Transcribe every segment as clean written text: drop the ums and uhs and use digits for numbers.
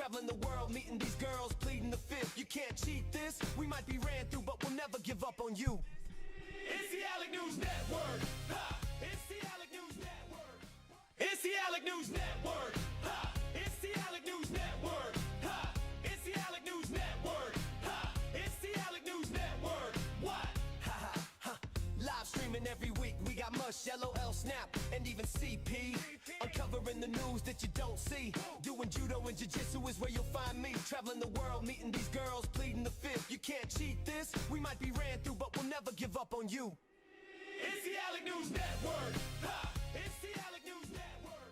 traveling the world, meeting these girls, pleading the fifth. You can't cheat this. We might be ran through, but we'll never give up on you. It's the Alec News Network. Ha! It's the Alec News Network. It's the Alec News Network. Ha! It's the Alec News Network. Ha! It's the Alec News Network. Ha! It's the Alec News Network. What? Ha ha ha! Live streaming every week. We got Mush, LOL, Snap, and even CP. Uncovering the news that you don't see. Doing judo and jiu-jitsu is where you'll find me. Traveling the world, meeting these girls, pleading the fifth. You can't cheat this. We might be ran through, but we'll never give up on you. It's the Alec News Network. Ha! It's the Alec News Network.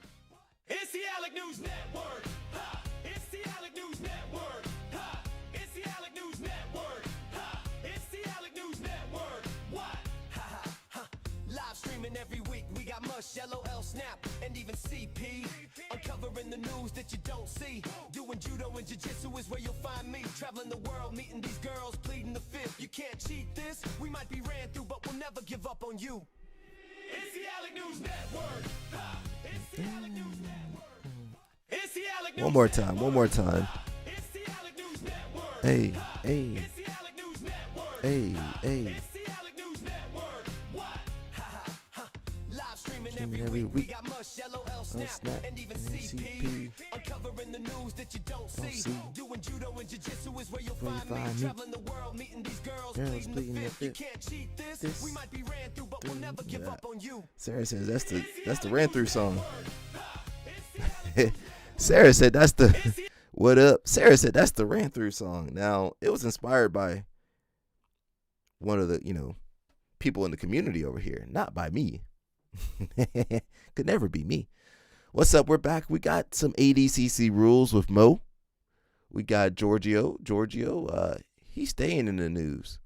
It's the Alec News Network. Ha! It's the Alec News Network. Ha! It's the Alec News Network. Ha! It's the Alec News Network. What? Ha ha ha! Live streaming every week. We got Mush, LOL, Snap, and even CP. Uncovering the news that you don't see. Doing judo and jiu-jitsu is where you'll find me. Traveling the world, meeting these girls, pleading the fifth. You can't cheat this. We might be ran through, but we'll never give up on you. It's the Alec News Network. Ha! It's the Alec News Network. It's the Alec News One more time, one more time. It's the Alec News Network. Hey, hey, It's the Alec News Network. hey, hey. It's the Alec News Network. What? Ha ha ha! Live streaming Streaming every every week. We week. got Mush, LOL, Snap, Snap, and even and CP. CP. Uncovering the news that you don't see. see. Doing judo and jiu-jitsu is where you'll Where you find me. find me. Traveling the world, meeting these girls, Girls pleading pleading the the fifth. You fifth. can't cheat this. This. We might be ran through, but we'll never give Yeah. up on you. Sarah says that's the ran through song. Sarah said that's the what up. Sarah said that's the ran through song. Now it was inspired by one of the people in the community over here, not by me. Could never be me. What's up? We're back. We got some ADCC rules with Mo. We got Georgio. He's staying in the news.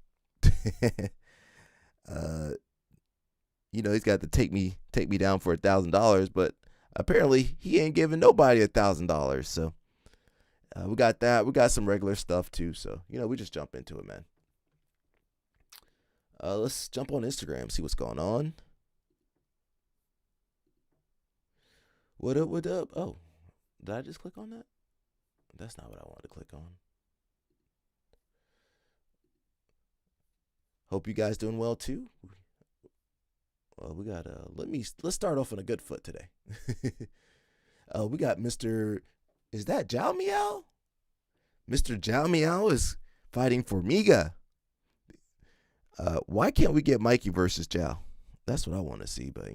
He's got to take me down for $1,000, but apparently he ain't giving nobody $1,000. So we got that. We got some regular stuff too. So we just jump into it, man. Let's jump on Instagram, see what's going on. What up? What up? Oh, did I just click on that? That's not what I wanted to click on. Hope you guys doing well too. Well, we got let's start off on a good foot today. We got Mr. Is that Jao Miao? Mr. Jao Miao is fighting for Miga. Why can't we get Mikey versus Jao? That's what I want to see, but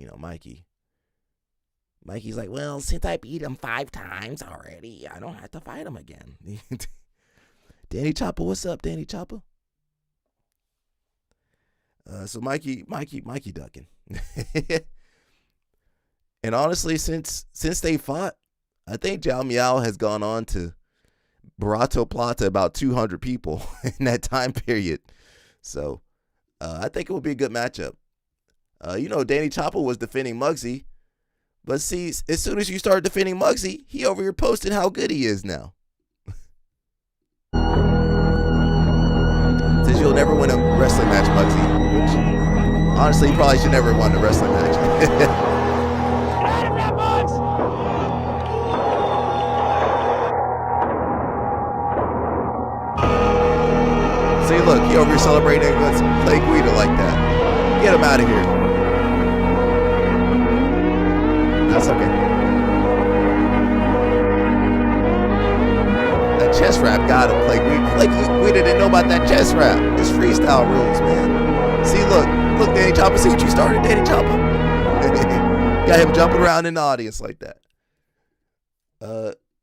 Mikey's like, well, since I beat him 5 times already, I don't have to fight him again. Danny Chopper, what's up, Danny Chopper? So Mikey ducking. And honestly, since they fought, I think Jao Miao has gone on to Barato Plata about 200 people in that time period. So I think it will be a good matchup. Danny Chopper was defending Muggsy. But see, as soon as you start defending Muggsy, he over here posting how good he is now. Says you'll never win a wrestling match, Muggsy. Which, honestly, you probably should never win a wrestling match. See, look, he over here celebrating against Clay Guida like that. Get him out of here. That's okay. That chest wrap got him. Clay Guida didn't know about that chest wrap. It's freestyle rules, man. See, look, Danny Chopper. See what you started, Danny Chopper. Got him jumping around in the audience like that.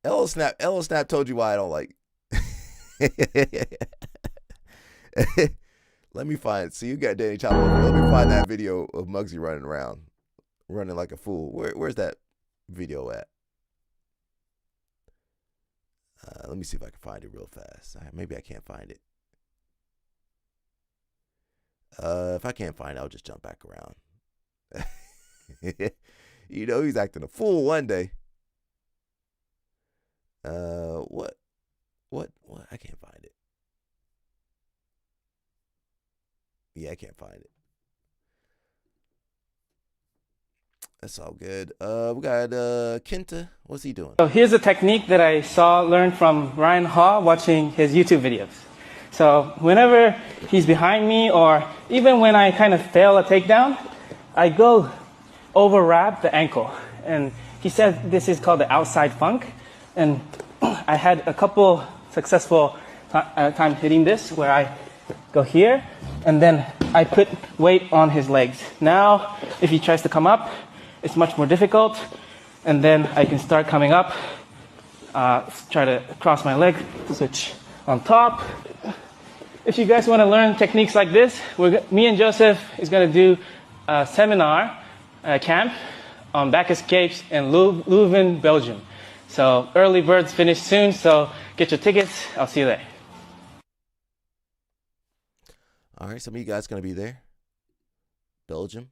Ella Snap told you why I don't like. Let me find. See, you got Danny Chopper. Let me find that video of Muggsy running around, running like a fool. Where's that video at? Let me see if I can find it real fast. Maybe I can't find it. If I can't find it, I'll just jump back around. He's acting a fool one day. What? I can't find it. Yeah, I can't find it. That's all good. We got Kenta. What's he doing? So here's a technique that I learned from Ryan Haw watching his YouTube videos. So whenever he's behind me, or even when I kind of fail a takedown, I go over wrap the ankle. And he said this is called the outside funk. And I had a couple successful times hitting this where I go here and then I put weight on his legs. Now, if he tries to come up, it's much more difficult. And then I can start coming up, try to cross my leg, switch on top. If you guys want to learn techniques like this, me and Joseph is going to do a seminar camp on back escapes in Leuven, Belgium. So early birds finish soon, so get your tickets. I'll see you there. All right, some of you guys going to be there. Belgium.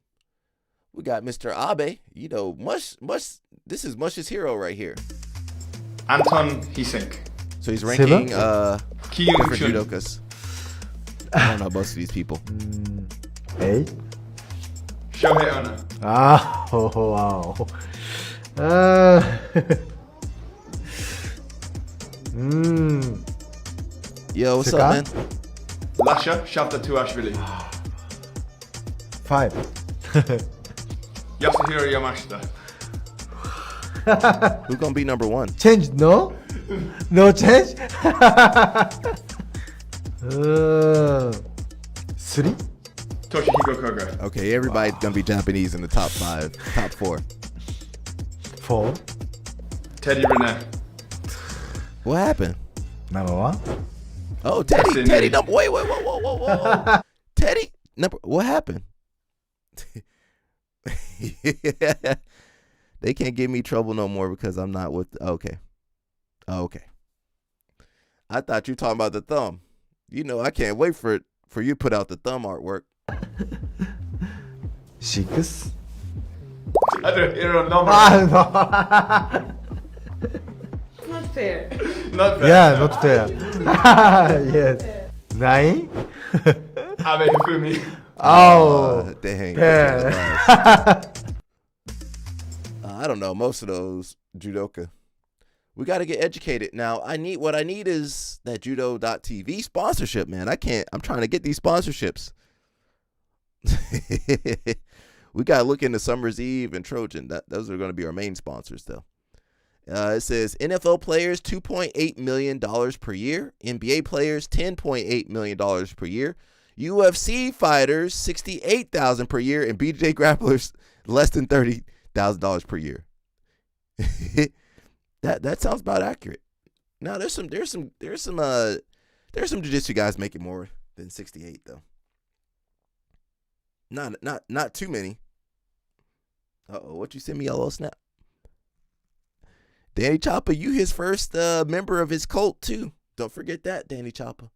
We got Mr. Abe. You know, Mush. This is Mush's hero right here. Anton Hisink. So he's ranking different Kyung-chun. judokas. I don't know most of these people. 8? Shohei Ono. Ah, oh, wow. Yo, what's up, man? Lasha Shabda-Tuashvili. 5. Yasuhiro Yamashita. Who's gonna be number one? Change, no? No change? 3? Toshihiko Koga. Okay, everybody's gonna be Japanese in the top 5, top 4. 4? Teddy Rene. What happened? Number 1? Oh, Teddy. That's Teddy it. number. Wait. Whoa. Teddy number. What happened? They can't give me trouble no more because I'm not with. Okay. I thought you were talking about the thumb. You know, I can't wait for you to put out the thumb artwork. 6? Hiro number. Not fair. Not bad. Yeah, not fair. Yes. 9? Abe Hifumi. Oh, Dang. yeah. I don't know most of those judoka. We got to get educated. Now, what I need is that judo.tv sponsorship, man. I'm trying to get these sponsorships. We got to look into Summer's Eve and Trojan. Those are going to be our main sponsors, though. It says NFL players $2.8 million per year, NBA players $10.8 million per year, UFC fighters $68,000 per year, and BJ grapplers less than $30,000 per year. That sounds about accurate. Now there's some jiu-jitsu guys making more than 68 though. Not too many. What you send me, yellow snap? Danny Choppa, you his first member of his cult too. Don't forget that, Danny Choppa.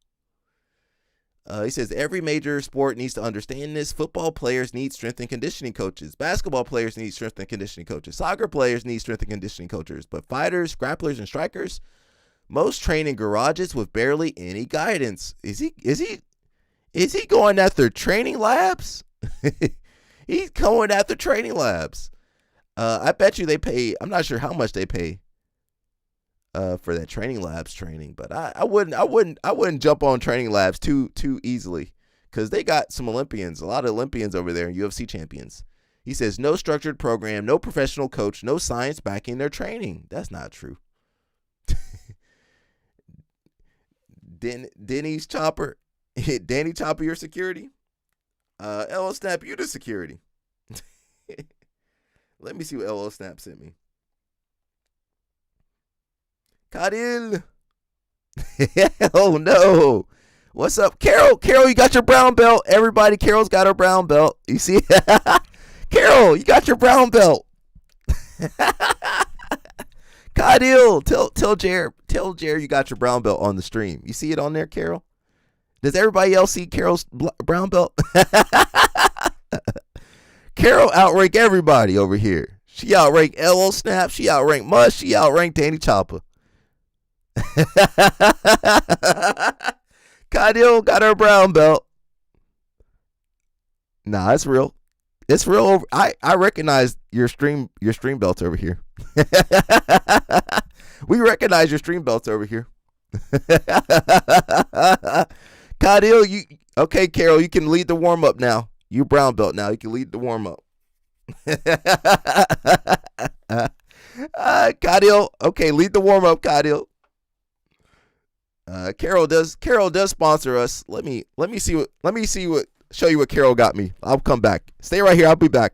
He says every major sport needs to understand this. Football players need strength and conditioning coaches. Basketball players need strength and conditioning coaches. Soccer players need strength and conditioning coaches. But fighters, grapplers, and strikers, most train in garages with barely any guidance. Is he going after training labs? He's going after training labs. I bet you they pay. I'm not sure how much they pay for that training labs training, but I wouldn't jump on training labs too easily because they got some Olympians, a lot of Olympians over there, and UFC champions. He says no structured program, no professional coach, no science backing their training. That's not true. Danny Chopper, your security. LO Snap, you the security. Let me see what LO Snap sent me. Kadil. Oh no. What's up? Carol, you got your brown belt. Everybody, Carol's got her brown belt. You see? Carol, you got your brown belt. Kadil, tell Jer you got your brown belt on the stream. You see it on there, Carol? Does everybody else see Carol's brown belt? Carol outrank everybody over here. She outranked LO Snap. She outranked Mush. She outranked Danny Choppa. Kadil got her brown belt. Nah, it's real. It's real. I recognize your stream belts over here. We recognize your stream belts over here. Kadil, okay, Carol, you can lead the warm up now. You brown belt now. You can lead the warm up. Kadil, okay, lead the warm up, Kadil. Carol does sponsor us. Let me show you what Carol got me. I'll come back. Stay right here. I'll be back.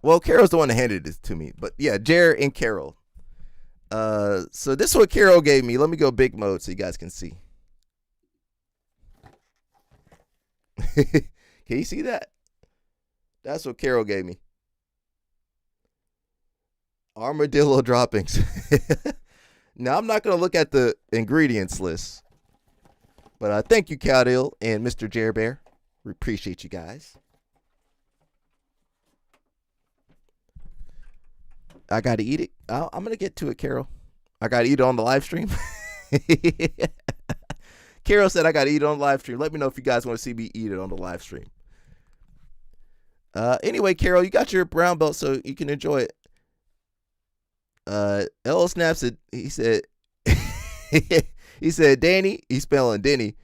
Well, Carol's the one that handed this to me. But yeah, Jared and Carol. So this is what Carol gave me. Let me go big mode so you guys can see. Can you see that? That's what Carol gave me. Armadillo droppings. Now, I'm not going to look at the ingredients list. But thank you, Cowdale and Mr. Jer Bear. We appreciate you guys. I got to eat it. I'm going to get to it, Carol. I got to eat it on the live stream. Carol said I got to eat it on the live stream. Let me know if you guys want to see me eat it on the live stream. Anyway, Carol, you got your brown belt so you can enjoy it. L Snap said, he said, Danny, he's spelling Denny.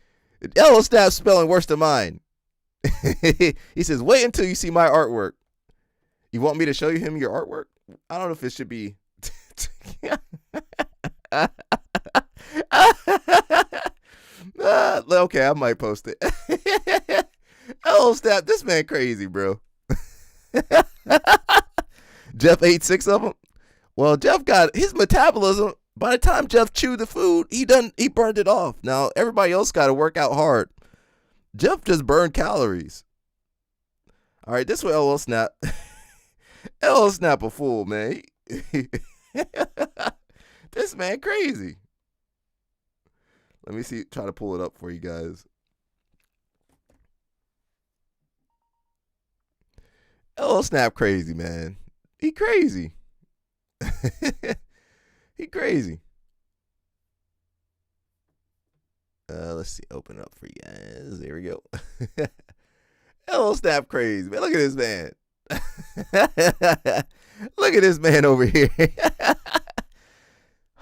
L Snap spelling worse than mine. He says, wait until you see my artwork. You want me to show him your artwork? I don't know if it should be. Okay, I might post it. L Snap, this man crazy, bro. Jeff ate 6 of them. Well, Jeff got his metabolism. By the time Jeff chewed the food, he burned it off. Now everybody else got to work out hard. Jeff just burned calories. All right, this way, LL Snap. LL Snap a fool, man. This man crazy. Let me see. Try to pull it up for you guys. LL Snap crazy, man. He crazy. He crazy. Let's see. Open up for you guys. There we go. LL Snap crazy, man. Look at this man. Look at this man over here.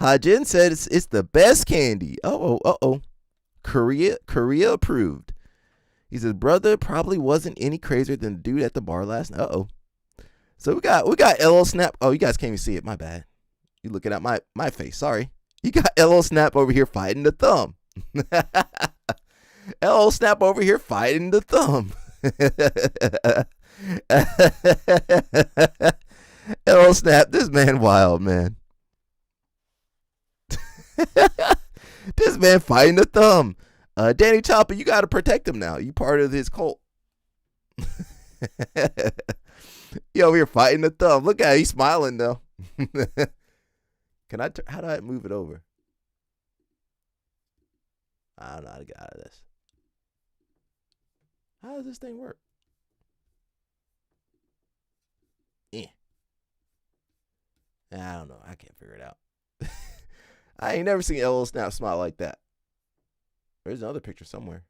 Hajin said it's the best candy. Uh-oh. Korea approved. He says, brother probably wasn't any crazier than the dude at the bar last night. Uh-oh. So we got LL Snap. Oh, you guys can't even see it. My bad. You looking at my face. Sorry. You got LL Snap over here fighting the thumb. LL Snap over here fighting the thumb. LL Snap, this man wild, man. This man fighting the thumb. Danny Chopper, you got to protect him now. You part of his cult. You over here fighting the thumb. Look at it. He's smiling, though. How do I move it over? I don't know how to get out of this. How does this thing work? Yeah. I don't know. I can't figure it out. I ain't never seen LL Snap smile like that. There's another picture somewhere.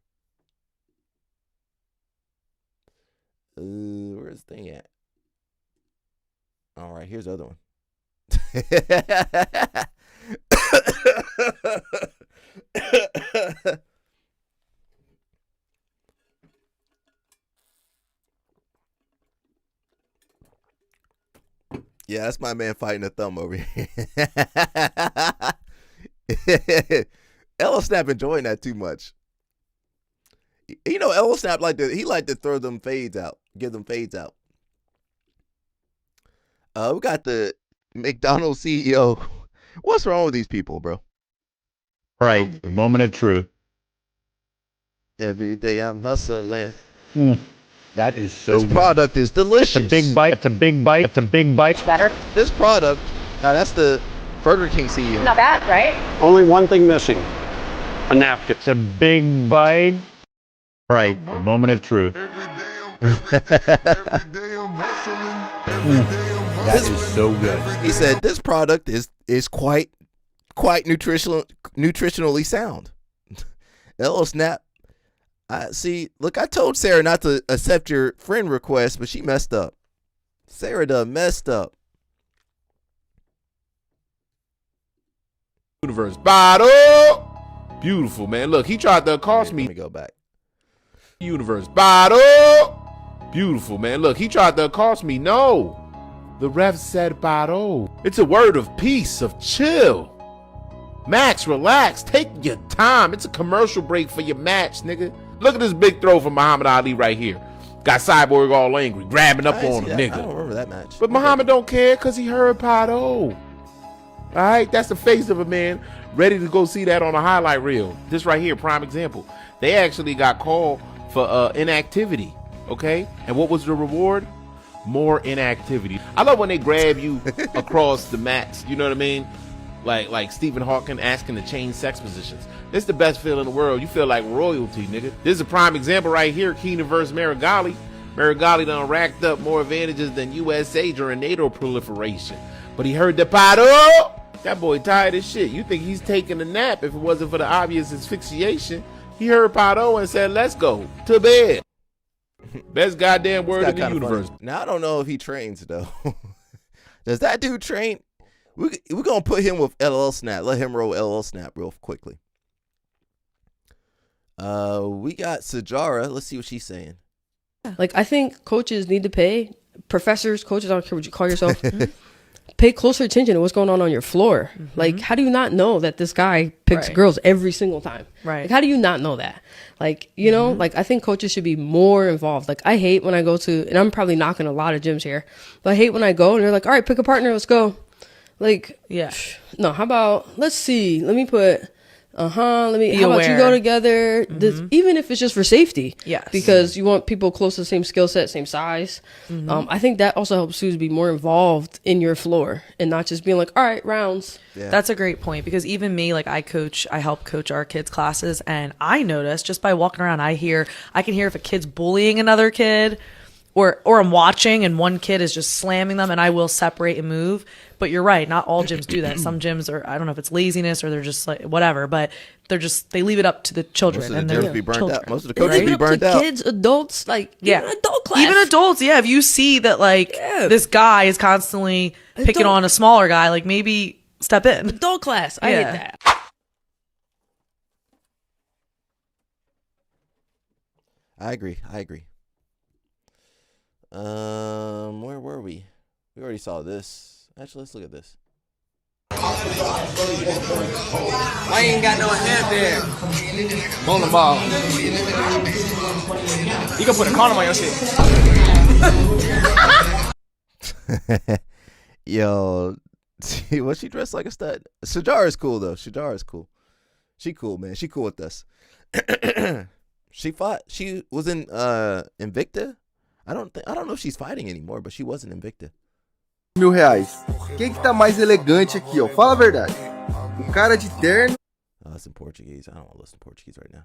Where's the thing at? All right, here's the other one. Yeah, that's my man fighting a thumb over here. LL Snap enjoying that too much. You know, LL Snap like to throw them fades out, give them fades out. We got the McDonald's CEO. What's wrong with these people, bro? Right, the moment of truth. Every day I'm hustling. That is so This good. product is delicious. It's a big bite. It's a big bite. It's a big bite. Better. This product. Now that's the Burger King CEO. Not bad, right? Only one thing missing. A napkin. It's a big bite. Right. Moment of truth. That is so good. He said this product is quite nutritionally sound. LL Snap. Look, I told Sarah not to accept your friend request, but she messed up. Sarah done messed up. Universe bottle. Beautiful, man. Look, he tried to accost me. Let me go back. Universe bottle. Beautiful, man. Look, he tried to accost me. No. The ref said bottle. It's a word of peace, of chill. Max, relax. Take your time. It's a commercial break for your match, nigga. Look at this big throw from Muhammad Ali right here. Got Cyborg all angry, grabbing up on him, nigga. I don't remember that match. But Muhammad don't care because he heard Pato. All right, that's the face of a man ready to go see that on a highlight reel. This right here, prime example. They actually got called for inactivity, okay? And what was the reward? More inactivity. I love when they grab you across the mats, you know what I mean? Like Stephen Hawking asking to change sex positions. This is the best feeling in the world. You feel like royalty, nigga. This is a prime example right here. Keenan versus Marigali. Marigali done racked up more advantages than USA during NATO proliferation. But he heard the paddle. That boy tired as shit. You think he's taking a nap if it wasn't for the obvious asphyxiation. He heard paddle and said, let's go to bed. Best goddamn word in the universe. Funny. Now, I don't know if he trains, though. Does that dude train? We're going to put him with LL Snap. Let him roll LL Snap real quickly. We got Sajara. Let's see what she's saying. Like, I think coaches need to pay, professors, coaches, I don't care what you call yourself, pay closer attention to what's going on your floor. Like, how do you not know that this guy picks girls every single time? Like, how do you not know that? Like, you know, like, I think coaches should be more involved. Like, I hate when I go to, and I'm probably knocking a lot of gyms here, but I hate when I go and they're like, all right, pick a partner, let's go. Like, no, how about, let's see, let me put, how about you go together, this, even if it's just for safety. Because you want people close to the same skill set, same size. I think that also helps you to be more involved in your floor and not just being like, all right, rounds. That's a great point, because even me, like, I help coach our kids' classes, and I notice just by walking around, I can hear if a kid's bullying another kid, or I'm watching and one kid is just slamming them, and I will separate and move. But you're right, not all gyms do that. Some gyms are, I don't know if it's laziness or they're just like whatever, but they leave it up to the children. Most of the gyms be burnt children. out. Most of the coaches be burnt out. Kids, adults, like, even adult class. Even adults, if you see that, like, this guy is constantly picking on a smaller guy, like, maybe step in. Adult class, I hate that. I agree. Where were we? We already saw this. Actually, let's look at this. I ain't got no hand there. Bowling ball. You can put a condom on your shit. Yo, was she dressed like a stud? Sajara is cool though. Sajara is cool. She cool, man. She cool with us. She fought. She was in Invicta. I don't know if she's fighting anymore, but she was in Invicta. R$1.000. Quem que tá mais elegante aqui, ó? Fala a verdade. O cara de terno. That's in Portuguese. I don't want to listen to Portuguese right now.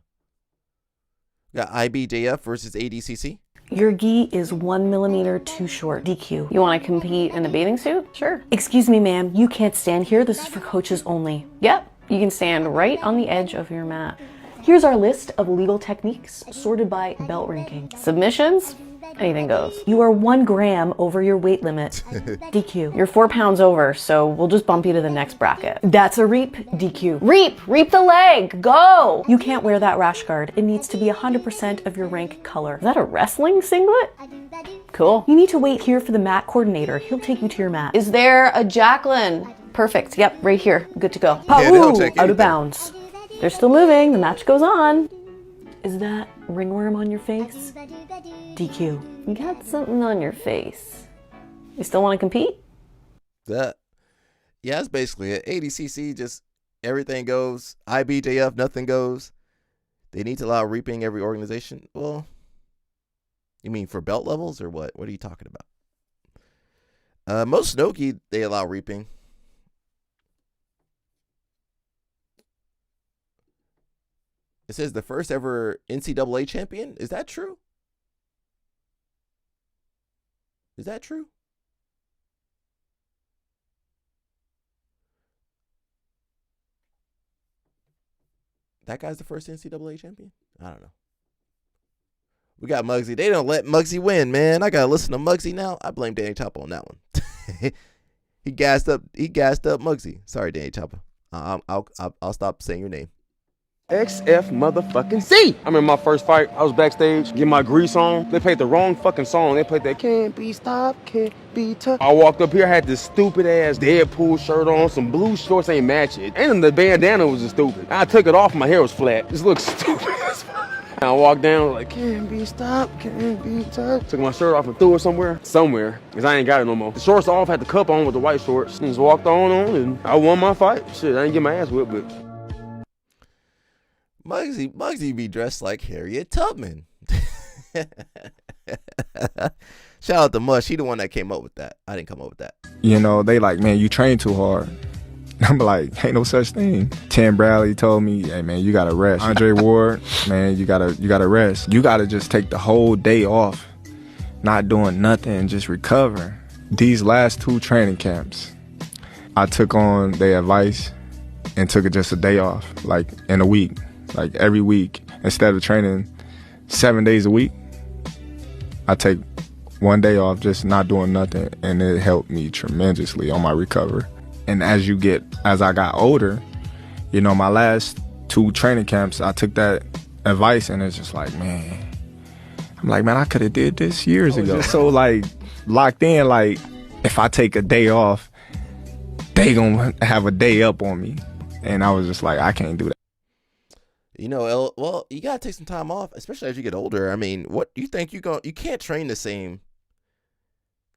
We got IBJF versus ADCC. Your gi is 1 millimeter too short. DQ. You want to compete in a bathing suit? Sure. Excuse me, ma'am. You can't stand here. This is for coaches only. Yep. You can stand right on the edge of your mat. Here's our list of legal techniques sorted by belt ranking. Submissions? Anything goes. You are 1 gram over your weight limit. DQ. You're 4 pounds over, so we'll just bump you to the next bracket. That's a reap. DQ. Reap the leg. Go. You can't wear that rash guard. It needs to be 100% of your rank color. Is that a wrestling singlet? Cool. You need to wait here for the mat coordinator. He'll take you to your mat. Is there a Jacqueline? Perfect. Yep, right here. Good to go. Out of bounds. They're still moving. The match goes on. Is that ringworm on your face? DQ. You got something on your face. You still want to compete? Yeah, that's basically it. ADCC, just everything goes. IBJF, nothing goes. They need to allow reaping every organization. Well, You mean for belt levels or what? What are you talking about? Most Nogi, they allow reaping. It says the first ever NCAA champion. Is that true? Is that true? That guy's the first NCAA champion? I don't know. We got Muggsy. They don't let Muggsy win, man. I gotta listen to Muggsy now. I blame Danny Chopper on that one. He gassed up Muggsy. Sorry, Danny Chopper. I'll stop saying your name. XF motherfucking C. I remember my first fight. I was backstage, getting my grease on. They played the wrong fucking song. They played that can't be stopped, can't be touched. I walked up here, I had this stupid ass Deadpool shirt on, some blue shorts ain't match it. And the bandana was just stupid. I took it off, my hair was flat. This looks stupid as fuck. I walked down like, can't be stopped, can't be touched. Took my shirt off and threw it somewhere, because I ain't got it no more. The shorts off, had the cup on with the white shorts. And just walked on, and I won my fight. Shit, I didn't get my ass whipped, but Muggsy be dressed like Harriet Tubman. Shout out to Mush. He the one that came up with that. I didn't come up with that. You know, they like, man, you train too hard. I'm like, ain't no such thing. Tim Bradley told me, hey man, you gotta rest. Andre Ward, man, you gotta rest. You gotta just take the whole day off, not doing nothing, just recover. These last 2 training camps, I took on their advice and took just a day off, like in a week. Like every week, instead of training 7 days a week, I take 1 day off, just not doing nothing, and it helped me tremendously on my recovery. And as I got older, you know, my last 2 training camps, I took that advice, and it's just like, man, I could have did this years ago. Just so like locked in, like if I take a day off, they gonna have a day up on me, and I was just like, I can't do that. You know, well, you gotta take some time off, especially as you get older. I mean, what you think you can't train the same.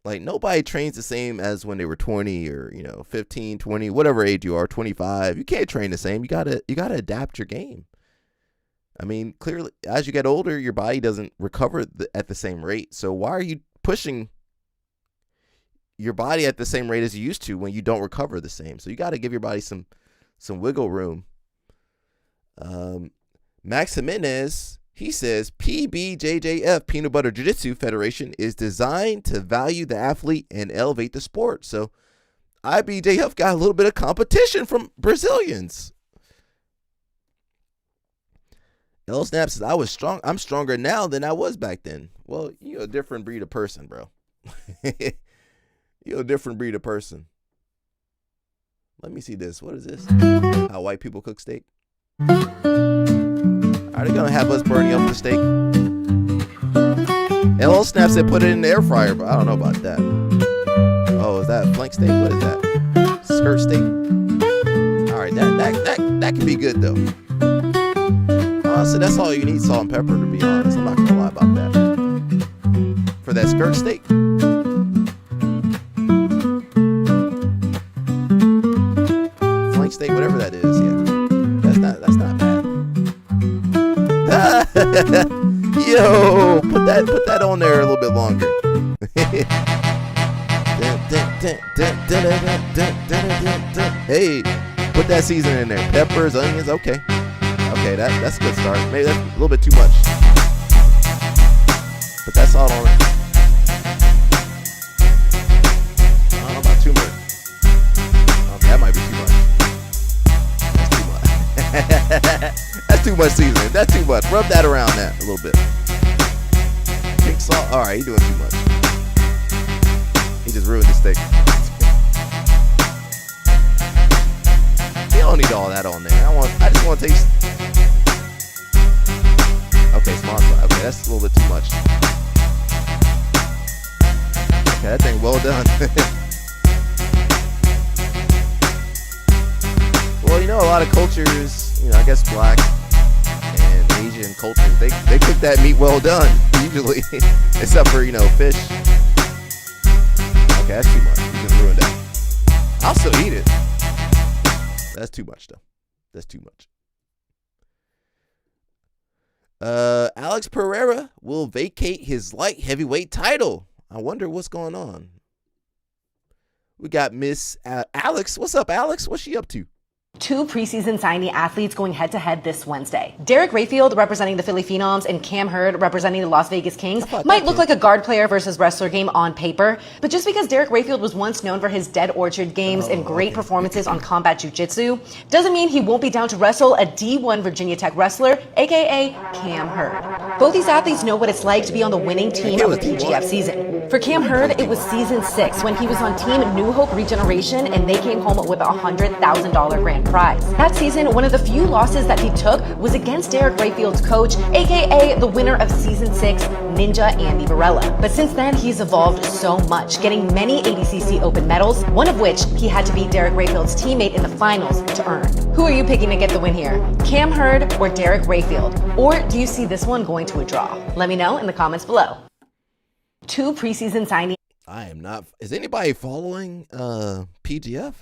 Like nobody trains the same as when they were 20 or 15, 20, whatever age you are, 25. You can't train the same. You gotta adapt your game. I mean, clearly, as you get older, your body doesn't recover at the same rate. So why are you pushing your body at the same rate as you used to when you don't recover the same? So you got to give your body some wiggle room. Max Jimenez, he says, PBJJF, Peanut Butter Jiu-Jitsu Federation, is designed to value the athlete and elevate the sport. So IBJF got a little bit of competition from Brazilians. L Snap says, I'm stronger now than I was back then. Well, you're a different breed of person, bro. You're a different breed of person. Let me see this. What is this? How white people cook steak? Are they gonna have us burning up the steak? LL Snap said put it in the air fryer, but I don't know about that. Oh, is that flank steak? What is that? Skirt steak? Alright, that can be good though. So that's all you need, salt and pepper, to be honest. I'm not gonna lie about that. For that skirt steak. Flank steak, whatever that is, yeah. That's not bad. Yo, put that on there a little bit longer. Hey, put that seasoning in there. Peppers, onions, okay. Okay, that's a good start. Maybe that's a little bit too much. Put that salt on it. I don't know about too much. Okay, that might be too much. That's too much seasoning. That's too much. Rub that around that a little bit. Pink salt. All right, he's doing too much. He just ruined the steak. You don't need all that on there. I just want to taste. Okay, small side. Okay, that's a little bit too much. Okay, that thing well done. Well, a lot of cultures, I guess black and Asian cultures, they cook that meat well done, usually, except for, fish. Okay, that's too much. You just ruined that. I'll still eat it. That's too much, though. That's too much. Alex Pereira will vacate his light heavyweight title. I wonder what's going on. We got Miss Alex. What's up, Alex? What's she up to? Two preseason signee athletes going head-to-head this Wednesday. Derek Rayfield, representing the Philly Phenoms, and Cam Hurd, representing the Las Vegas Kings, might look like a guard player versus wrestler game on paper, but just because Derek Rayfield was once known for his Dead Orchard games and great performances on combat jiu-jitsu, doesn't mean he won't be down to wrestle a D1 Virginia Tech wrestler, aka Cam Hurd. Both these athletes know what it's like to be on the winning team of the PGF season. For Cam Hurd, it was season 6 when he was on Team New Hope Regeneration and they came home with a $100,000 grand prize. That season, one of the few losses that he took was against Derek Rayfield's coach, aka the winner of season 6, Ninja Andy Varela. But since then, he's evolved so much, getting many ADCC Open medals, one of which he had to beat Derek Rayfield's teammate in the finals to earn. Who are you picking to get the win here? Cam Hurd or Derek Rayfield? Or do you see this one going to a draw? Let me know in the comments below. Two preseason signees. I am not. Is anybody following PGF?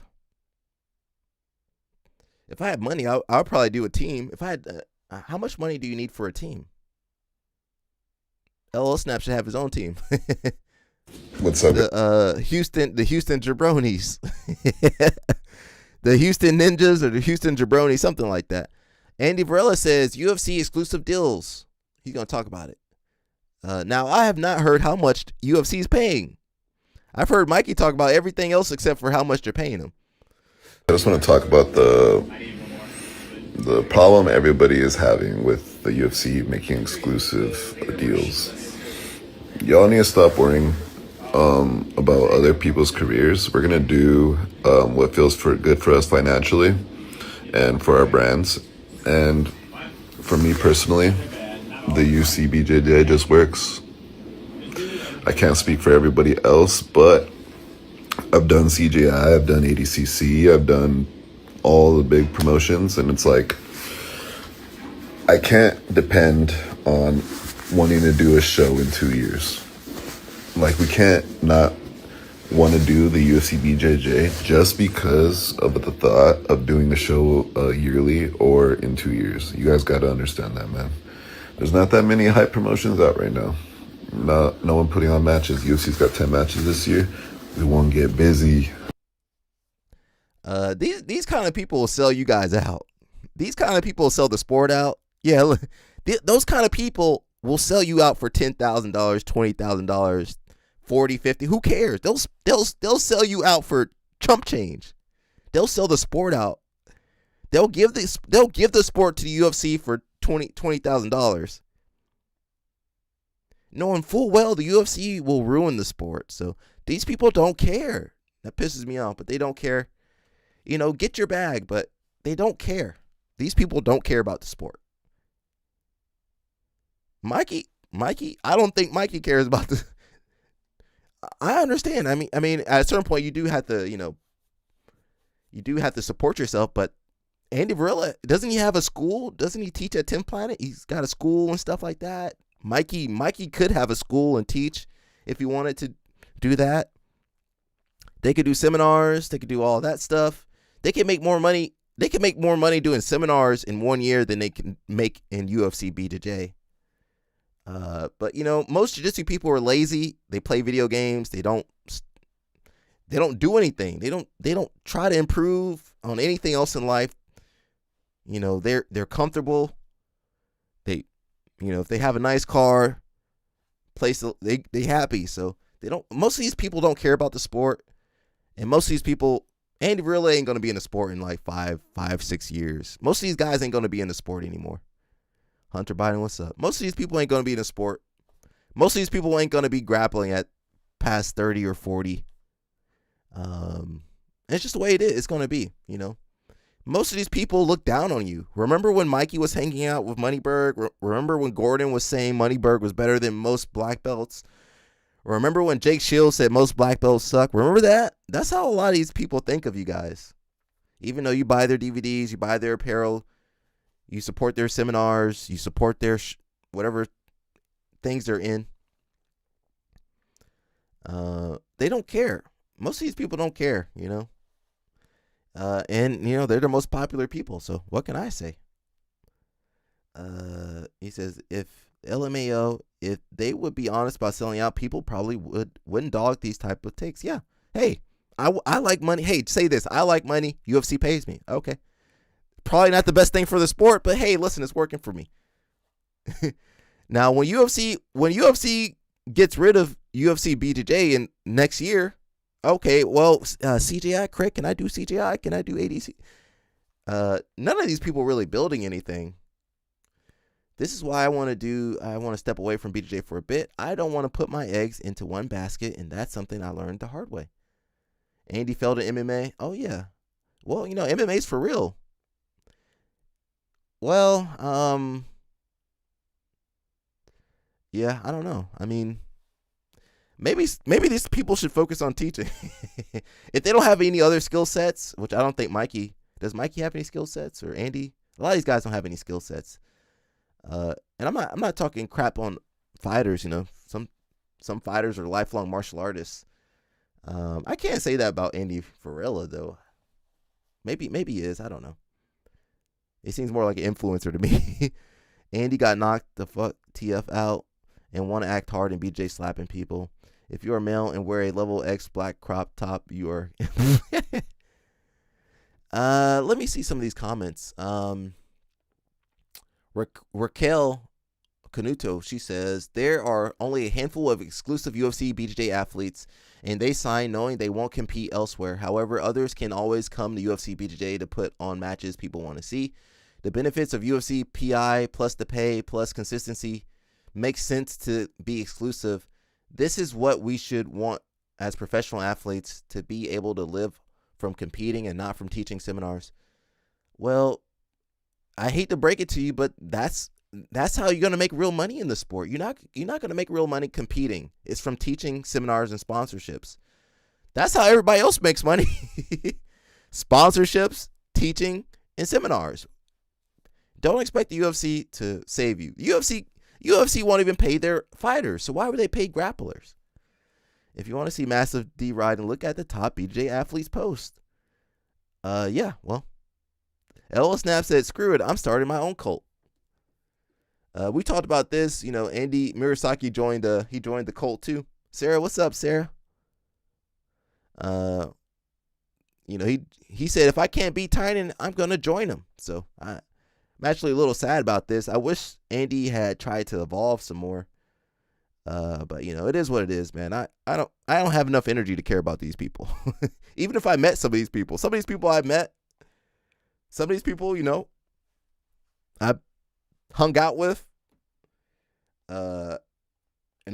If I had money, I would probably do a team. If I had, how much money do you need for a team? LL Snap should have his own team. What's up? The Houston Jabronis, the Houston Ninjas or the Houston Jabronis, something like that. Andy Varela says UFC exclusive deals. He's gonna talk about it. Now I have not heard how much UFC is paying. I've heard Mikey talk about everything else except for how much they're paying him. I just want to talk about the problem everybody is having with the UFC making exclusive deals. Y'all need to stop worrying about other people's careers. We're gonna do what feels good for us financially and for our brands. And for me personally, the UFC BJJ just works. I can't speak for everybody else, but I've done CJI, I've done ADCC, I've done all the big promotions, and it's like I can't depend on wanting to do a show in 2 years. Like, we can't not want to do the UFC BJJ just because of the thought of doing a show yearly or in 2 years. You guys got to understand that, man. There's not that many hype promotions out right now. No one putting on matches. UFC's got 10 matches this year. We won't get busy. These kind of people will sell you guys out. These kind of people will sell the sport out. Yeah, look, those kind of people will sell you out for $10,000, $20,000, $40,000, $50,000. Who cares? They'll sell you out for chump change. They'll sell the sport out. They'll give the sport to the UFC for $20,000. Knowing full well the UFC will ruin the sport. So these people don't care. That pisses me off, but they don't care. You know, get your bag, but they don't care. These people don't care about the sport. Mikey, I don't think Mikey cares about the. I understand. I mean, at a certain point, you do have to, support yourself. But Andy Varela, doesn't he have a school? Doesn't he teach at 10th Planet? He's got a school and stuff like that. Mikey could have a school and teach if he wanted to do that. They could do seminars. They could do all that stuff. They can make more money. They can make more money doing seminars in 1 year than they can make in UFC BJJ. But most jiu-jitsu people are lazy. They play video games. They don't do anything. They don't try to improve on anything else in life. They're comfortable. If they have a nice car, they happy. So they don't. Most of these people don't care about the sport, and most of these people, Andy Varela ain't gonna be in the sport in like 5-6 years. Most of these guys ain't gonna be in the sport anymore. Hunter Biden, what's up? Most of these people ain't gonna be in the sport. Most of these people ain't gonna be grappling at past 30 or 40. It's just the way it is. It's gonna be. Most of these people look down on you. Remember when Mikey was hanging out with Moneyberg? Remember when Gordon was saying Moneyberg was better than most black belts? Remember when Jake Shields said most black belts suck? Remember that? That's how a lot of these people think of you guys. Even though you buy their DVDs, you buy their apparel, you support their seminars, you support their whatever things they're in. They don't care. Most of these people don't care, and they're the most popular people. So what can I say? He says if LMAO, if they would be honest about selling out, people probably wouldn't dog these type of takes. Yeah. Hey, I like money. Hey, say this. I like money. UFC pays me. Okay. Probably not the best thing for the sport, but hey, listen, it's working for me. Now, when UFC gets rid of UFC BJJ in next year, okay, well, CGI, Craig, can I do CGI? Can I do ADC? None of these people really building anything. This is why I want to step away from BJJ for a bit. I don't want to put my eggs into one basket, and that's something I learned the hard way. Andy failed in MMA. Oh, yeah. Well, MMA's for real. Well, yeah, I don't know. I mean, maybe these people should focus on teaching. If they don't have any other skill sets, which I don't think does Mikey have any skill sets, or Andy? A lot of these guys don't have any skill sets. And I'm not talking crap on fighters. Some fighters are lifelong martial artists. I can't say that about Andy Varela though. Maybe he is. I don't know. He seems more like an influencer to me. Andy got knocked the fuck TF out and want to act hard and BJ slapping people. If you're a male and wear a level X black crop top, you are. Let me see some of these comments. Raquel Canuto, she says, there are only a handful of exclusive UFC BJJ athletes, and they sign knowing they won't compete elsewhere. However, others can always come to UFC BJJ to put on matches people want to see. The benefits of UFC PI plus the pay plus consistency makes sense to be exclusive. This is what we should want as professional athletes, to be able to live from competing and not from teaching seminars. Well, I hate to break it to you, but that's how you're going to make real money in the sport. You're not going to make real money competing. It's from teaching seminars and sponsorships. That's how everybody else makes money. Sponsorships, teaching, and seminars. Don't expect the UFC to save you. UFC won't even pay their fighters, so why would they pay grapplers? If you want to see massive D-Ride, and look at the top BJJ athletes post. Yeah, well, Ella Snap said, screw it, I'm starting my own cult. We talked about this, Andy Murasaki joined the cult too. Sarah, what's up, Sarah? He said, if I can't beat Tynan, I'm going to join him. So I'm actually a little sad about this. I wish Andy had tried to evolve some more. But it is what it is, man. I don't have enough energy to care about these people. Even if I met some of these people I've met, some of these people, I hung out with. And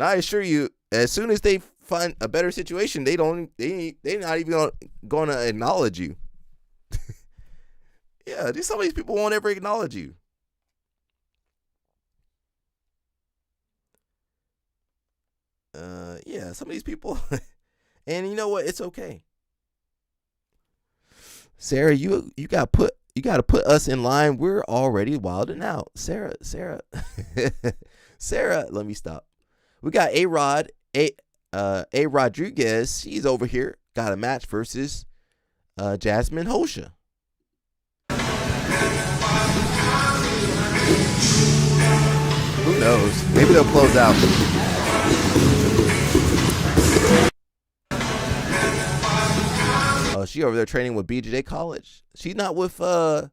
I assure you, as soon as they find a better situation, they're not even going to acknowledge you. Yeah, some of these people won't ever acknowledge you. Yeah, some of these people, and you know what? It's okay. Sarah, you got to put us in line. We're already wilding out. Sarah, Sarah, let me stop. We got A-Rod, A Rodriguez. She's over here. Got a match versus Jasmine Hosha. Who knows? Maybe they'll close out. Oh, she over there training with BJJ College. She's not with Ella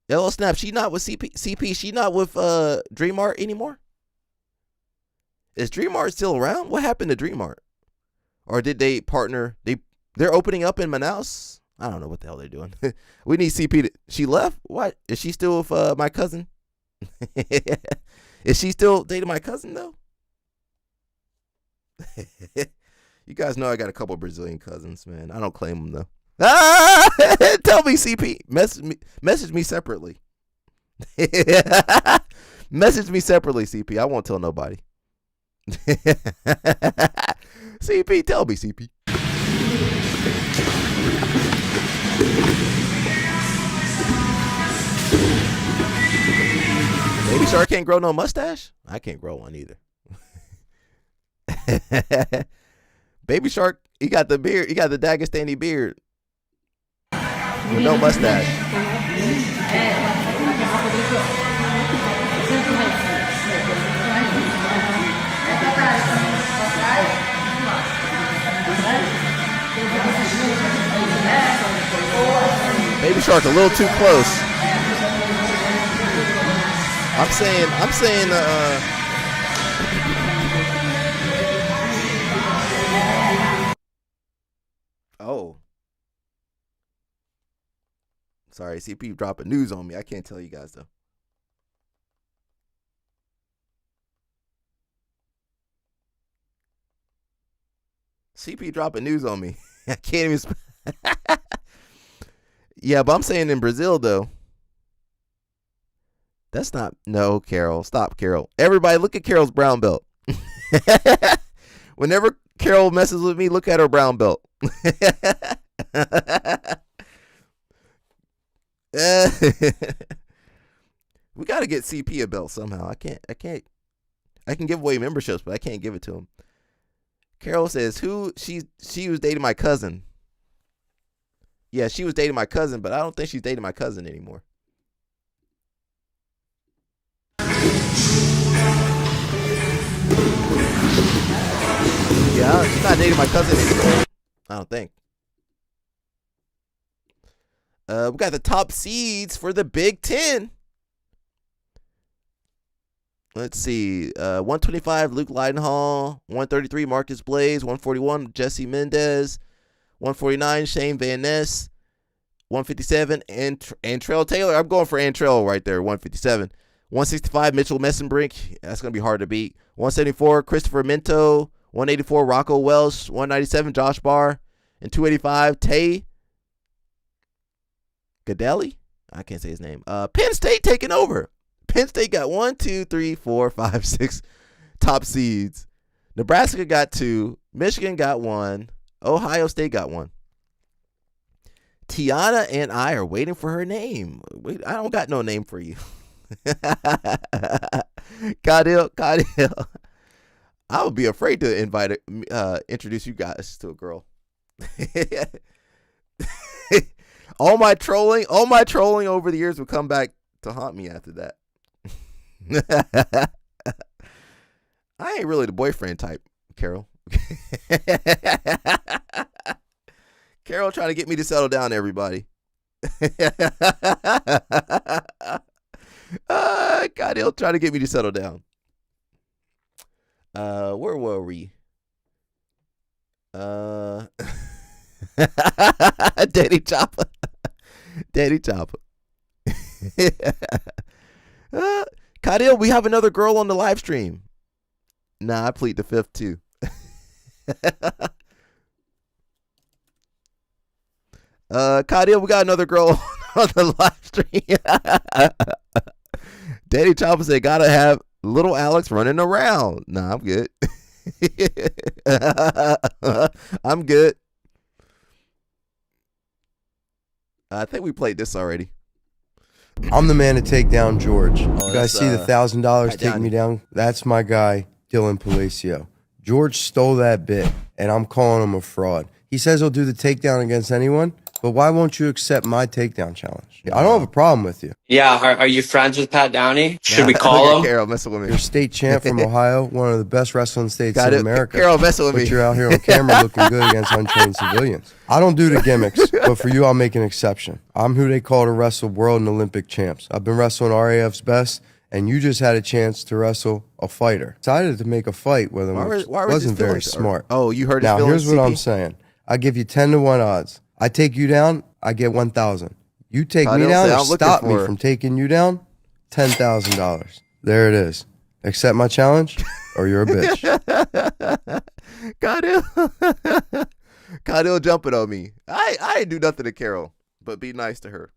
Snap. She's not with CP. She's not with Dream Art anymore. Is Dream Art still around? What happened to Dream Art? Or did they partner? They're opening up in Manaus. I don't know what the hell they're doing. We need CP. She left? What? Is she still with my cousin? Is she still dating my cousin though? You guys know I got a couple Brazilian cousins, man. I don't claim them though. Tell me, CP. Message me separately. Message me separately, CP. I won't tell nobody. CP, tell me, CP. Baby Shark can't grow no mustache? I can't grow one either. Baby Shark, he got the beard. He got the Dagestani beard. With no mustache. Baby Shark a little too close. I'm saying oh. Sorry, CP dropping news on me. I can't tell you guys though. CP dropping news on me. I can't even. Yeah, but I'm saying in Brazil though. That's not no Carol. Stop, Carol. Everybody, look at Carol's brown belt. Whenever Carol messes with me, look at her brown belt. We got to get CP a belt somehow. I can give away memberships, but I can't give it to him. Carol says she was dating my cousin. Yeah, she was dating my cousin, but I don't think she's dating my cousin anymore. Yeah, she's not dating my cousin anymore. I don't think. We got the top seeds for the Big Ten. Let's see. 125, Luke Leidenhall. 133, Marcus Blaze. 141, Jesse Mendez. 149, Shane Van Ness. 157, Antrell Taylor. I'm going for Antrell right there, 157. 165, Mitchell Messenbrink. That's going to be hard to beat. 174, Christopher Minto. 184, Rocco Welsh. 197, Josh Barr. And 285, Tay Gadelli. I can't say his name. Penn State taking over. Penn State got 1, 2, 3, 4, 5, 6 top seeds. Nebraska got 2. Michigan got 1. Ohio State got 1. Tiana and I are waiting for her name. Wait, I don't got no name for you. Cadil. I would be afraid to introduce you guys to a girl. all my trolling over the years will come back to haunt me after that. I ain't really the boyfriend type, Carol. Carol trying to get me to settle down, everybody. Cadil trying to get me to settle down. Where were we? Daddy Chopper. Cadil, we have another girl on the live stream. Nah, I plead the fifth too. Cadil, we got another girl on the live stream. Daddy Chopper said, gotta have little Alex running around. Nah, I'm good. I'm good. I think we played this already. I'm the man to take down George. You guys see the $1,000 taking me down? That's my guy, Dylan Palacio. George stole that bit, and I'm calling him a fraud. He says he'll do the takedown against anyone, but why won't you accept my takedown challenge? I don't have a problem with you. Yeah, are you friends with Pat Downey? Should we call him? Carol, messing with me. You're state champ from Ohio, one of the best wrestling states in America. Carol, messing with me. But you're out here on camera looking good against untrained civilians. I don't do the gimmicks, but for you, I'll make an exception. I'm who they call to wrestle world and Olympic champs. I've been wrestling RAF's best, and you just had a chance to wrestle a fighter. Decided to make a fight with him, which wasn't very smart. Oh, you heard his Now, feelings, here's what CP? I'm saying. I give you 10-1 odds. I take you down, I get 1,000. You take me down or stop me from taking you down, $10,000. There it is. Accept my challenge, or you're a bitch. Cadil jumping on me. I ain't do nothing to Carol, but be nice to her.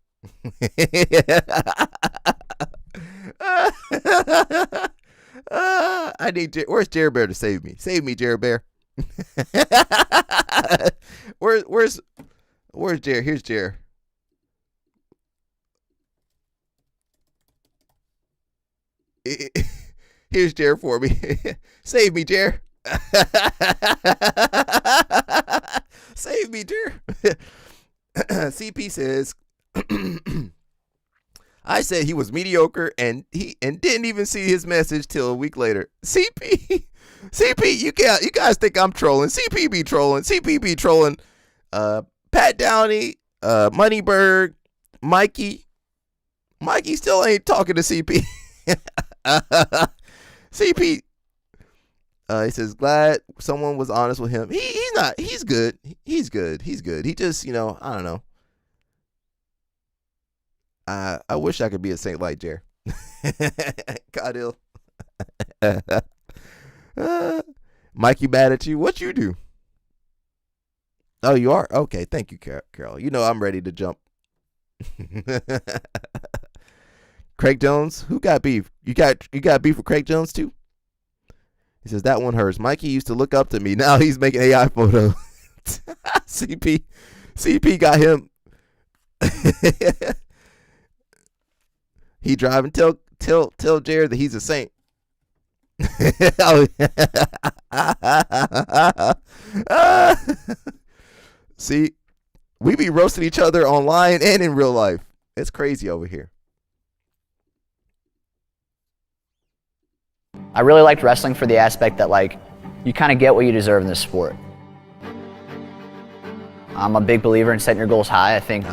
I need. Where's Jared Bear to save me? Save me, Jared Bear. Where's Jared? Here's Jared. Here's Jared for me. Save me, Jared. Save me, Jared. CP says, I said he was mediocre, and didn't even see his message till a week later. CP, you guys think I'm trolling? CP be trolling. Pat Downey, Moneyberg, Mikey still ain't talking to CP. CP, he says glad someone was honest with him. He's not. He's good. He just, I don't know. I wish I could be a Saint like Jer. Cadil. Mikey mad at you. What you do? Oh, you are? Okay, thank you, Carol. I'm ready to jump. Craig Jones, who got beef? You got beef with Craig Jones too? He says that one hurts. Mikey used to look up to me. Now he's making AI photos. CP got him. He driving. Tell Jared that he's a saint. See, we be roasting each other online and in real life. It's crazy over here. I really liked wrestling for the aspect that, like, you kind of get what you deserve in this sport. I'm a big believer in setting your goals high. I think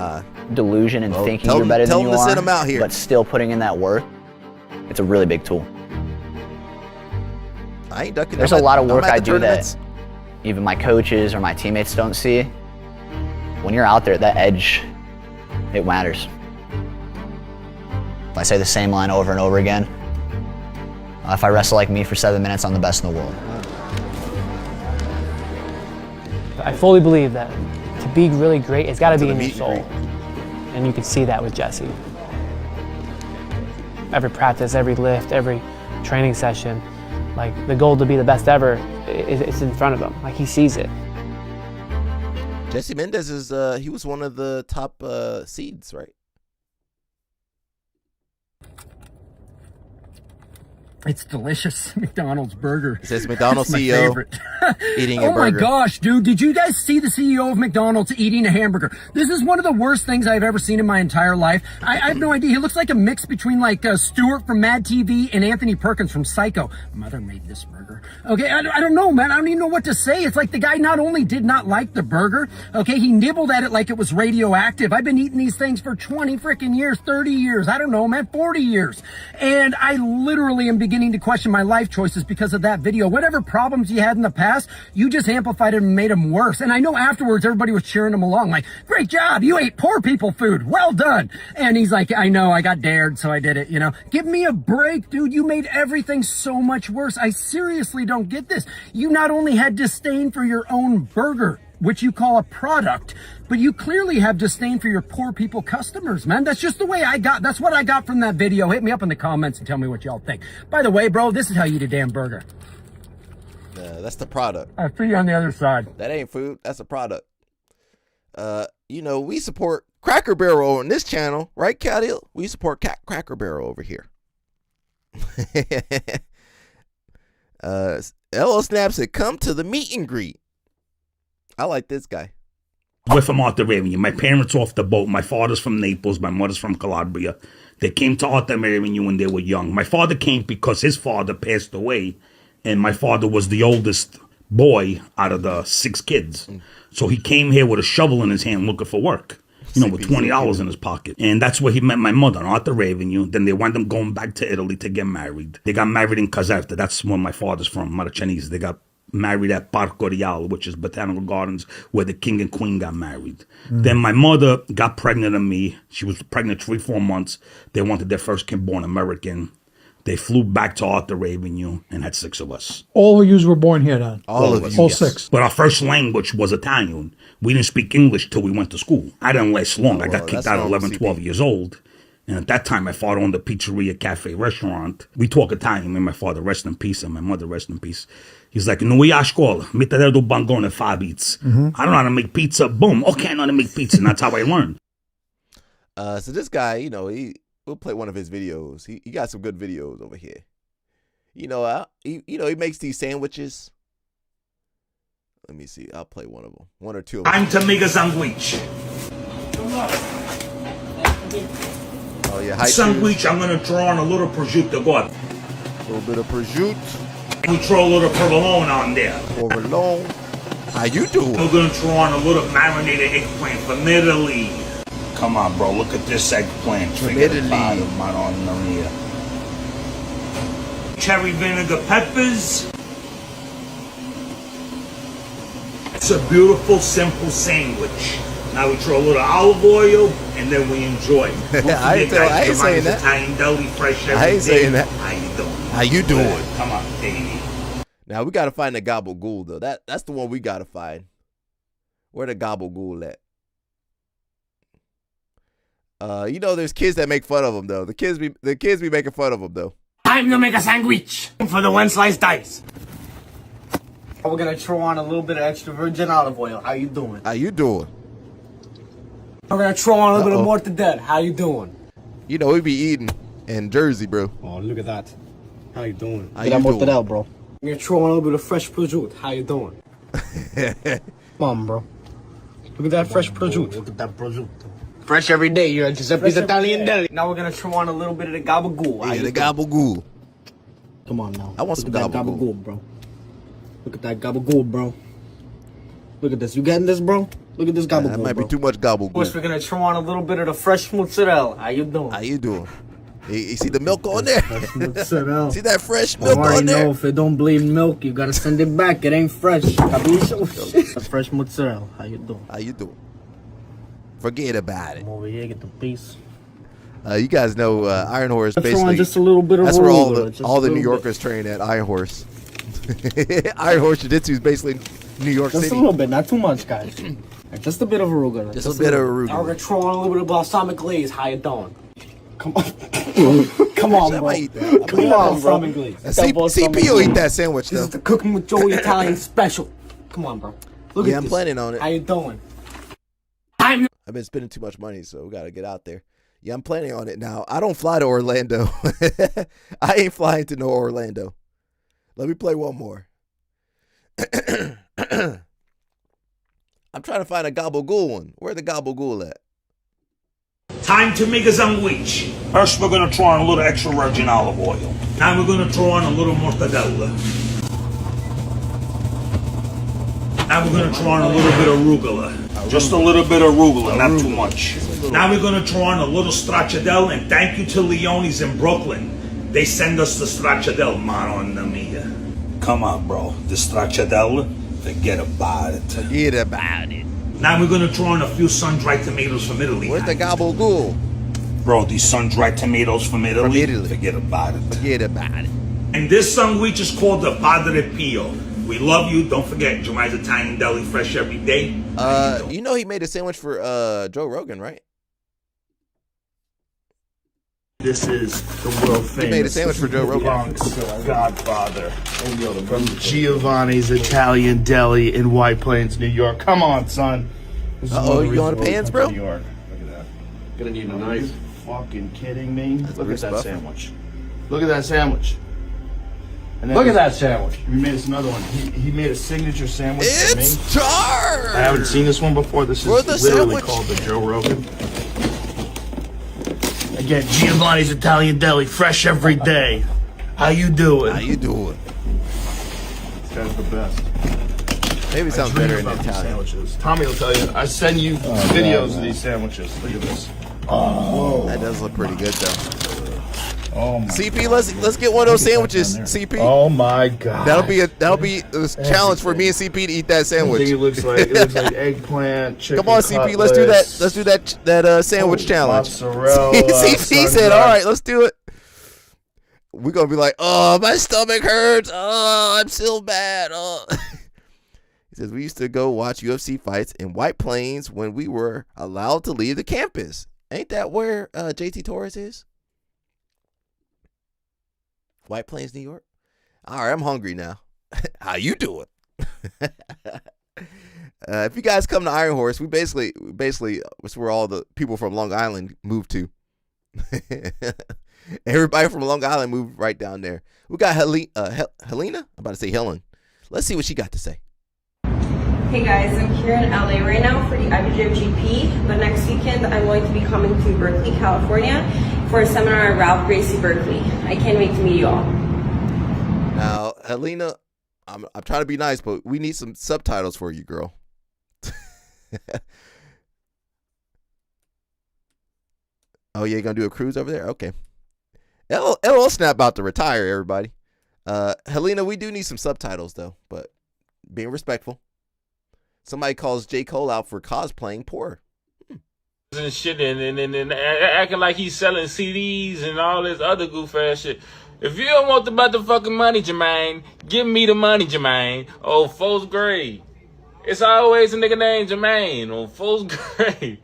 delusion and thinking you're better than you are, but still putting in that work, it's a really big tool. I ain't ducking. There's a lot of work I do that even my coaches or my teammates don't see. When you're out there, that edge, it matters. If I say the same line over and over again, if I wrestle like me for 7 minutes, I'm the best in the world. I fully believe that to be really great, it's got to be in your soul. And you can see that with Jesse. Every practice, every lift, every training session, like the goal to be the best ever is in front of him. Like he sees it. Jesse Mendez he was one of the top seeds, right? It's delicious. McDonald's burger. It says McDonald's CEO eating a burger. Oh my gosh, dude. Did you guys see the CEO of McDonald's eating a hamburger? This is one of the worst things I've ever seen in my entire life. I have no idea. He looks like a mix between like Stewart from Mad TV and Anthony Perkins from Psycho. Mother made this burger. Okay, I don't know, man. I don't even know what to say. It's like the guy not only did not like the burger, okay, he nibbled at it like it was radioactive. I've been eating these things for 20 freaking years, 30 years. I don't know, man, 40 years. And I literally am beginning to question my life choices because of that video. Whatever problems you had in the past, you just amplified it and made them worse. And I know afterwards everybody was cheering him along like, great job, you ate poor people food, well done. And he's like, I know, I got dared, so I did it, Give me a break, dude. You made everything so much worse. I seriously don't get this. You not only had disdain for your own burger, which you call a product, but you clearly have disdain for your poor people customers, man. That's just the way that's what I got from that video. Hit me up in the comments and tell me what y'all think. By the way, bro, this is how you eat a damn burger. That's the product. I see you on the other side. That ain't food. That's a product. We support Cracker Barrel on this channel, right, Cadil? We support Cracker Barrel over here. LO Snap said, come to the meet and greet. I like this guy. We're from Arthur Avenue. My parents off the boat. My father's from Naples. My mother's from Calabria. They came to Arthur Avenue when they were young. My father came because his father passed away, and my father was the oldest boy out of the 6 kids. So he came here with a shovel in his hand looking for work, with $20 in his pocket. And that's where he met my mother on Arthur Avenue. Then they wound up going back to Italy to get married. They got married in Caserta. That's where my father's from, Marcianese. They got married at Parco Real, which is Botanical Gardens, where the king and queen got married. Then my mother got pregnant of me. She was pregnant 3-4 months. They wanted their first kid born American. They flew back to Arthur Avenue and had 6 of us. All of you were born here then? All of us. All yes. 6. But our first language was Italian. We didn't speak English till we went to school. I didn't last long. I got kicked out at 11, 12 years old. And at that time, my father owned a pizzeria, cafe, restaurant. We talk Italian. And my father, rest in peace, and my mother, rest in pece. He's like, non a scuola, mi do bangone fa beats. I don't know how to make pizza. Boom. Okay, I know how to make pizza. And that's how I learned. So this guy, we'll play one of his videos. He got some good videos over here. He makes these sandwiches. Let me see. I'll play one of them. 1 or 2 of them. Time to make a sandwich. Oh, yeah, high sandwich, I'm gonna throw on a little prosciutto. Go on. A little bit of prosciutto. We throw a little provolone on there. Provolone. How you doing? We're gonna throw on a little marinated eggplant from Italy. Come on, bro. Look at this eggplant. From Italy. Cherry vinegar peppers. It's a beautiful, simple sandwich. Now we throw a little olive oil, and then we enjoy. I ain't saying that. Italian deli, fresh every I ain't day. saying that. How you doing? How you doing? Come on, baby. Now we gotta find the gabagool though. That's the one we gotta find. Where the gabagool at? You know, there's kids that make fun of them though. The kids be making fun of them though. Time to make a sandwich for the one slice dice. We're gonna throw on a little bit of extra virgin olive oil. How you doing? How you doing? We're gonna throw on a little bit of mortadella. How you doing? You know, we be eating in Jersey, bro. Oh, look at that. How you doing? How you doing? Mortadella, bro. We're gonna throw on a little bit of fresh prosciutto. How you doing? Come on, bro. Look at that fresh prosciutto. Look at that prosciutto. Fresh every day. You're at Giuseppe's Italian Deli. Now we're gonna throw on a little bit of the gabagool. Yeah, the gabagool. Come on now. I want some gabagool, bro. Look at that gabagool, bro. Look at this. You getting this, bro? Look at this gabagool, That might be too much gabagool. Of course, we're gonna throw on a little bit of the fresh mozzarella. How you doing? How you doing? You see the milk on there? Mozzarella. See that fresh milk I already on there? know if it don't bleed milk, you gotta send it back. It ain't fresh. Capisce? Fresh mozzarella. How you doing? How you doing? Forget about it. Come over here, get the piece. You guys know Iron Horse Let's throw basically. on just a little bit of that's where arugula, all the New bit. Yorkers train at Iron Horse. Iron Horse Jiu-Jitsu is basically New York Just City. a little bit, not too much, guys. Just a bit of arugula. Just a bit of arugula. Now we're gonna throw on a little bit of balsamic glaze. How you doing? Come on. Come on, bro. Come on, bro. CP will eat that sandwich, This though. is the Cooking with Joey Italian special. Come on, bro. Look Yeah, at I'm this. planning on it. How you doing? I've been spending too much money, so we got to get out there. Yeah, I'm planning on it now. I don't fly to Orlando. I ain't flying to no Orlando. Let me play one more. I'm trying to find a gabagool one. Where the gabagool at? Time to make a sandwich. First, we're gonna throw on a little extra virgin olive oil. Now we're gonna throw on a little mortadella. Now we're gonna throw on a little bit of arugula. Just a little bit of arugula, not too much. Now we're gonna throw on a little stracciatella, and thank you to Leone's in Brooklyn. They send us the stracciatella, Madonna mia. Come on, bro. The stracciatella, forget about it. Forget about it. Now we're gonna throw in a few sun-dried tomatoes from Italy. Where's the gabagool? Bro, these sun-dried tomatoes from Italy. Forget about it. Forget about it. And this sandwich is called the Padre Pio. We love you. Don't forget, Jeremiah's Italian Deli, fresh every day. You know he made a sandwich for Joe Rogan, right? This is the world famous. He made a sandwich for Joe Rogan. Bronx Godfather from Giovanni's Italian Deli in White Plains, New York. Come on, son. Uh-oh, you going to pants, bro? New York. Look at that. Gonna need a knife. Are you fucking kidding me? Look at that Buffett. sandwich. Look at that sandwich. And Look at that sandwich. We made us another one. He made a signature sandwich for me. It's charged! I haven't seen this one before. This For is the literally sandwich. called the Joe Rogan. Again, Giovanni's Italian Deli, fresh every day. How you doing? How you doing? This guy's the best. Maybe it sounds better in Italian. Sandwiches. Tommy will tell you. I send you videos of these sandwiches. Look at this. Oh, that does look pretty good though. Oh my CP, let's get one of those sandwiches. CP. Oh my god. That'll be a challenge for me and CP to eat that I sandwich. think it looks like eggplant, chicken. Come on, CP, let's do that. Let's do that sandwich challenge. Mozzarella. CP said, "All right, let's do it." We're gonna be like, "Oh, my stomach hurts. Oh, I'm so bad." Oh. He says we used to go watch UFC fights in White Plains when we were allowed to leave the campus. Ain't that where JT Torres is? White Plains, New York. All right, I'm hungry now. How you doing? If you guys come to Iron Horse, we basically it's where all the people from Long Island moved to. Everybody from Long Island moved right down there. We got Helena. I'm about to say Helen. Let's see what she got to say. Hey guys, I'm here in LA right now for the IBJJP, but next weekend I'm going to be coming to Berkeley, California for a seminar at Ralph Gracie Berkeley. I can't wait to meet you all. Now, Helena, I'm trying to be nice, but we need some subtitles for you, girl. Oh, yeah, you gonna do a cruise over there? Okay. LL Snap about to retire, everybody. Helena, we do need some subtitles, though, but being respectful. Somebody calls J. Cole out for cosplaying poor. And shit and acting like he's selling CDs and all this other goof ass shit. If you don't want the motherfucking money, Jermaine, give me the money, Jermaine. Oh, fourth grade. It's always a nigga named Jermaine on fourth grade.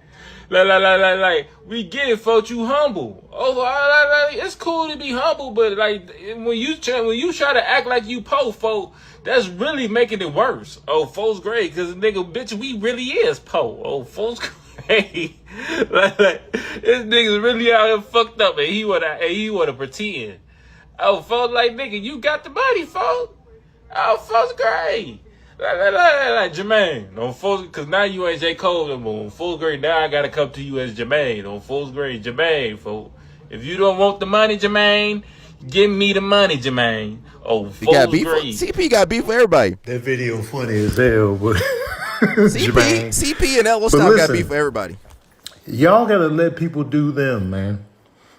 Like, we get it, folks. You humble. Oh, it's cool to be humble, but like when you try to act like you po, folk, that's really making it worse. Oh, fourth grade, cause nigga, bitch, we really is po. Oh, fourth grade. like, this nigga's really out here fucked up, and he wanna pretend. Oh, folks, like nigga, you got the money, folks. Oh, fourth grade. Like Jermaine on fourth, because now you ain't J. Cole anymore. On fourth grade, now I gotta come to you as Jermaine on fourth grade. Jermaine, folks. If you don't want the money, Jermaine, give me the money, Jermaine. Oh, fourth grade. CP got beef with everybody. That video funny as hell, but CP and LL Snap got beef with everybody. Y'all gotta let people do them, man.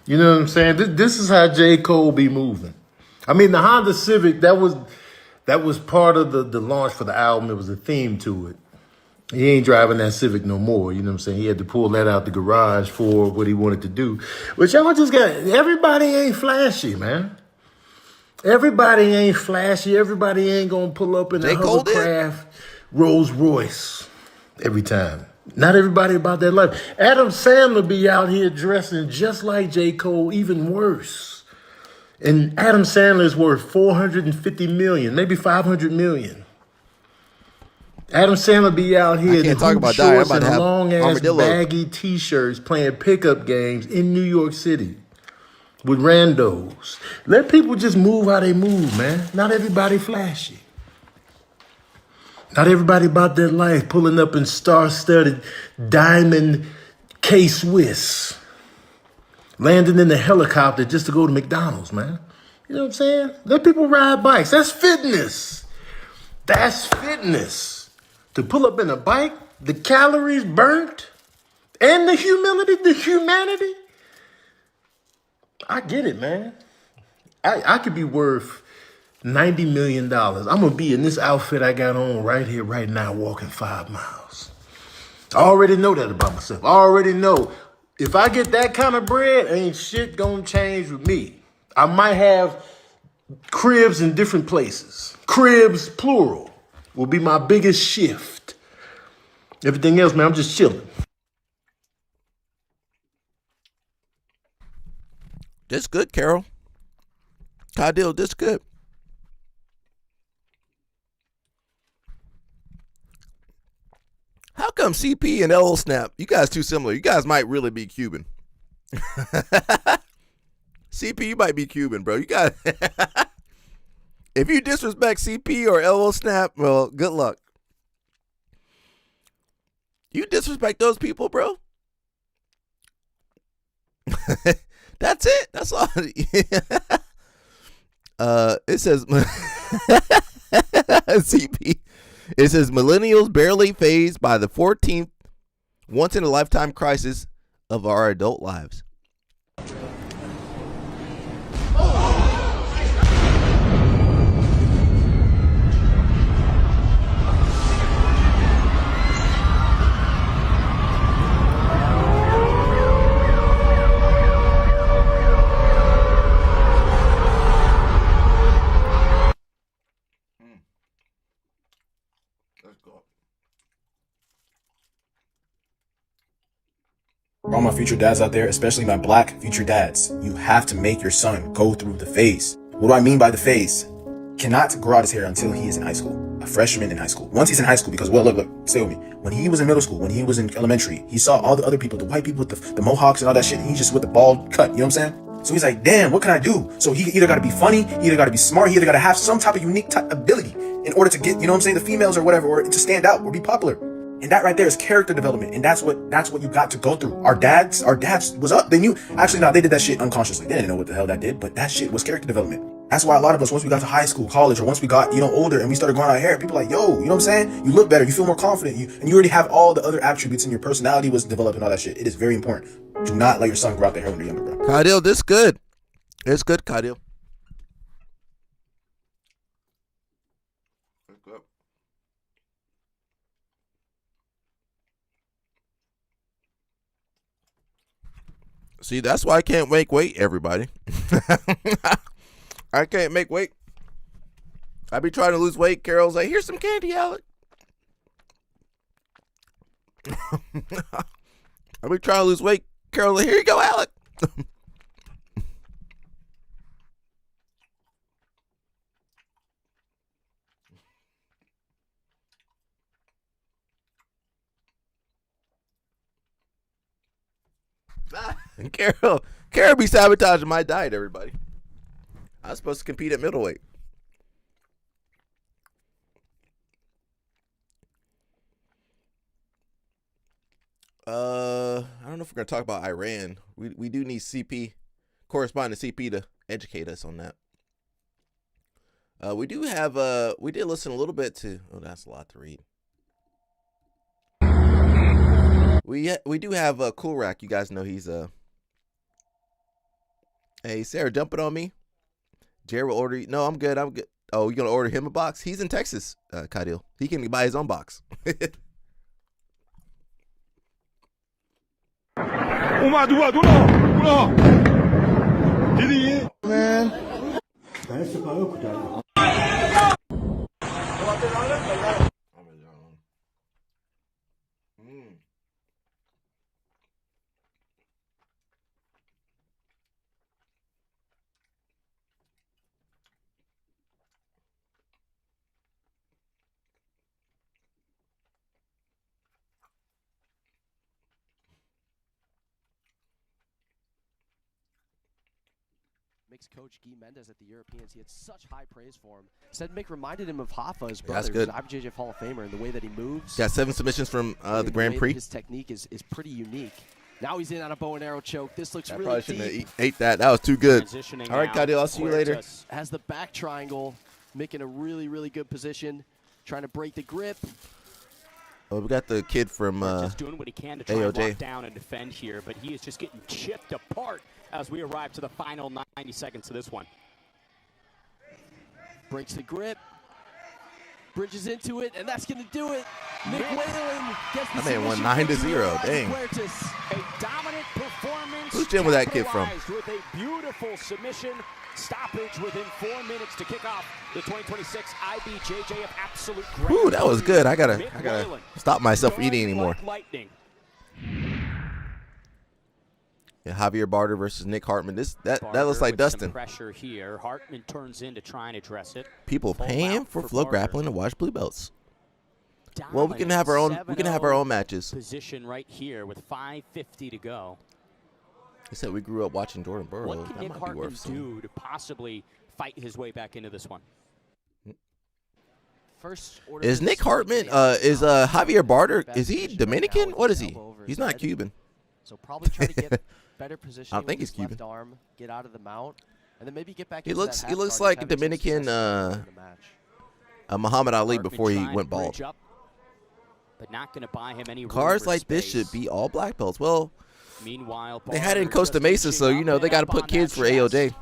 You know what I'm saying? This is how J. Cole be moving. I mean, the Honda Civic, that was part of the launch for the album. It was a theme to it. He ain't driving that Civic no more. You know what I'm saying? He had to pull that out the garage for what he wanted to do. But y'all just everybody ain't flashy, man. Everybody ain't flashy. Everybody ain't gonna pull up in a hovercraft Rolls Royce every time. Not everybody about that life. Adam Sandler be out here dressing just like J. Cole, even worse. And Adam Sandler's worth $450 million, maybe $500 million. Adam Sandler be out here in hoop shorts and long-ass baggy T-shirts playing pickup games in New York City with randos. Let people just move how they move, man. Not everybody flashy. Not everybody about their life pulling up in star-studded diamond K-Swiss. Landing in the helicopter just to go to McDonald's, man. You know what I'm saying? Let people ride bikes. That's fitness. That's fitness. To pull up in a bike, the calories burnt, and the humanity. I get it, man. I could be worth $90 million. I'm going to be in this outfit I got on right here, right now, walking 5 miles. I already know that about myself. I already know. If I get that kind of bread, ain't shit gonna change with me. I might have cribs in different places. Cribs, plural, will be my biggest shift. Everything else, man, I'm just chilling. This good, Carol. Kyle, this good. How come CP and LL Snap, you guys too similar? You guys might really be Cuban. CP, you might be Cuban, bro. You got if you disrespect CP or LL Snap, well, good luck. You disrespect those people, bro. That's it. That's all. It says CP. It says millennials barely phased by the 14th once-in-a-lifetime crisis of our adult lives. For all my future dads out there, especially my black future dads, you have to make your son go through the phase. What do I mean by the phase? Cannot grow out his hair until he is in high school, a freshman in high school. Once he's in high school, because look, stay with me. When he was in middle school, when he was in elementary, he saw all the other people, the white people with the mohawks and all that shit, and he's just with the bald cut, you know what I'm saying? So he's like, damn, what can I do? So he either got to be funny, he either got to be smart, he either got to have some type of unique ability in order to get, you know what I'm saying, the females or whatever, or to stand out or be popular. And that right there is character development, and that's what you got to go through. Our dads was up. They knew. Actually, no, they did that shit unconsciously. They didn't know what the hell that did, but that shit was character development. That's why a lot of us, once we got to high school, college, or once we got, older and we started growing our hair, people like, yo, you know what I'm saying? You look better, you feel more confident, and you already have all the other attributes, and your personality was developed and all that shit. It is very important. Do not let your son grow out their hair when they're younger, bro. Kadil, this good. It's good, Kadil. See, that's why I can't make weight, everybody. I can't make weight. I be trying to lose weight. Carol's like, here's some candy, Alec. I be trying to lose weight. Carol's like, here you go, Alec. Carol be sabotaging my diet, everybody. I was supposed to compete at middleweight. I don't know if we're gonna talk about Iran. We do need CP, correspondent CP, to educate us on that. We do have we did listen a little bit to. Oh, that's a lot to read. We do have Cool Rack. You guys know he's Hey Sarah, dump it on me. Jared will order you. No, I'm good. I'm good. Oh, you gonna order him a box? He's in Texas, Kadil. He can buy his own box. Man. Mick's coach Guy Mendes at the Europeans, he had such high praise for him. Said Mick reminded him of Hoffa, his brother, that's good. who's an IBJJF Hall of Famer, and the way that he moves. Got 7 submissions from the Grand Prix. His technique is pretty unique. Now he's in on a bow and arrow choke. This looks really probably deep. shouldn't have ate that. That was too good. All right, Kadil, I'll see you later. Has the back triangle. Mick in a really, really good position. Trying to break the grip. Oh, we got the kid from just doing what he can to try AOJ. and lock down and defend here, but he is just getting chipped apart as we arrive to the final 90 seconds of this one. Breaks the grip. Bridges into it, and that's going to do it. Mick Whalen gets the man won submission 9-0. Dang. A dominant performance. Whose gym was that kid from? With a beautiful submission stoppage within 4 minutes to kick off the 2026 IBJJF Absolute Grand Ooh, that was good. I gotta Whalen stop myself from eating anymore. Lightning. Yeah, Javier Barter versus Nick Hartman. That looks like with Dustin. some pressure here. Hartman turns in to try and address it. People paying for Flow Grappling to watch blue belts. Well, we can Dominant have our own. We can have our own matches. Position right here with 5:50 to go. He said we grew up watching Jordan Burroughs. What can That Nick might be Hartman worth something. do to possibly fight his way back into this one? First order Is Nick Hartman? Is Javier Barter? Is he Dominican? What is he? He's not Cuban. So probably try to get better position. I think he's Cuban. Left arm, get out of the mount, and then maybe get back. He into looks. that He half looks guard like a and have some Dominican. success in the match. Muhammad Ali Hartman before he trying went to bald. bridge up, but not going to buy him any room Cars or like this space. should be all black belts. Well, Meanwhile, they had it in Barter Costa just Mesa, so inching you know up they and got to up put on kids that for AOJ. chest.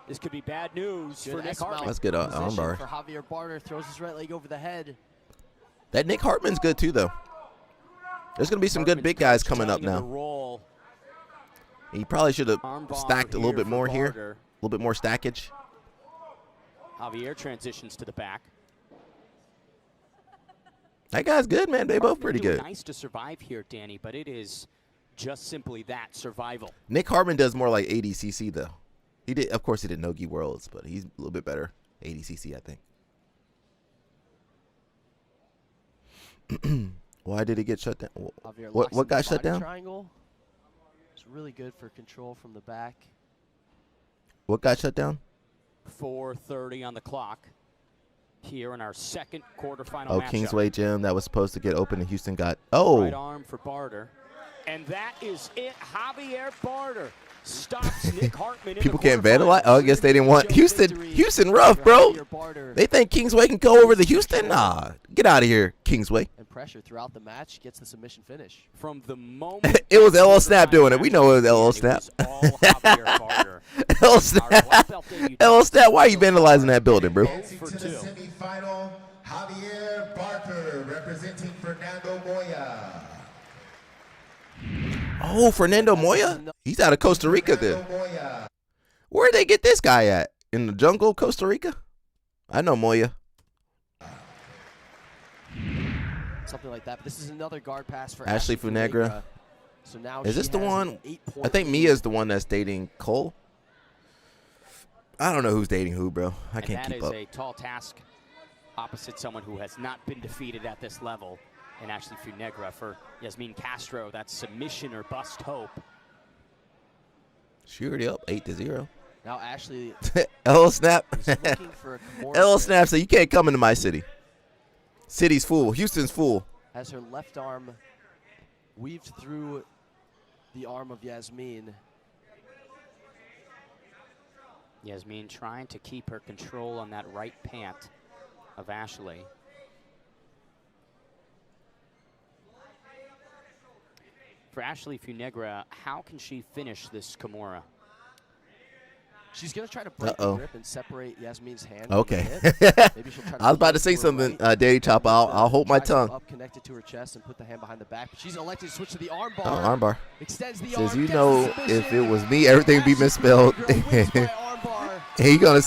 This could be bad news for Good Nick S-mount Hartman. That's good position armbar. For Javier Barter, throws his right leg over the head. That Nick Hartman's good too, though. There's gonna be some good big guys coming up now. He probably should have stacked a little bit more here, a little bit more stackage. Javier transitions to the back. That guy's good, man. They both pretty Doing good. Nice to survive here, Danny, but it is just simply that, survival. Nick Hartman does more like ADCC though. He did, of course, he did Nogi Worlds, but he's a little bit better ADCC, I think. Why did he get shut down? Javier What locks got in the shut body down? Triangle. It's really good for control from the back. What got shut down? 4:30 on the clock here in our second quarterfinal Oh, matchup. Kingsway Gym that was supposed to get open in Houston got. Oh. Right arm for Barter. And that is it. Javier Barter stops Nick Hartman. People can't vandalize. Oh, I guess they didn't want Houston rough, bro. They think Kingsway can go over the Houston. Nah, get out of here, Kingsway. And pressure throughout the match gets the submission finish. From the moment It was LL Snap doing it. We know it was LL Snap. LL Snap. LL Snap. Why are you vandalizing that building, bro? To the semifinal, Javier Barker representing Fernando Moya. Oh, Fernando Moya? He's out of Costa Rica then. Where'd they get this guy at? In the jungle, Costa Rica? I know Moya. Something like that. But this is another guard pass for Ashley Funegra. So now is this she the has one? an 8-point I think lead. Mia's the one that's dating Cole. I don't know who's dating who, bro. I can't keep up. That is a tall task opposite someone who has not been defeated at this level. And Ashley Funegra for Yasmin Castro. That's submission or bust hope. She already up 8-0. Now Ashley LL Snap. is looking for a Kimura LL Snap said you can't come into my city. City's full. Houston's full. Has her left arm weaved through the arm of Yasmin. Yasmin trying to keep her control on that right pant of Ashley. For Ashley Funegra, how can she finish this Kimura? She's going to try to break the grip and separate Yasmin's hand. Okay. From the hip. Maybe she'll try to I was about to pull say to her something, right. Daddy Chop. I'll hold my Tries to go tongue. Up connected to her chest and put the hand behind the back. But she's elected to switch to the arm bar. Oh, armbar. Extends the Says arm. you Gets know the submission. if it was me, everything would be misspelled. He gonna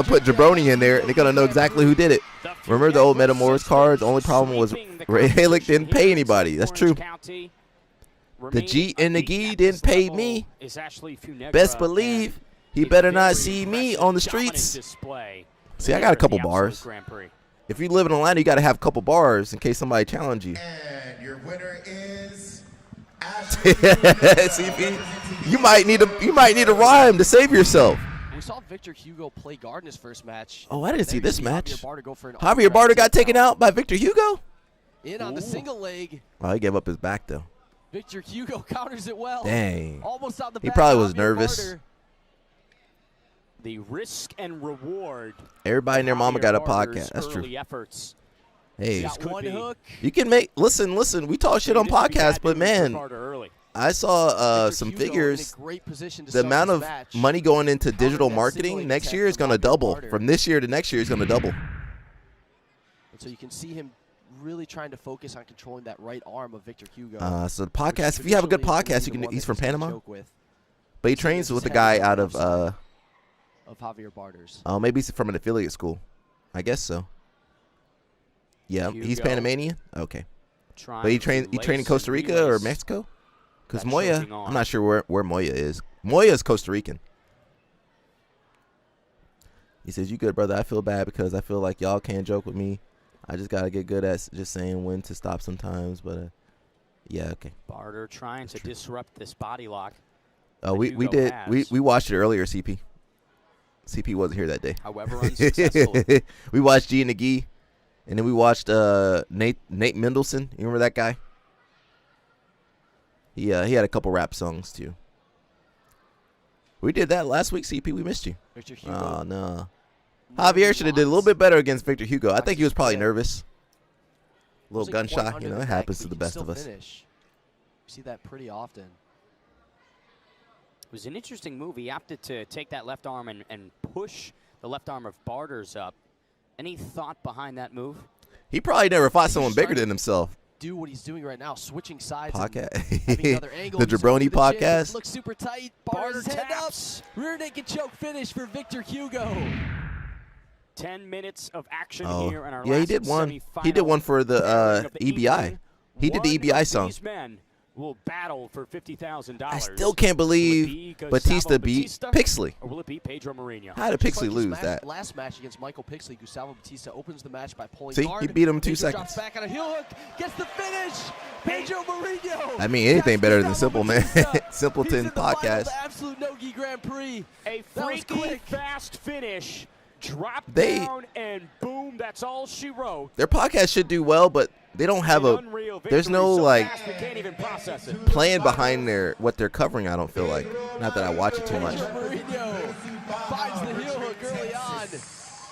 put Jabroni in there, and they're gonna know exactly who did it. Remember the old Metamorphs cards? The only problem was Ray Halleck didn't pay anybody. That's true. The G and the G didn't pay me. Best believe he better not see me on the streets. See, I got a couple bars. If you live in Atlanta, you got to have a couple bars in case somebody challenge you. And your winner is CP, you might need a rhyme to save yourself. We saw Victor Hugo play guard in his first match. Oh, I didn't see this match. Javier Barter go for an Javier Barter got taken out by Victor Hugo? in on the single leg. Oh, he gave up his back, though. Victor Hugo counters it well. Dang. Almost on the He back. probably was Javier nervous. Barter. The risk and reward. Everybody and their mama got a Barter's podcast. That's true. early efforts. Hey, Got one hook. you can make listen. We talk shit on podcasts, but man, I saw some figures. The amount of money going into digital marketing next year is going to double. From this year to next year is going to double. And so you can see him really trying to focus on controlling that right arm of Victor Hugo. So the podcast, if you have a good podcast, you can. He's from Panama, but he trains with a guy out of Javier Barter's. Oh, maybe he's from an affiliate school. I guess so. Yeah, he's Panamanian. Okay, but he trained in Costa Rica or Mexico. Because Moya, I'm not sure where Moya is. Moya is Costa Rican. He says, "You good, brother? I feel bad because I feel like y'all can't joke with me. I just gotta get good at just saying when to stop sometimes." But yeah, okay. Barter trying to disrupt this body lock. We watched it earlier. CP wasn't here that day. However, unsuccessfully. We watched G and the Gee, and then we watched Nate Mendelsohn. You remember that guy? He had a couple rap songs too. We did that last week, CP. We missed you. Victor Hugo. Oh no. Javier should have did a little bit better against Victor Hugo. I think he was probably nervous. A little gunshot, you know, it happens to the best of us. You see that pretty often. It was an interesting move. He opted to take that left arm and push the left arm of Barter's up. Any thought behind that move? He probably never fought someone bigger than himself. Do what he's doing right now, switching sides. Podcast. The Jabroni podcast. Looks super tight. Barter's head up. Rear naked choke finish for Victor Hugo. 10 minutes of action here in our yeah, last he did one. semifinal He did one for the EBI. He did the EBI song. These men will battle for $50,000. I still can't believe Batista beat Pixley. Or will it be Pedro Mourinho? How did Pixley lose that? Last match against Michael Pixley, Gustavo Batista opens the match by pulling See, guard. he beat him in 2 Pedro seconds. drops back on a heel hook, gets the finish. Pedro Mourinho. I mean, anything better than Simple, man. Simpleton podcast. Absolute no-gi Grand Prix. A That was freaky quick. fast finish. Drop They- down and boom, that's all she wrote. Their podcast should do well, but they don't have a. There's no like We can't even process it. plan behind what they're covering. I don't feel like. Not that I watch it too much. Mourinho finds the heel hook early on.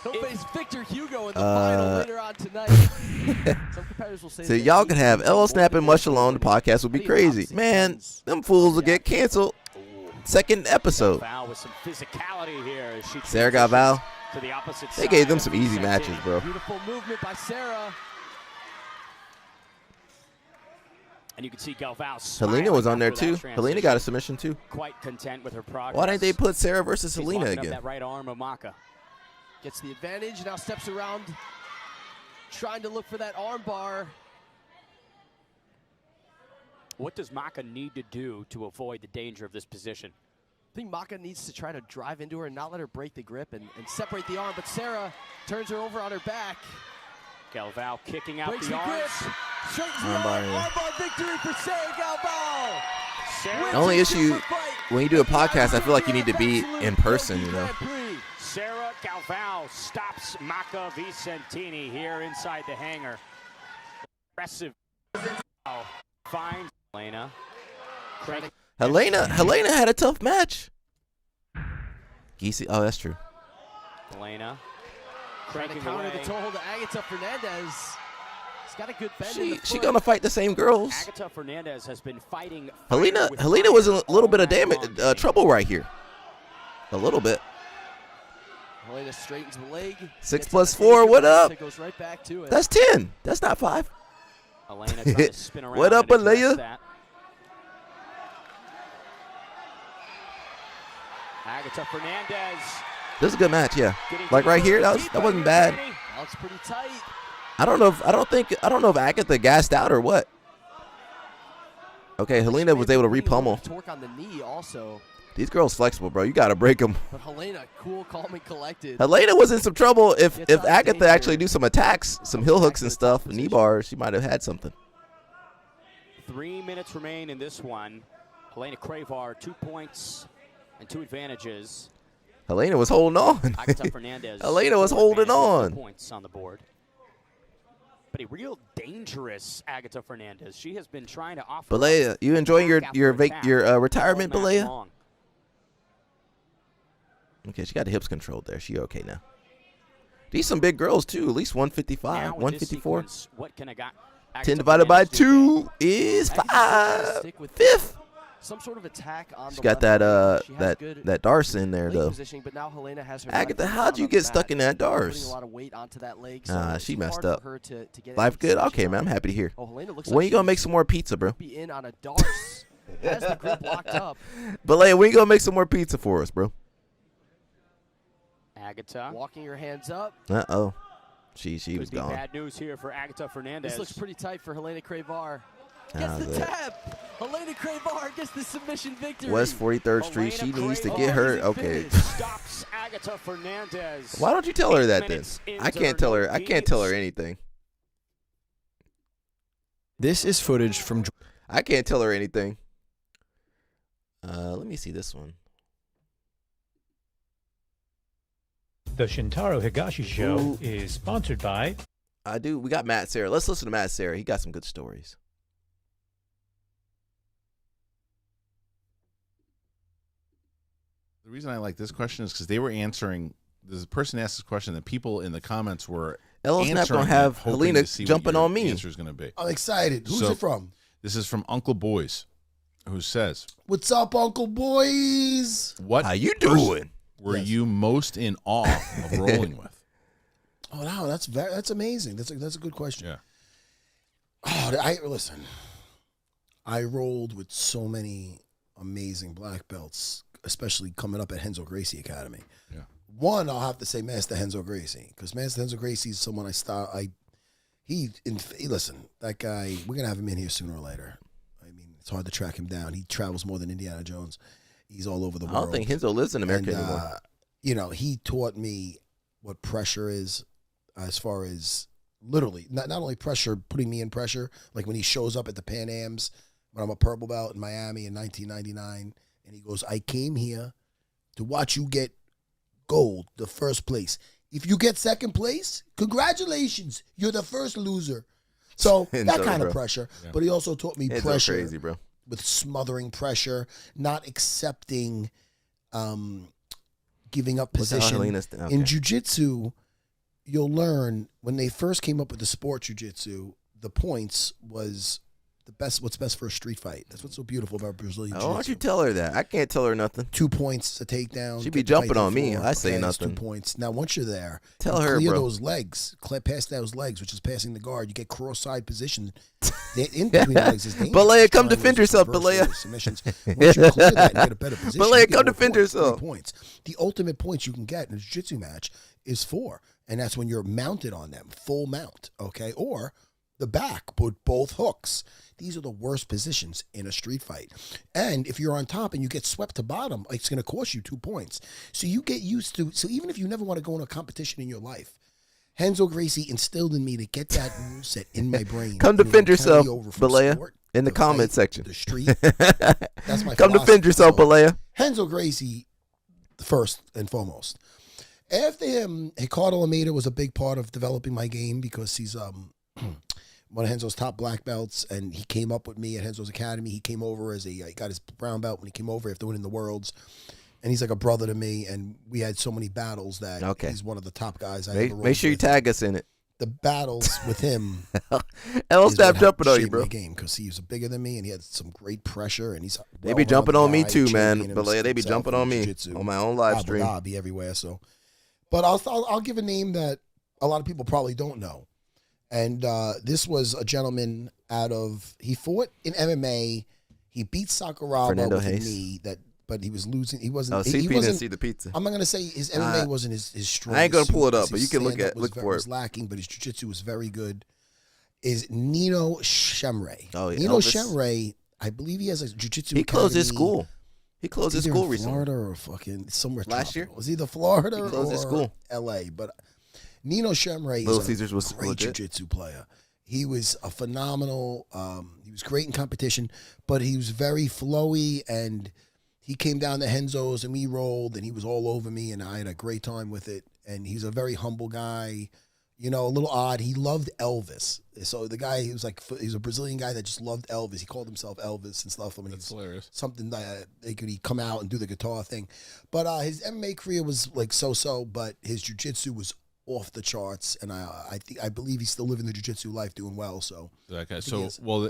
He'll face Victor Hugo in the final later on tonight. Some competitors will say So that y'all he can have is L more Snap and than Mush alone. The podcast would be crazy. Man, them fools will get canceled. Second episode. Val with some physicality here as she Sarah got Val. to the opposite They side gave them of some easy Vicente. matches, bro. Beautiful movement by Sarah. And you can see Galval Helena was on there too. Helena got a submission too. Quite content with her progress. Why didn't they put Sarah versus She's Helena locking up again? that right arm of Maka. Gets the advantage, now steps around, trying to look for that arm bar. What does Maka need to do to avoid the danger of this position? I think Maka needs to try to drive into her and not let her break the grip and separate the arm, but Sarah turns her over on her back. Galval kicking out Breaks the the grip, arms. straightens the Armbar, arm, yeah. armbar victory for Sarah Galval. The only issue when you do a podcast, I feel like you need to be in person, you know. Sarah Galval stops Maka Vicentini here inside the hangar. Aggressive. Finds Helena. Helena had a tough match. Geesey, oh, that's true. Helena. Trying to Cranking counter away. the toe to Agatha Fernandez. He's got a good bend in the She foot. gonna fight the same girls. Agatha Fernandez has been fighting. Helena was in a little bit of trouble right here. A little bit. Helena straightens the leg. 6 gets plus on the 4, what danger up? brace, it goes right back to it. That's 10. That's not 5. Helena trying to spin around What up, and address Alea? that. Agatha Fernandez. This is a good match, yeah. Like right here, that wasn't bad. That looks pretty tight. I don't know if Agatha gassed out or what. Okay, Helena was able to re-pummel. Torque on the knee also. These girls flexible, bro. You gotta break them. But Helena, cool, calm, and collected. Helena was in some trouble. If Gets out of Agatha danger. actually do some attacks, some heel hooks and stuff, knee bars, she might have had something. 3 minutes remain in this one. Helena Cravar, 2 points and 2 advantages. Helena was holding on. Agatha Fernandez. Helena was 4 holding advantages, on. 4 points on the board. But a real dangerous Agatha Fernandez. She has been trying to offer. Balea, you enjoying your attack retirement, all match Balea? long. Okay, she got the hips controlled there. She okay now. These some big girls too. At least 155, Now with this 154. sequence, what can I got? 10 divided by 2 is 5. Fifth. Some sort of attack on She the got left that leg. She has good that Darce in there leg though. positioning, but now Helena has her Agatha, left how'd foot you on get the stuck mat, in that putting Darce? a lot of weight onto that leg, so Nah, it's she hard messed for up. her to get Life any good? position Okay, on man. I'm it. happy to hear. Oh, Helena looks When like you gonna she's make some more pizza, bro? Be in on a Darce. Has the grip locked up. Balea, when you gonna make some more pizza for us, bro? Agatha. Walking her hands up. Uh-oh. She Could was be gone. bad news here for Agatha Fernandez. This looks pretty tight for Helena Cravar. Ah, Gets the good. tap. Helena Cravar gets the submission victory. West 43rd Street. She needs to get her. Okay. Stops Agatha Fernandez. Why don't you tell her 8 that then? minutes I into can't her tell her. no I can't tell her beats. anything. This is footage from. I can't tell her anything. Let me see this one. The Shintaro Higashi Show Ooh. is sponsored by. We got Matt Sarah. Let's listen to Matt Sarah. He got some good stories. The reason I like this question is because they were answering. This person asked this question, and people in the comments were L Snap answering gonna have it, hoping Helena to see what jumping your on me. answer is going to be. I'm excited. Who's it from? This is from Uncle Boys, who says, What's up, Uncle Boys? "What? How you person doing? Were you most in awe of rolling with?" Oh, no, that's amazing. That's a good question. Yeah. Oh, listen. I rolled with so many amazing black belts, especially coming up at Henzo Gracie Academy. Yeah. One, I'll have to say Master Henzo Gracie, because Master Henzo Gracie is someone listen, that guy, we're gonna have him in here sooner or later. I mean, it's hard to track him down. He travels more than Indiana Jones. He's all over the world. I don't think Henzo lives in America anymore. You know, he taught me what pressure is, as far as literally not only pressure, putting me in pressure. Like when he shows up at the Pan Ams when I'm a purple belt in Miami in 1999, and he goes, "I came here to watch you get gold, the first place. If you get second place, congratulations, you're the first loser. So that kind of pressure. Yeah. But he also taught me pressure, crazy, bro. With smothering pressure, not accepting, giving up position. In jiu-jitsu, you'll learn when they first came up with the sport jiu-jitsu, the points was the best. What's best for a street fight? That's what's so beautiful about Brazilian jiu-jitsu. Why don't you tell her that? I can't tell her nothing. 2 points to take down. She be jumping on me. I say nothing. 2 points. Now, once you're there, tell her, clear bro. those legs. Pass those legs, which is passing the guard. You get cross-side position. In between the legs is dangerous. Balea, come defend yourself, Balea. Submissions. Once you clear that and get a better position, Balea, come defend yourself. 3 points. The ultimate points you can get in a jiu-jitsu match is 4, and that's when you're mounted on them, full mount, okay? Or the back, put both hooks. These are the worst positions in a street fight. And if you're on top and you get swept to bottom, it's going to cost you 2 points. So you get used to, so even if you never want to go in a competition in your life, Renzo Gracie instilled in me to get that rule set in my brain. Come defend yourself, Balea, in the comment section. The street. That's my Come defend yourself, Balea. Renzo Gracie, first and foremost. After him, Ricardo Almeida was a big part of developing my game because he's one of Renzo's top black belts, and he came up with me at Renzo's Academy. He came over he got his brown belt when he came over after winning the Worlds, and he's like a brother to me, and we had so many battles that he's one of the top guys I ever rode Make sure you tag us in it. The battles with him I'll stop jumping on you, bro. Game because he was bigger than me, and he had some great pressure, and he's they be jumping on me too, man. Balea, they be jumping on me on my own live stream. Be everywhere, so. But I'll give a name that a lot of people probably don't know. And this was a gentleman he fought in MMA. He beat Sakuraba with a knee but he was losing. He wasn't. CP he didn't wasn't, see the pizza. I'm not gonna say his MMA wasn't his strength. I ain't gonna pull it up, but you can look for it. Was lacking, but his jiu-jitsu was very good. Is Nino Shemray. Oh, yeah. Nino Shemray, I believe he has a jiu-jitsu. He closed his school. He closed his school recently. Florida or fucking somewhere. Last year? Was either Florida he closed or his school. LA. But Nino Shemray is a great jiu-jitsu player. He was a phenomenal, he was great in competition, but he was very flowy, and he came down to Renzo's and we rolled, and he was all over me, and I had a great time with it. And he's a very humble guy, a little odd. He loved Elvis. So the guy, he's a Brazilian guy that just loved Elvis. He called himself Elvis and stuff. I mean, that's hilarious. Something that he'd come out and do the guitar thing. But his MMA career was like so-so, but his jiu-jitsu was off the charts, and I believe he's still living the jiu-jitsu life, doing well. So okay,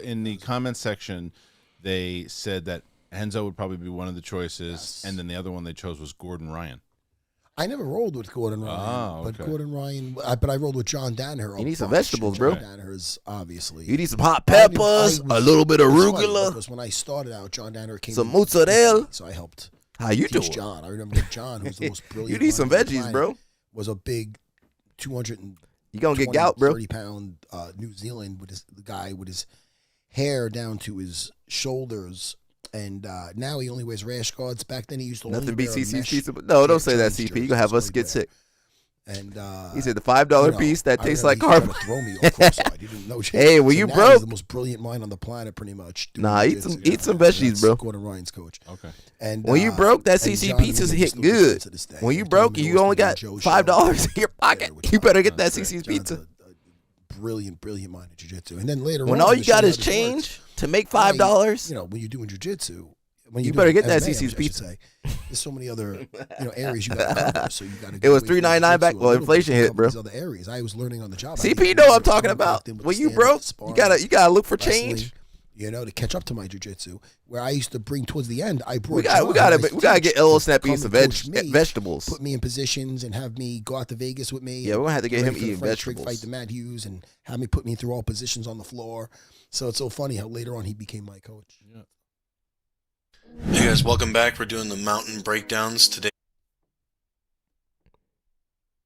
in the comment section, they said that Renzo would probably be one of the choices, and then the other one they chose was Gordon Ryan. I never rolled with Gordon Ryan, but Gordon Ryan. But I rolled with John Danaher. You need some vegetables, bro. John Danaher's obviously. You need some hot peppers, a little bit of arugula. Because when I started out, John Danaher came. Some mozzarella. So I helped. How you doing, John? I remember John, who's the most brilliant. You need some veggies, bro. Was a big 200. You gonna get gout, bro? 30-pound New Zealand the guy with his hair down to his shoulders, and now he only wears rash guards. Back then he used to nothing beats CC's pizza. No, don't say that, CP. You gonna have us get sick. And he said the $5 piece that tastes like carbon. Throw me off cross-eyed. He didn't know. Hey, well, you broke. He's the most brilliant mind on the planet, pretty much. Nah, eat some veggies, bro. Gordon Ryan's coach. Okay. And when you broke, that CC pizza's hit good. When you broke, you only got $5 in your pocket. You better get that CC's pizza. Brilliant mind in jiu-jitsu. And then later when all you got is change to make $5. When you're doing jiu-jitsu. You better get that CC's pizza. There's so many other areas you got to cover, so you got to. It was $3.99 back. Well, inflation hit, bro. Other areas I was learning on the job. CP know what I'm talking about. When you broke, you gotta look for change. To catch up to my jiu-jitsu, where I used to bring towards the end. I brought. We gotta get Elo Snap eating some vegetables. Put me in positions and have me go out to Vegas with me. Yeah, we're gonna have to get him eating vegetables. Fight the Matt Hughes and have me put me through all positions on the floor. So it's so funny how later on he became my coach. Yeah. Hey guys, welcome back. We're doing the mountain breakdowns today.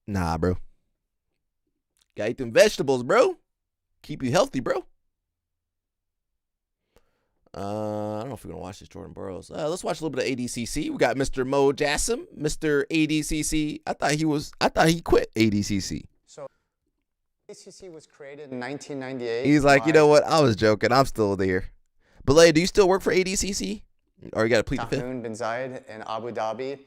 Nah, bro. Gotta eat them vegetables, bro. Keep you healthy, bro. I don't know if we're gonna watch this Jordan Burroughs. Let's watch a little bit of ADCC. We got Mr. Mo Jassim, Mr. ADCC. I thought he quit ADCC. So ADCC was created in 1998. He's like, you know what? I was joking. I'm still there. Balea, do you still work for ADCC? Or you got to plead the fifth? Bin Zayed in Abu Dhabi.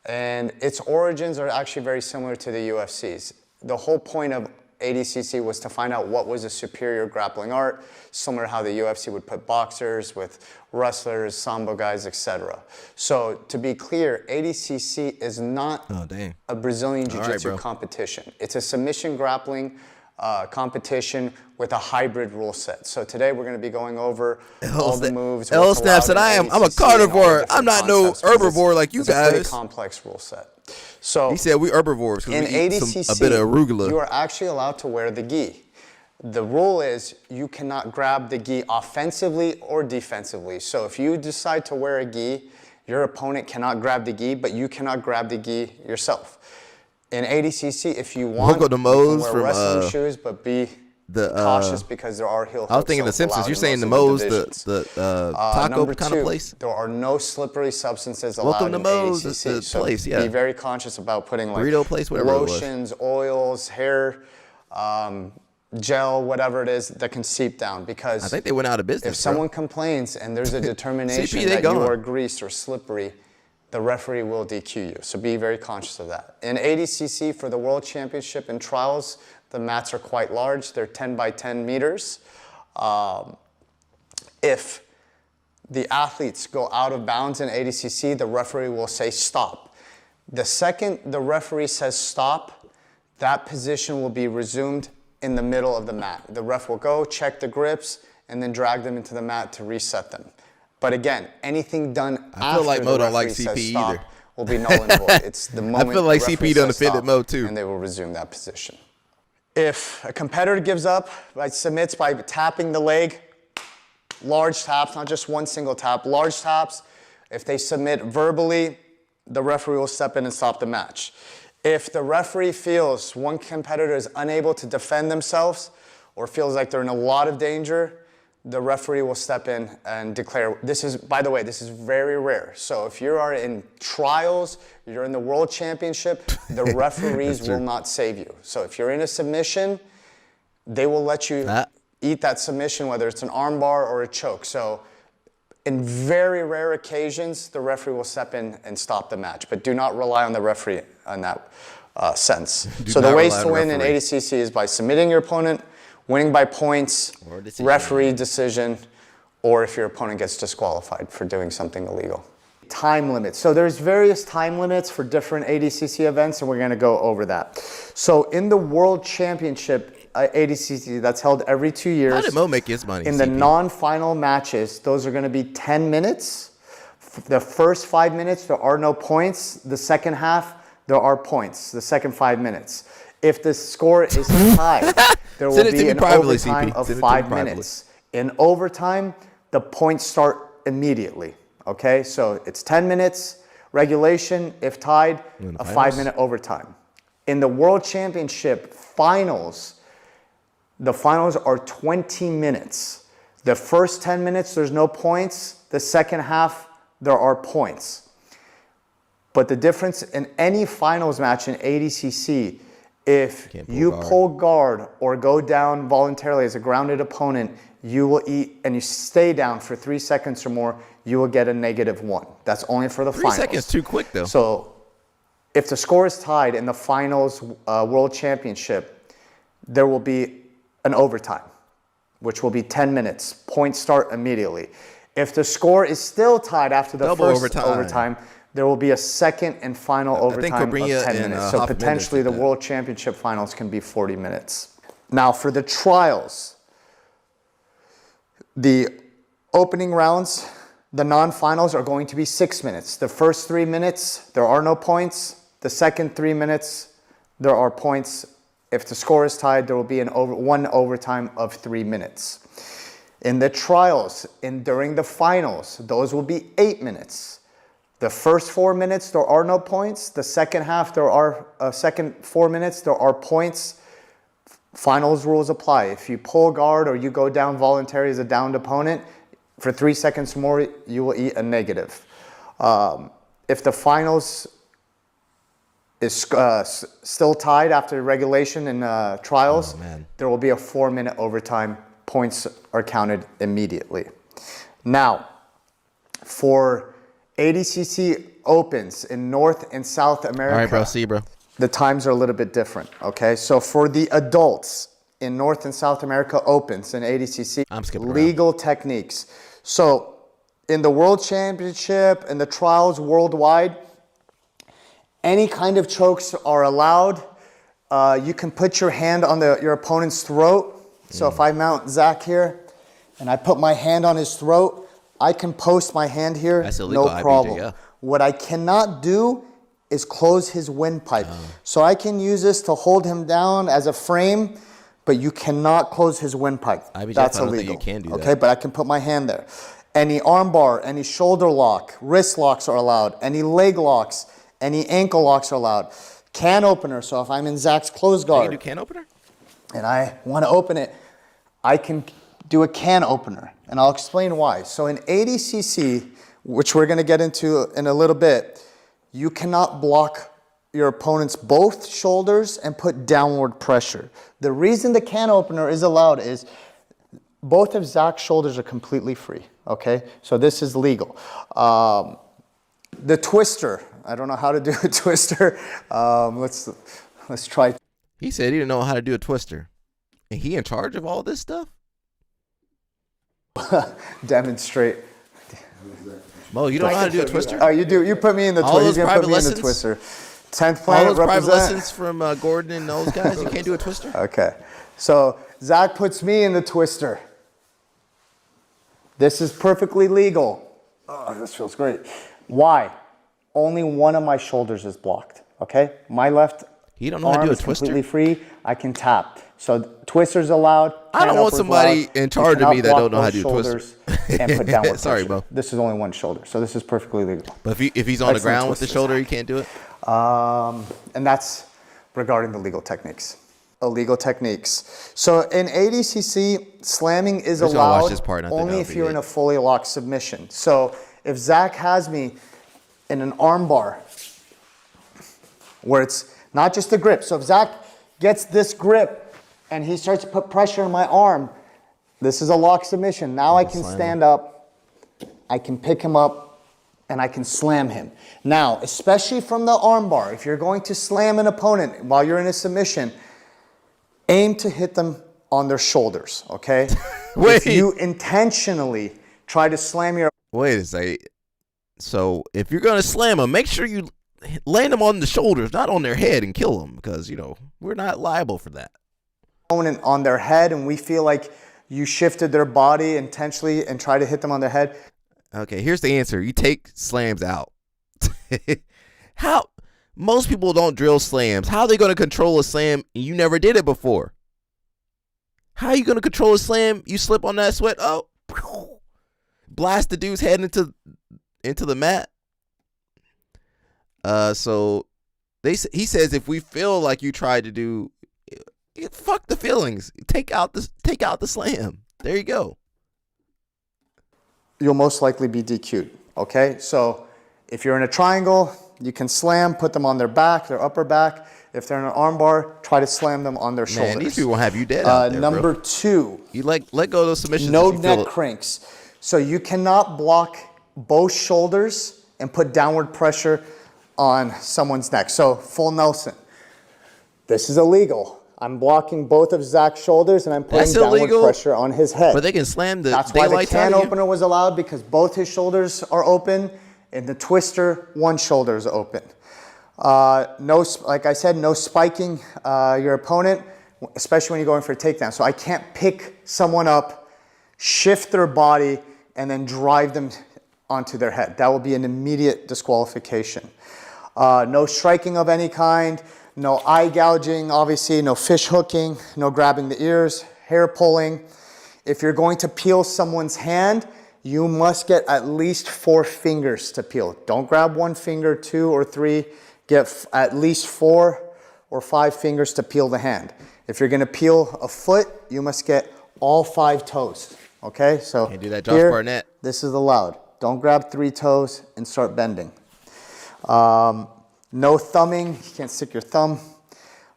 And its origins are actually very similar to the UFC's. The whole point of ADCC was to find out what was a superior grappling art, similar to how the UFC would put boxers with wrestlers, sambo guys, etc. So to be clear, ADCC is not a Brazilian Jiu-Jitsu competition. It's a submission grappling competition with a hybrid rule set. So today we're going to be going over all the moves. L Snap said, I'm a carnivore. I'm not no herbivore like you guys. It's a pretty complex rule set. So he said we herbivores because we eat a bit of arugula. You are actually allowed to wear the gi. The rule is you cannot grab the gi offensively or defensively. So if you decide to wear a gi, your opponent cannot grab the gi, but you cannot grab the gi yourself. In ADCC, if you want, you can wear wrestling shoes, but be cautious because there are heel hooks. I was thinking The Simpsons. You're saying the Moe's, the taco kind of place? There are no slippery substances allowed Welcome to in Moe's, ADCC. the place, yeah. Be very conscious about putting like burrito place, whatever lotions, oils, hair, gel, whatever it is that can seep down. Because I think they went out of business. If someone complains and there's a determination that you are greased or slippery, the referee will DQ you. So be very conscious of that. In ADCC, for the World Championship and trials, the mats are quite large. They're 10 by 10 meters. If the athletes go out of bounds in ADCC, the referee will say stop. The second the referee says stop, that position will be resumed in the middle of the mat. The ref will go, check the grips, and then drag them into the mat to reset them. But again, anything done after the referee says stop will be null and void. It's the moment I feel like the CP referee done says offended stop, Mo too. and they will resume that position. If a competitor gives up, submits by tapping the leg, large taps, not just one single tap, large taps. If they submit verbally, the referee will step in and stop the match. If the referee feels one competitor is unable to defend themselves or feels like they're in a lot of danger, the referee will step in and declare, this is, by the way, this is very rare. So if you are in trials, you're in the World Championship, the referees will not save you. So if you're in a submission, they will let you eat that submission, whether it's an armbar or a choke. So in very rare occasions, the referee will step in and stop the match, but do not rely on the referee in that sense. So the ways to win in ADCC is by submitting your opponent, winning by points, referee decision, or if your opponent gets disqualified for doing something illegal. Time limits. So there's various time limits for different ADCC events, and we're going to go over that. So in the World Championship ADCC that's held every 2 years. How did Mo make his money? In the non-final matches, those are going to be 10 minutes. The first 5 minutes, there are no points. The second half, there are points. The second 5 minutes. If the score is tied, there will be an overtime of 5 minutes. In overtime, the points start immediately. Okay, so it's 10 minutes regulation. If tied, a 5-minute overtime. In the World Championship finals, the finals are 20 minutes. The first 10 minutes, there's no points. The second half, there are points. But the difference in any finals match in ADCC, if you pull guard or go down voluntarily as a grounded opponent, you will eat, and you stay down for 3 seconds or more, you will get a -1. That's only for the finals. 3 seconds too quick though. So if the score is tied in the finals World Championship, there will be an overtime, which will be 10 minutes. Points start immediately. If the score is still tied after the first overtime, there will be a second and final overtime of 10 minutes. So potentially the World Championship finals can be 40 minutes. Now for the trials, the opening rounds, the non-finals are going to be 6 minutes. The first 3 minutes, there are no points. The second 3 minutes, there are points. If the score is tied, there will be one overtime of 3 minutes. In the trials, during the finals, those will be 8 minutes. The first 4 minutes, there are no points. The second half, there are second 4 minutes, there are points. Finals rules apply. If you pull guard or you go down voluntarily as a downed opponent, for 3 seconds more, you will eat a negative. If the finals is still tied after regulation and trials, there will be a 4-minute overtime. Points are counted immediately. Now, for ADCC opens in North and South America. All right, bro. See you, bro. The times are a little bit different, okay? So for the adults in North and South America opens in ADCC, I'm skipping legal techniques. So in the World Championship and the trials worldwide, any kind of chokes are allowed. You can put your hand on your opponent's throat. So if I mount Zach here and I put my hand on his throat, I can post my hand here, That's illegal, no problem. IBJ, yeah. What I cannot do is close his windpipe. So I can use this to hold him down as a frame, but you cannot close his windpipe. IBJ, That's I don't think illegal. you can do that. Okay, but I can put my hand there. Any armbar, any shoulder lock, wrist locks are allowed. Any leg locks, any ankle locks are allowed. Can opener, so if I'm in Zach's close guard. You can do can opener? And I want to open it, I can do a can opener, and I'll explain why. So in ADCC, which we're going to get into in a little bit, you cannot block your opponent's both shoulders and put downward pressure. The reason the can opener is allowed is both of Zach's shoulders are completely free, okay? So this is legal. The twister, I don't know how to do a twister. Let's try. He said he didn't know how to do a twister. And he in charge of all this stuff? Demonstrate. Mo, you don't know how to do a twister? Oh, you do. You put me in the twister. He's going to put me in the twister. 10th planet all those private represent. lessons from Gordon and those guys, you can't do a twister? Okay. So Zach puts me in the twister. This is perfectly legal. Oh, this feels great. Why? Only one of my shoulders is blocked. Okay? My left You don't know how to arm do a is twister? completely free. I can tap. So twisters allowed. I don't can want uppers somebody allowed. in You charge of cannot me that block don't know how to both do a twister. shoulders and put downward Sorry, pressure. Bo. This is only one shoulder, so this is perfectly legal. But if he's on the Excellent ground with the twisters. shoulder, he can't do it? And that's regarding the legal techniques. Illegal techniques. So in ADCC, slamming is We're just gonna watch allowed this part, and I think only that'll if be you're it. in a fully locked submission. So if Zach has me in an arm bar, where it's not just a grip. So if Zach gets this grip and he starts to put pressure on my arm, this is a lock submission. Now I can Slam him. stand up, I can pick him up, and I can slam him. Now, especially from the arm bar, if you're going to slam an opponent while you're in a submission, aim to hit them on their shoulders, okay? Wait. If you intentionally try to slam your Wait a second. So if you're going to slam them, make sure you land them on the shoulders, not on their head, and kill them, because, you know, we're not liable for that. opponent on their head and we feel like you shifted their body intentionally and try to hit them on their head. Okay, here's the answer. You take slams out. How? Most people don't drill slams. How are they going to control a slam and you never did it before? How are you going to control a slam? You slip on that sweat. Oh, blast the dude's head into the mat. So he says if we feel like you tried to do, fuck the feelings. Take out the slam. There you go. You'll most likely be DQ'd. Okay, so if you're in a triangle, you can slam, put them on their back, their upper back. If they're in an arm bar, try to slam them on their shoulders. Man, these people will have you dead out there, Number bro. 2. You let go of those submissions. No if you feel neck it. cranks. So you cannot block both shoulders and put downward pressure on someone's neck. So full Nelson. This is illegal. I'm blocking both of Zach's shoulders and I'm putting That's downward illegal, pressure on his head. but they can slam the That's why the daylights out can of you. opener was allowed, because both his shoulders are open. In the twister, one shoulder is open. No, like I said, no spiking your opponent, especially when you're going for a takedown. So I can't pick someone up, shift their body, and then drive them onto their head. That will be an immediate disqualification. No striking of any kind, no eye gouging, obviously, no fish hooking, no grabbing the ears, hair pulling. If you're going to peel someone's hand, you must get at least 4 fingers to peel. Don't grab 1 finger, 2 or 3. Get at least 4 or 5 fingers to peel the hand. If you're going to peel a foot, you must get all 5 toes. Okay, so Can't do that, Josh here, Barnett. this is allowed. Don't grab 3 toes and start bending. No thumbing. You can't stick your thumb.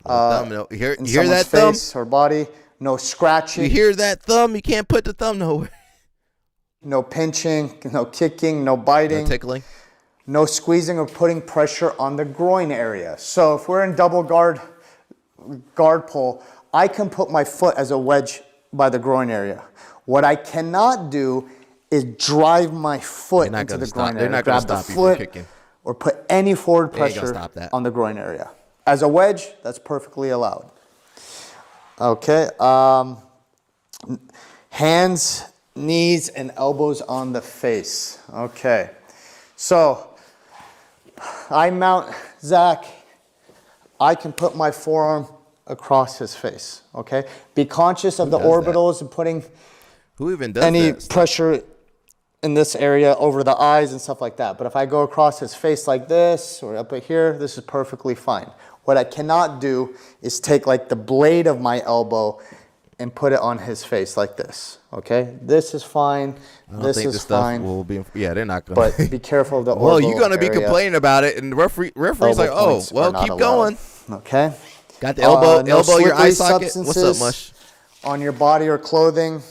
Thumb, no. You hear in that someone's thumb? face or body. No scratching. You hear that thumb? You can't put the thumb nowhere. No pinching, no kicking, no biting. No tickling. No squeezing or putting pressure on the groin area. So if we're in double guard pull, I can put my foot as a wedge by the groin area. What I cannot do is drive my foot into the groin area. They're not going to stop you from kicking. Or put any forward pressure on the groin area. As a wedge, that's perfectly allowed. Okay. Hands, knees, and elbows on the face. Okay. So I mount Zach. I can put my forearm across his face. Okay. Be conscious of the orbitals and putting any pressure in this area over the eyes and stuff like that. But if I go across his face like this or up here, this is perfectly fine. What I cannot do is take like the blade of my elbow and put it on his face like this. Okay, this is fine. This is fine. Will be, yeah, they're not going. But be careful of the. Well, you're going to be complaining about it, and the referee's like, "Oh, well, keep going." Okay. Got the elbow, no your eye socket. Substances What's up, Mush? On your body or clothing.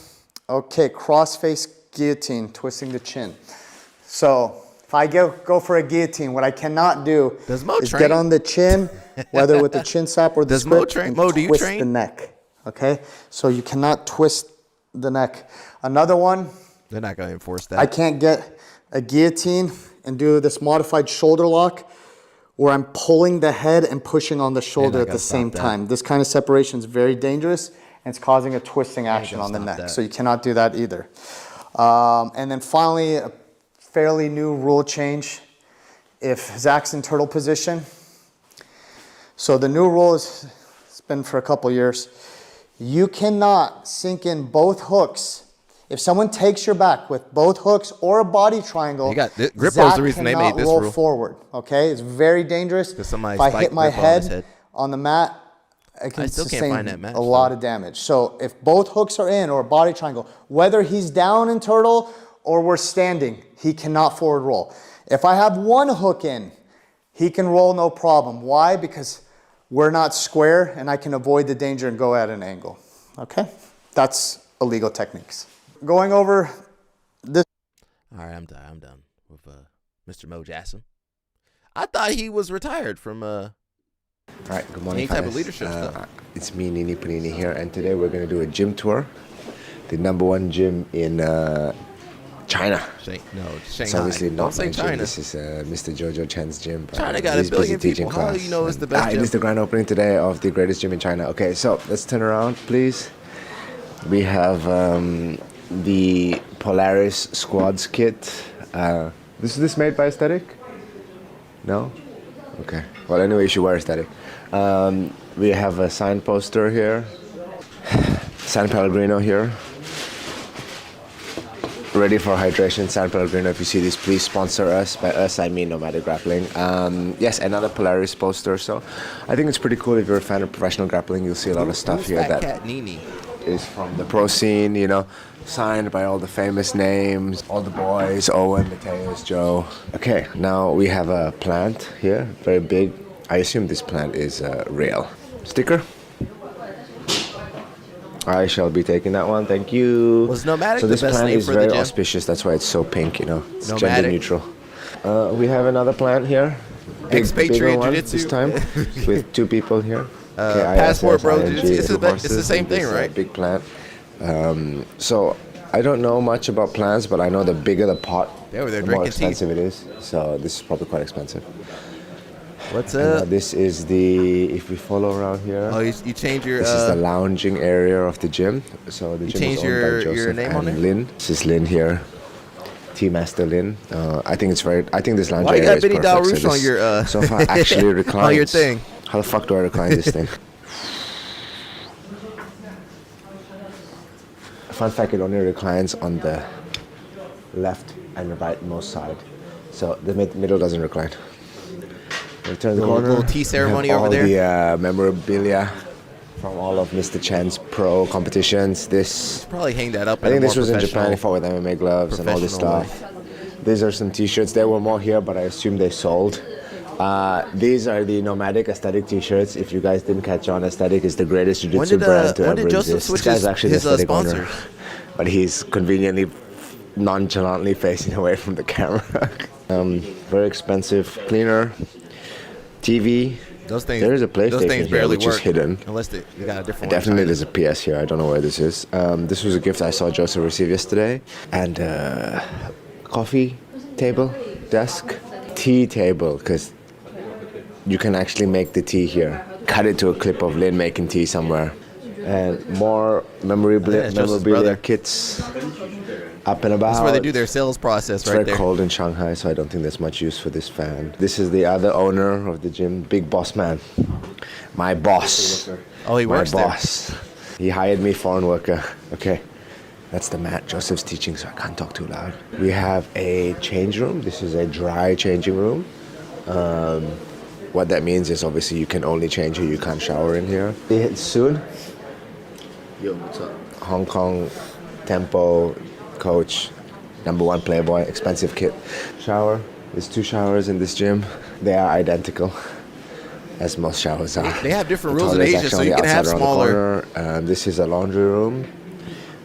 Okay, cross-face guillotine, twisting the chin. So if I go for a guillotine, what I cannot do is get on the chin, whether with the chin slap or the script, and twist the neck. Okay, so you cannot twist the neck. Another one. They're not going to enforce that. I can't get a guillotine and do this modified shoulder lock where I'm pulling the head and pushing on the shoulder at the same time. This kind of separation is very dangerous and it's causing a twisting action on the neck. So you cannot do that either. And then finally, a fairly new rule change. If Zach's in turtle position, so the new rule is, it's been for a couple years, you cannot sink in both hooks. If someone takes your back with both hooks or a body triangle, Grippo's the reason they made this roll rule. forward. Okay, it's very dangerous. If I hit my head on the mat, I can sustain a lot of damage. So if both hooks are in or a body triangle, whether he's down in turtle or we're standing, he cannot forward roll. If I have one hook in, he can roll no problem. Why? Because we're not square and I can avoid the danger and go at an angle. Okay? That's illegal techniques. Going over this. All right, I'm done with Mr. Mo Jackson. I thought he was retired from all right, good morning, any type of leadership stuff. It's me, Nini Panini here, and today we're going to do a gym tour. The #1 gym in China. Shanghai. It's obviously not my China. gym. This is Mr. Georgio Chan's gym. China got a billion people. How do you know it's the best gym? It is the grand opening today of the greatest gym in China. Okay, so let's turn around, please. We have the Polaris Squads kit. Is this made by Aesthetic? No? Okay. Well, anyway, you should wear Aesthetic. We have a sign poster here. San Pellegrino here. Ready for hydration, San Pellegrino. If you see this, please sponsor us. By us, I mean Nomadic Grappling. Yes, another Polaris poster. So I think it's pretty cool. If you're a fan of professional grappling, you'll see a lot of stuff here that is from the pro scene, you know, signed by all the famous names, all the boys, Owen, Mateus, Joe. Okay, now we have a plant here, very big. I assume this plant is real. Sticker. I shall be taking that one, thank you. Was Nomadic so this the best plant name is for very the gym? auspicious, that's why it's so pink, you know. It's Nomadic. gender neutral. We have another plant here. Expatriate one Jiu-Jitsu. this time, with 2 people here. Passport Bro ISS, Jiu-Jitsu. ING, It's the same thing, this, right? Big plant. So I don't know much about plants, but I know the bigger the pot, they're the more drinking expensive it is. So this is probably quite expensive. What's And, up? this is the, if we follow around here. Oh, you change your. This is the lounging area of the gym. So the gym change is owned your by Joseph name and on there? Lynn. This is Lynn here. Tea Master Lynn. I think this lounge Why you area got is Benny perfect. Darush So on this your sofa actually reclines. on your thing? How the fuck do I recline this thing? Fun fact, it only reclines on the left and rightmost side. So the middle doesn't recline. Turn the corner. Little tea ceremony We have over there. all the memorabilia from all of Mr. Chan's pro competitions. This Probably hang that up. I think this was in professional- Japan. He fought with MMA gloves and all this professional stuff. These are some T-shirts. There were more here, but I assume they sold. These are the Nomadic Aesthetic T-shirts. If you guys didn't catch on, Aesthetic is the greatest jiu-jitsu brand to ever Joseph exist. switch This guy's his- actually his, the Aesthetic owner, sponsors? but he's conveniently, nonchalantly facing away from the camera. Very expensive cleaner. TV. Those things. There is a PlayStation Those things here, barely which work is hidden. unless they got a different. Definitely, one. there's a PS here. I don't know where this is. This was a gift I saw Joseph receive yesterday, and coffee table, desk, tea table, because you can actually make the tea here. Cut it to a clip of Lynn making tea somewhere, and more memorabilia kits. Up and about. That's where they do their sales process, it's right very there. cold in Shanghai, so I don't think there's much use for this fan. This is the other owner of the gym, Big Boss Man. My boss. Oh, he works My there. boss. He hired me, foreign worker. Okay. That's the mat Joseph's teaching, so I can't talk too loud. We have a change room. This is a dry changing room. What that means is obviously you can only change here. You can't shower in here. Soon. Yo, what's up? Hong Kong Tempo coach, #1 Playboy, expensive kit. Shower. There's 2 showers in this gym. They are identical, as most showers are. They have different The rules in toilet is Asia, so actually you on can the have outside around the smaller. corner. This is a laundry room.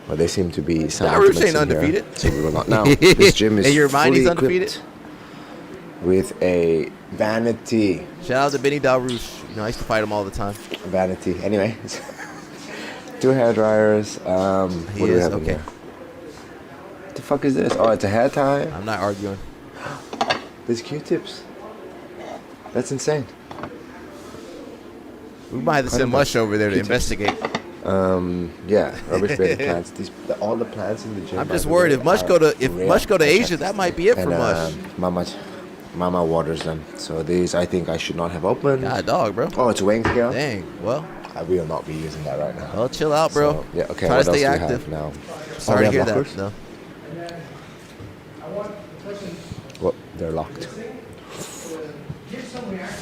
Well, they seem to be some Darush ultimates ain't in here, undefeated. so we will not. Now, this gym is In your mind, he's fully undefeated? equipped with a vanity. Shout out to Benny Darush. You know, I used to fight him all the time. Vanity. Anyway, 2 hair dryers. What do we have in okay. here? What the fuck is this? Oh, it's a hair tie. I'm not arguing. There's Q-tips. That's insane. We might have to send Mush over there to Q-tips. investigate. Yeah, rubbish bin plants. All the plants in the gym. I'm by just the worried way, if Mush are go to rare. Asia, that might be it for Mush. Mama waters them. So these I think I should not have opened. God, dog, bro. Oh, it's a weighing scale. Dang. Well, I will not be using that right now. Well, chill out, bro. So, yeah. Okay. Try what to stay else do we active. have now? Sorry to we hear have that. lockers? No. Well, they're locked.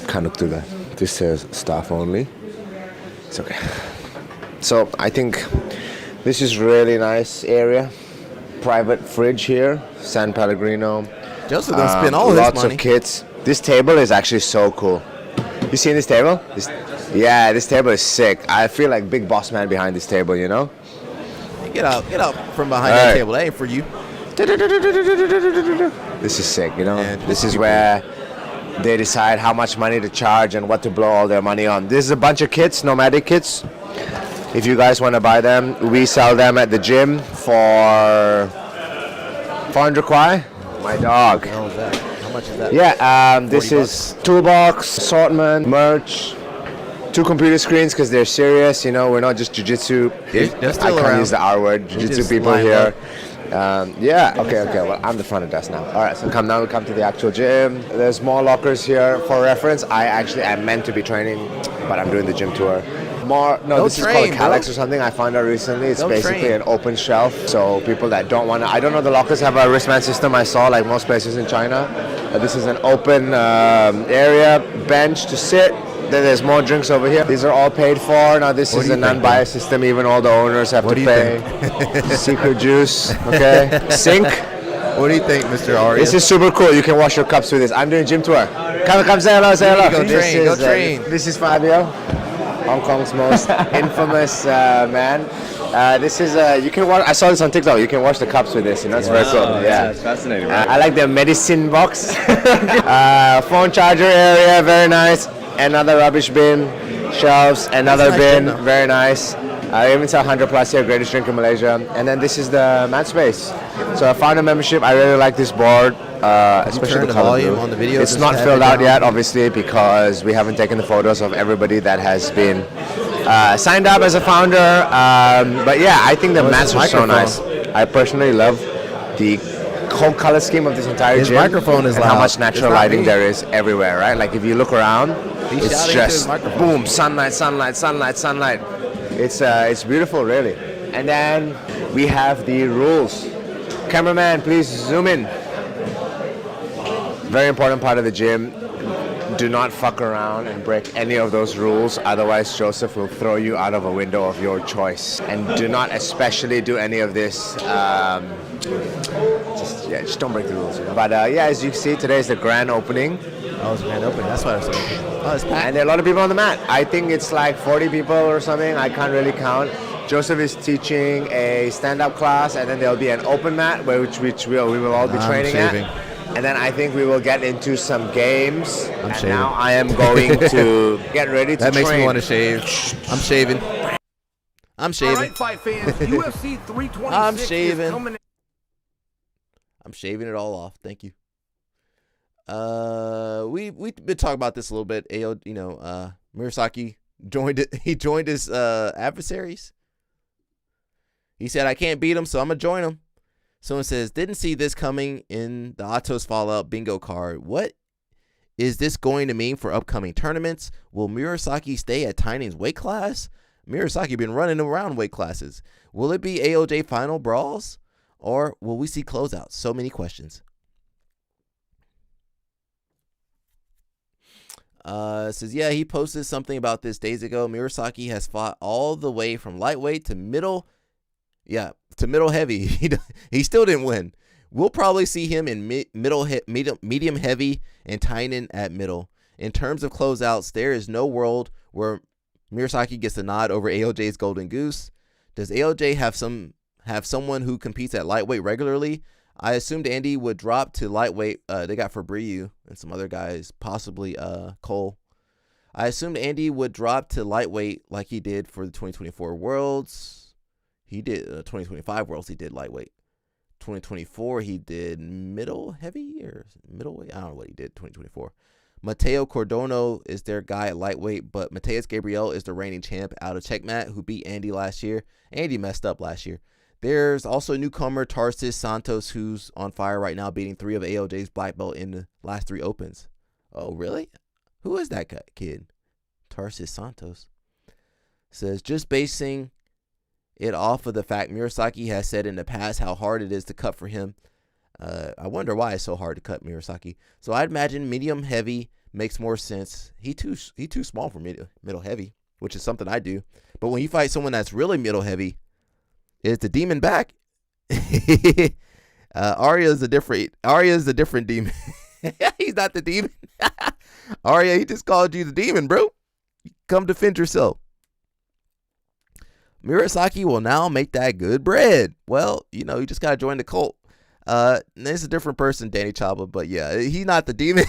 Can't look through that. This says staff only. It's okay. So I think this is really nice area. Private fridge here, San Pellegrino. Joseph gonna spend all his lots money. of kits. This table is actually so cool. You seen this table? This table is sick. I feel like big boss man behind this table, you know? Get out from behind All that right. table. That ain't for you. This is sick, you know? This is where they decide how much money to charge and what to blow all their money on. This is a bunch of kits, nomadic kits. If you guys want to buy them, we sell them at the gym for 400 kwai. My dog. How much is that? Yeah, this is toolbox, assortment, merch, 2 computer screens because they're serious. You know, we're not just jiu-jitsu. They're still I can't around. use the R word. They Jiu-jitsu just people line here. Yeah. Okay. Well, I'm the front of desk now. All right. So we come to the actual gym. There's more lockers here for reference. I actually am meant to be training, but I'm doing the gym tour. This is called a Calyx or something. I found out recently. It's basically an open shelf. So people that don't want to, I don't know, the lockers have a wristband system. I saw like most places in China. This is an open area, bench to sit. Then there's more drinks over here. These are all paid for. Now this is a non-biased system. Even all the owners have to pay. Secret juice, okay? Sink. What do you think, Mr. Arya? This is super cool. You can wash your cups with this. I'm doing gym tour. Come say hello, say hello. Go train. This is Fabio, Hong Kong's most infamous man. This is you can watch. I saw this on TikTok. You can wash the cups with this. You know, it's very cool. Yeah, it's fascinating. I like the medicine box. Phone charger area, very nice. Another rubbish bin, shelves, another bin, very nice. I even sell 100 plus here, greatest drink in Malaysia. And then this is the mat space. So I found a membership. I really like this board, especially the color blue. On the videos It's not filled out yet, obviously, because we haven't taken the photos of everybody that has been signed up as a founder. But yeah, I think the mats are so nice. I personally love the whole color scheme of this entire His gym. microphone is and how loud. much natural It's not lighting me. there is everywhere, right? Like if you look around, He's it's shouting into his just microphone. boom, sunlight, sunlight, sunlight, sunlight. It's beautiful, really. And then we have the rules. Cameraman, please zoom in. Very important part of the gym. Do not fuck around and break any of those rules, otherwise Joseph will throw you out of a window of your choice. And do not especially do any of this. Just don't break the rules. You know? But yeah, as you see, today is the grand opening. Oh, it's grand opening. That's why it's open. Oh, it's packed. And there are a lot of people on the mat. I think it's like 40 people or something. I can't really count. Joseph is teaching a stand-up class, and then there'll be an open mat, which we will all be training at. And then I think we will get into some games. I'm and shaving. now I am going to get ready to That makes me train. want to shave. I'm shaving. I'm shaving. All right, fight fans, UFC 326 I'm is shaving. coming. I'm shaving it all off. Thank you. We've been talking about this a little bit. Murasaki joined it. He joined his adversaries. He said, "I can't beat him, so I'm gonna join him." Someone says, "Didn't see this coming in the Atos Fallout bingo card. What is this going to mean for upcoming tournaments? Will Murasaki stay at Tining's weight class? Murasaki been running around weight classes. Will it be AOJ final brawls, or will we see closeouts? So many questions." Says, yeah, he posted something about this days ago. Murasaki has fought all the way from lightweight to middle heavy. He still didn't win. We'll probably see him in medium heavy and Tynan at middle. In terms of closeouts, there is no world where Murasaki gets a nod over AOJ's Golden Goose. Does AOJ have someone who competes at lightweight regularly? I assumed Andy would drop to lightweight. They got Fabriu and some other guys, possibly Cole. I assumed Andy would drop to lightweight like he did for the 2024 Worlds. He did 2025 Worlds. He did lightweight. 2024 he did middle heavy or middleweight. I don't know what he did. 2024. Mateo Cordono is their guy at lightweight, but Mateus Gabriel is the reigning champ out of Checkmat who beat Andy last year. Andy messed up last year. There's also newcomer Tarsis Santos, who's on fire right now, beating 3 of AOJ's black belt in the last 3 opens. Oh, really? Who is that kid? Tarsis Santos. Says, just basing it off of the fact Murasaki has said in the past how hard it is to cut for him. I wonder why it's so hard to cut Murasaki. So I'd imagine medium heavy makes more sense. He too small for middle heavy, which is something I do. But when you fight someone that's really middle heavy, is the demon back? Arya is a different demon. He's not the demon. Arya, he just called you the demon, bro. Come defend yourself. Murasaki will now make that good bread. Well, you just gotta join the cult. It's a different person, Danny Chaba, but yeah, he's not the demon.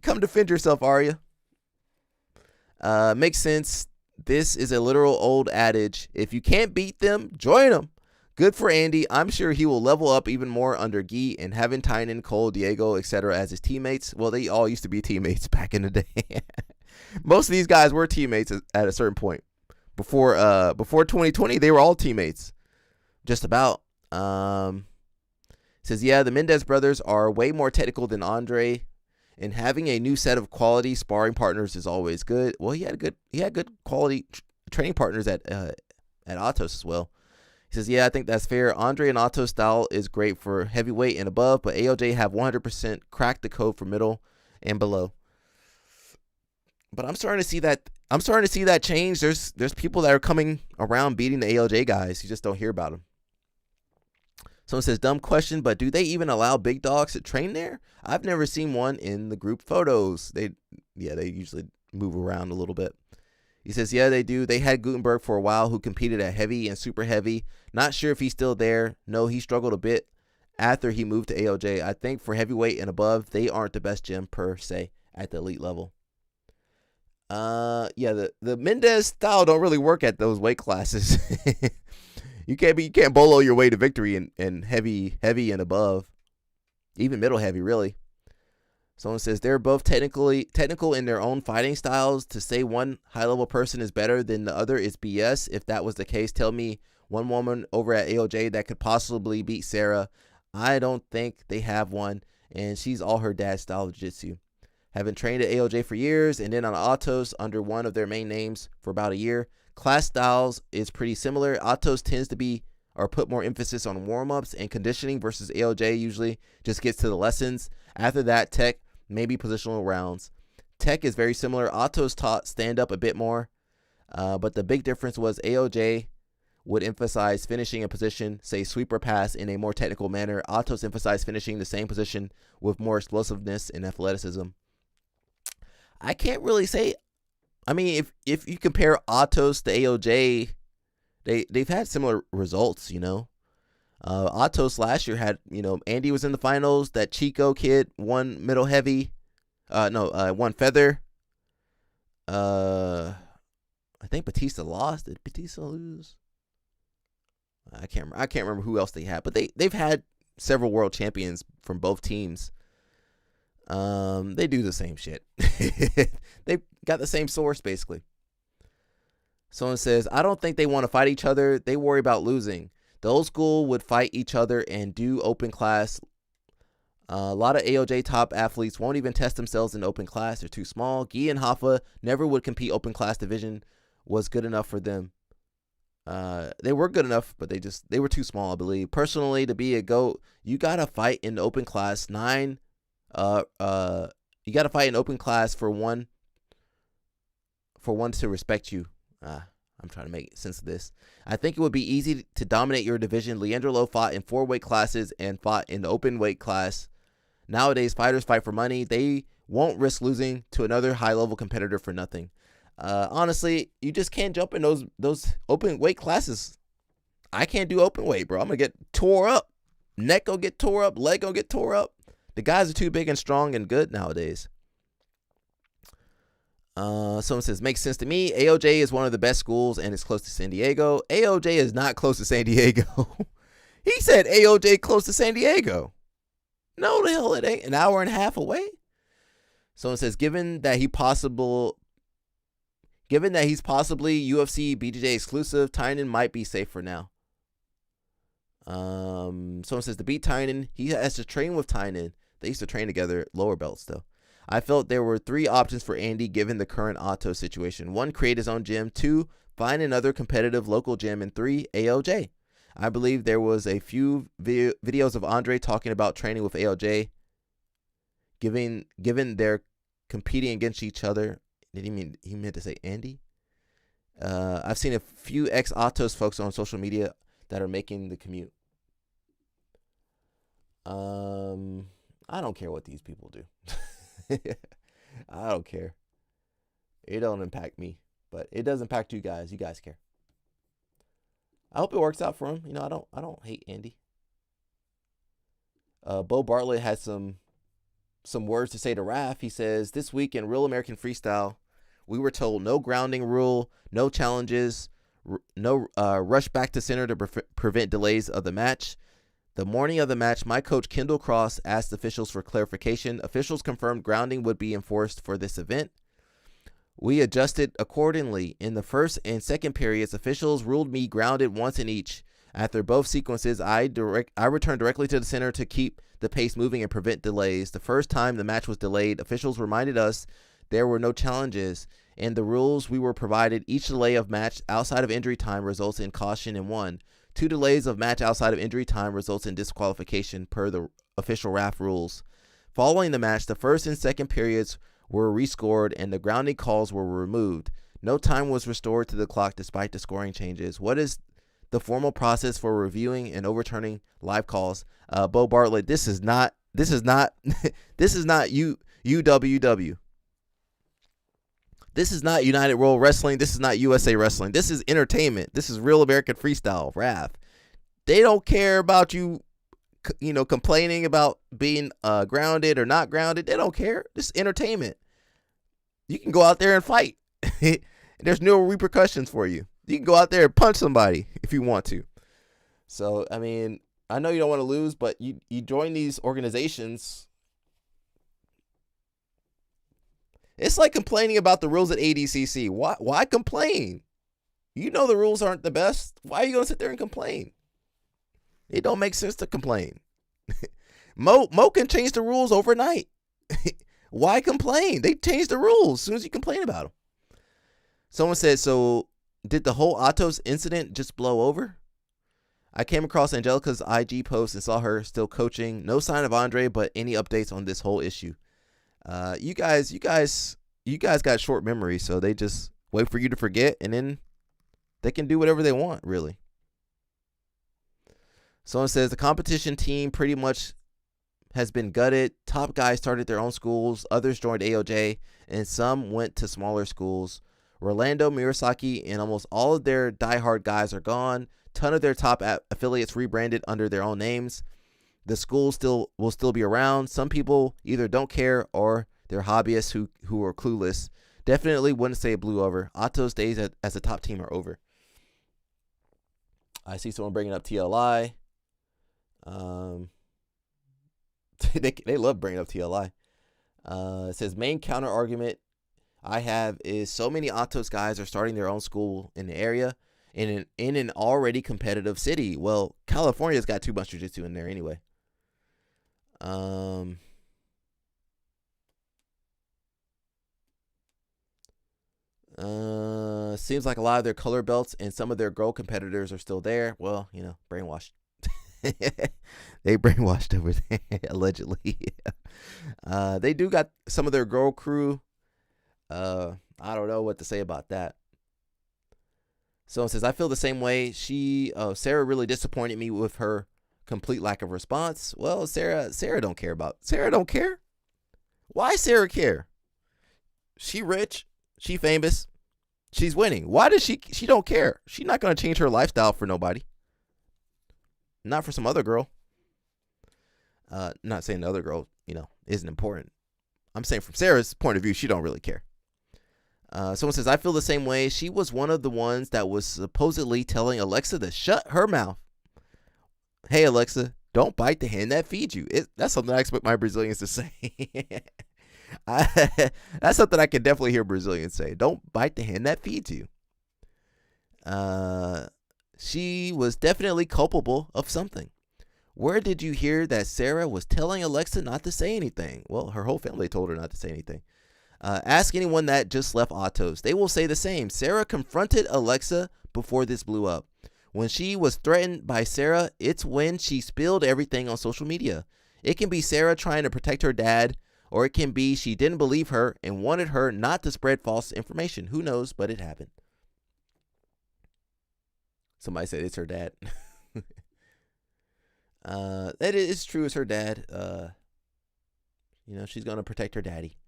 Come defend yourself, Arya. Makes sense. This is a literal old adage. If you can't beat them, join them. Good for Andy. I'm sure he will level up even more under Guy and having Tynan, Cole, Diego, etc. as his teammates. Well, they all used to be teammates back in the day. Most of these guys were teammates at a certain point. Before 2020, they were all teammates. Just about. Says, yeah, the Mendez brothers are way more technical than Andre. And having a new set of quality sparring partners is always good. Well, he had good quality training partners at Atos as well. He says, yeah, I think that's fair. Andre and Atos style is great for heavyweight and above, but AOJ have 100% cracked the code for middle and below. But I'm starting to see that change. There's people that are coming around beating the AOJ guys. You just don't hear about them. Someone says, dumb question, but do they even allow big dogs to train there? I've never seen one in the group photos. They usually move around a little bit. He says, yeah, they do. They had Gutenberg for a while who competed at heavy and super heavy. Not sure if he's still there. No, he struggled a bit after he moved to AOJ. I think for heavyweight and above, they aren't the best gym per se at the elite level. The Mendez style don't really work at those weight classes. You can't bolo your way to victory in heavy and above, even middle heavy, really. Someone says they're both technical in their own fighting styles. To say one high level person is better than the other is BS. If that was the case, tell me one woman over at AOJ that could possibly beat Sarah. I don't think they have one, and she's all her dad's style of jiu-jitsu. Having trained at AOJ for years and then on Atos under one of their main names for about a year. Class styles is pretty similar. Atos tends to be or put more emphasis on warm-ups and conditioning versus AOJ usually just gets to the lessons. After that, tech, maybe positional rounds. Tech is very similar. Atos taught stand-up a bit more, but the big difference was AOJ would emphasize finishing a position, say sweeper pass, in a more technical manner. Atos emphasized finishing the same position with more explosiveness and athleticism. I can't really say. I mean, if you compare Atos to AOJ, they've had similar results, you know. Atos last year had, you know, Andy was in the finals. That Chico kid won middle heavy. Won feather. I think Batista lost. Did Batista lose? I can't remember who else they had, but they've had several world champions from both teams. They do the same shit. They've got the same source basically. Someone says, I don't think they want to fight each other. They worry about losing. The old school would fight each other and do open class. A lot of AOJ top athletes won't even test themselves in open class. They're too small. Guy and Hoffa never would compete open class. Division was good enough for them. They were good enough, but they were too small, I believe. Personally, to be a GOAT, you gotta fight in the open class 9. You gotta fight in open class for one to respect you. I'm trying to make sense of this. I think it would be easy to dominate your division. Leandro Lo fought in 4 weight classes and fought in the open weight class. Nowadays, fighters fight for money. They won't risk losing to another high-level competitor for nothing. Honestly, you just can't jump in those open weight classes. I can't do open weight, bro. I'm going to get tore up. Neck gonna get tore up. Leg gonna get tore up. The guys are too big and strong and good nowadays. Someone says, makes sense to me. AOJ is one of the best schools and it's close to San Diego. AOJ is not close to San Diego. He said AOJ close to San Diego. No, the hell it ain't. An hour and a half away. Someone says, given that he's possibly UFC BJJ exclusive, Tynan might be safe for now. Someone says, to beat Tynan, he has to train with Tynan. They used to train together at lower belts though. I felt there were 3 options for Andy given the current Otto situation. 1, create his own gym. 2, find another competitive local gym. And 3, AOJ. I believe there was a few videos of Andre talking about training with AOJ. Given they're competing against each other. Did he meant to say Andy? I've seen a few ex-Atos folks on social media that are making the commute. I don't care what these people do. I don't care. It don't impact me, but it does impact you guys. You guys care. I hope it works out for him. You know, I don't hate Andy. Bo Bartlett has some words to say to Raph. He says, this week in Real American Freestyle, we were told no grounding rule, no challenges, no rush back to center to prevent delays of the match. The morning of the match, my coach Kendall Cross asked officials for clarification. Officials confirmed grounding would be enforced for this event. We adjusted accordingly. In the first and second periods, officials ruled me grounded once in each. After both sequences, I returned directly to the center to keep the pace moving and prevent delays. The first time the match was delayed, officials reminded us there were no challenges. In the rules we were provided, each delay of match outside of injury time results in caution and 1. 2 delays of match outside of injury time results in disqualification per the official RAF rules. Following the match, the first and second periods were rescored and the grounding calls were removed. No time was restored to the clock despite the scoring changes. What is the formal process for reviewing and overturning live calls? Bo Bartlett, this is not UWW. This is not United World Wrestling. This is not USA Wrestling. This is entertainment. This is Real American Freestyle, RAF. They don't care about you, complaining about being grounded or not grounded. They don't care. This is entertainment. You can go out there and fight. There's no repercussions for you. You can go out there and punch somebody if you want to. So, I mean, I know you don't want to lose, but you join these organizations. It's like complaining about the rules at ADCC. Why complain? You know the rules aren't the best. Why are you going to sit there and complain? It don't make sense to complain. Mo can change the rules overnight. Why complain? They change the rules as soon as you complain about them. Someone said, so did the whole Atos incident just blow over? I came across Angelica's IG post and saw her still coaching. No sign of Andre, but any updates on this whole issue? You guys got short memory, so they just wait for you to forget, and then they can do whatever they want, really. Someone says the competition team pretty much has been gutted. Top guys started their own schools, others joined AOJ, and some went to smaller schools. Rolando, Murasaki, and almost all of their diehard guys are gone. Ton of their top affiliates rebranded under their own names. The school will still be around. Some people either don't care or they're hobbyists who are clueless. Definitely wouldn't say it blew over. Ato's days as a top team are over. I see someone bringing up TLI. They love bringing up TLI. It says main counter argument I have is so many Atos guys are starting their own school in the area in an already competitive city. Well, California's got too much jiu-jitsu in there anyway. Seems like a lot of their color belts and some of their girl competitors are still there. Well, brainwashed. They brainwashed over there, allegedly. They do got some of their girl crew. I don't know what to say about that. Someone says, I feel the same way. Sarah really disappointed me with her complete lack of response. Well, Sarah don't care. Why Sarah care? She rich. She famous. She's winning. Why does she don't care? She's not going to change her lifestyle for nobody. Not for some other girl. Not saying the other girl, isn't important. I'm saying from Sarah's point of view, she don't really care. Someone says, I feel the same way. She was one of the ones that was supposedly telling Alexa to shut her mouth. Hey, Alexa, don't bite the hand that feeds you. That's something I expect my Brazilians to say. That's something I can definitely hear Brazilians say. Don't bite the hand that feeds you. She was definitely culpable of something. Where did you hear that Sarah was telling Alexa not to say anything? Well, her whole family told her not to say anything. Ask anyone that just left Atos. They will say the same. Sarah confronted Alexa before this blew up. When she was threatened by Sarah, it's when she spilled everything on social media. It can be Sarah trying to protect her dad, or it can be she didn't believe her and wanted her not to spread false information. Who knows, but it happened. Somebody said it's her dad. That is true. It's her dad. She's going to protect her daddy.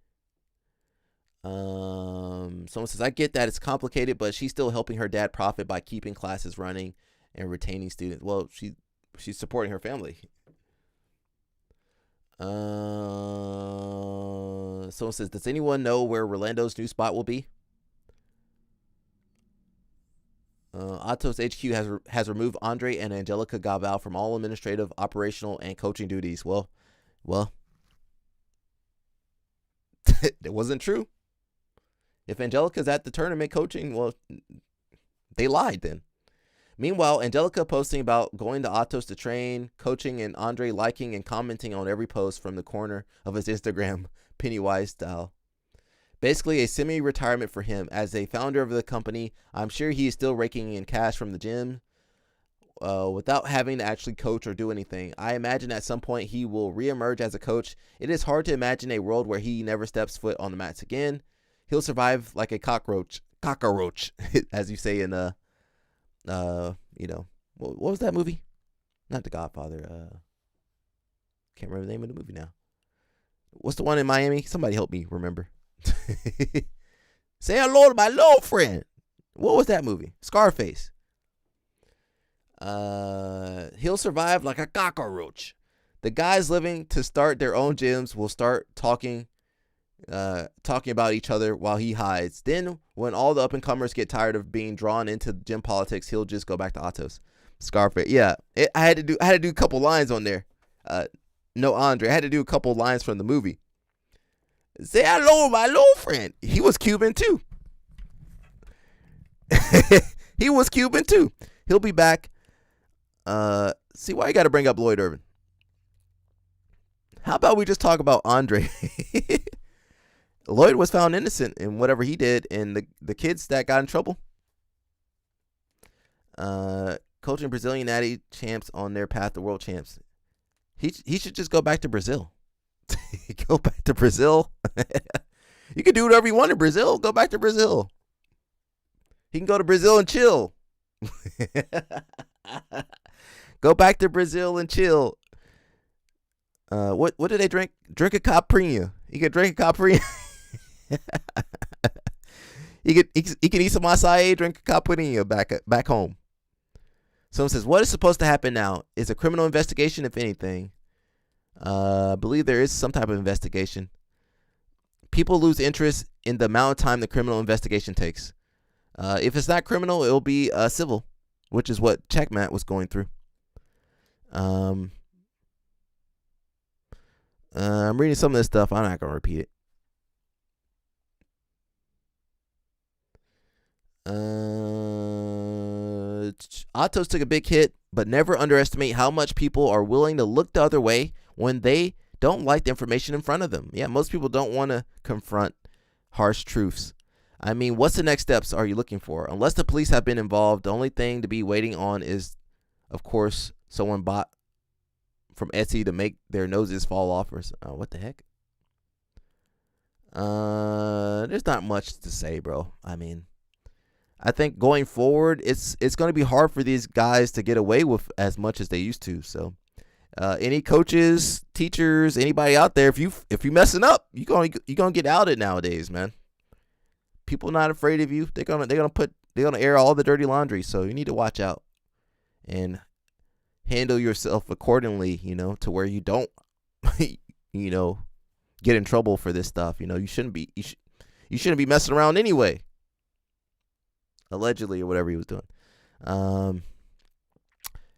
Someone says, I get that it's complicated, but she's still helping her dad profit by keeping classes running and retaining students. Well, she's supporting her family. Someone says, does anyone know where Rolando's new spot will be? Atos HQ has removed Andre and Angelica Gabal from all administrative, operational, and coaching duties. Well, it wasn't true. If Angelica's at the tournament coaching, well, they lied then. Meanwhile, Angelica posting about going to Atos to train, coaching, and Andre liking and commenting on every post from the corner of his Instagram, Pennywise style. Basically a semi-retirement for him. As a founder of the company, I'm sure he is still raking in cash from the gym without having to actually coach or do anything. I imagine at some point he will reemerge as a coach. It is hard to imagine a world where he never steps foot on the mats again. He'll survive like a cockroach, as you say in what was that movie? Not The Godfather. Can't remember the name of the movie now. What's the one in Miami? Somebody help me remember. Say hello to my little friend. What was that movie? Scarface. He'll survive like a cockroach. The guys living to start their own gyms will start talking about each other while he hides. Then when all the up-and-comers get tired of being drawn into gym politics, he'll just go back to Atos. Scarface. Yeah, I had to do a couple lines on there. No, Andre. I had to do a couple lines from the movie. Say hello, my little friend. He was Cuban too. He was Cuban too. He'll be back. See why you got to bring up Lloyd Irvin. How about we just talk about Andre? Lloyd was found innocent in whatever he did, and the kids that got in trouble. Coaching Brazilian natty champs on their path to world champs. He should just go back to Brazil. Go back to Brazil. You can do whatever you want in Brazil. Go back to Brazil. He can go to Brazil and chill. Go back to Brazil and chill. What do they drink? Drink a caipirinha. You can drink a caipirinha. He can eat some acai, drink caipirinha back home. Someone says, what is supposed to happen now? Is a criminal investigation, if anything? I believe there is some type of investigation. People lose interest in the amount of time the criminal investigation takes. If it's not criminal, it'll be civil, which is what Checkmat was going through. I'm reading some of this stuff. I'm not going to repeat it. Atos took a big hit, but never underestimate how much people are willing to look the other way when they don't like the information in front of them. Yeah, most people don't want to confront harsh truths. I mean, what's the next steps are you looking for? Unless the police have been involved, the only thing to be waiting on is, of course, someone bought from Etsy to make their noses fall off or what the heck? There's not much to say, bro. I mean, I think going forward, it's going to be hard for these guys to get away with as much as they used to. So, any coaches, teachers, anybody out there, if you messing up, you gonna get outed nowadays, man. People not afraid of you. They're gonna air all the dirty laundry. So you need to watch out and handle yourself accordingly. To where you don't, get in trouble for this stuff. You shouldn't be. You shouldn't be messing around anyway. Allegedly, or whatever he was doing.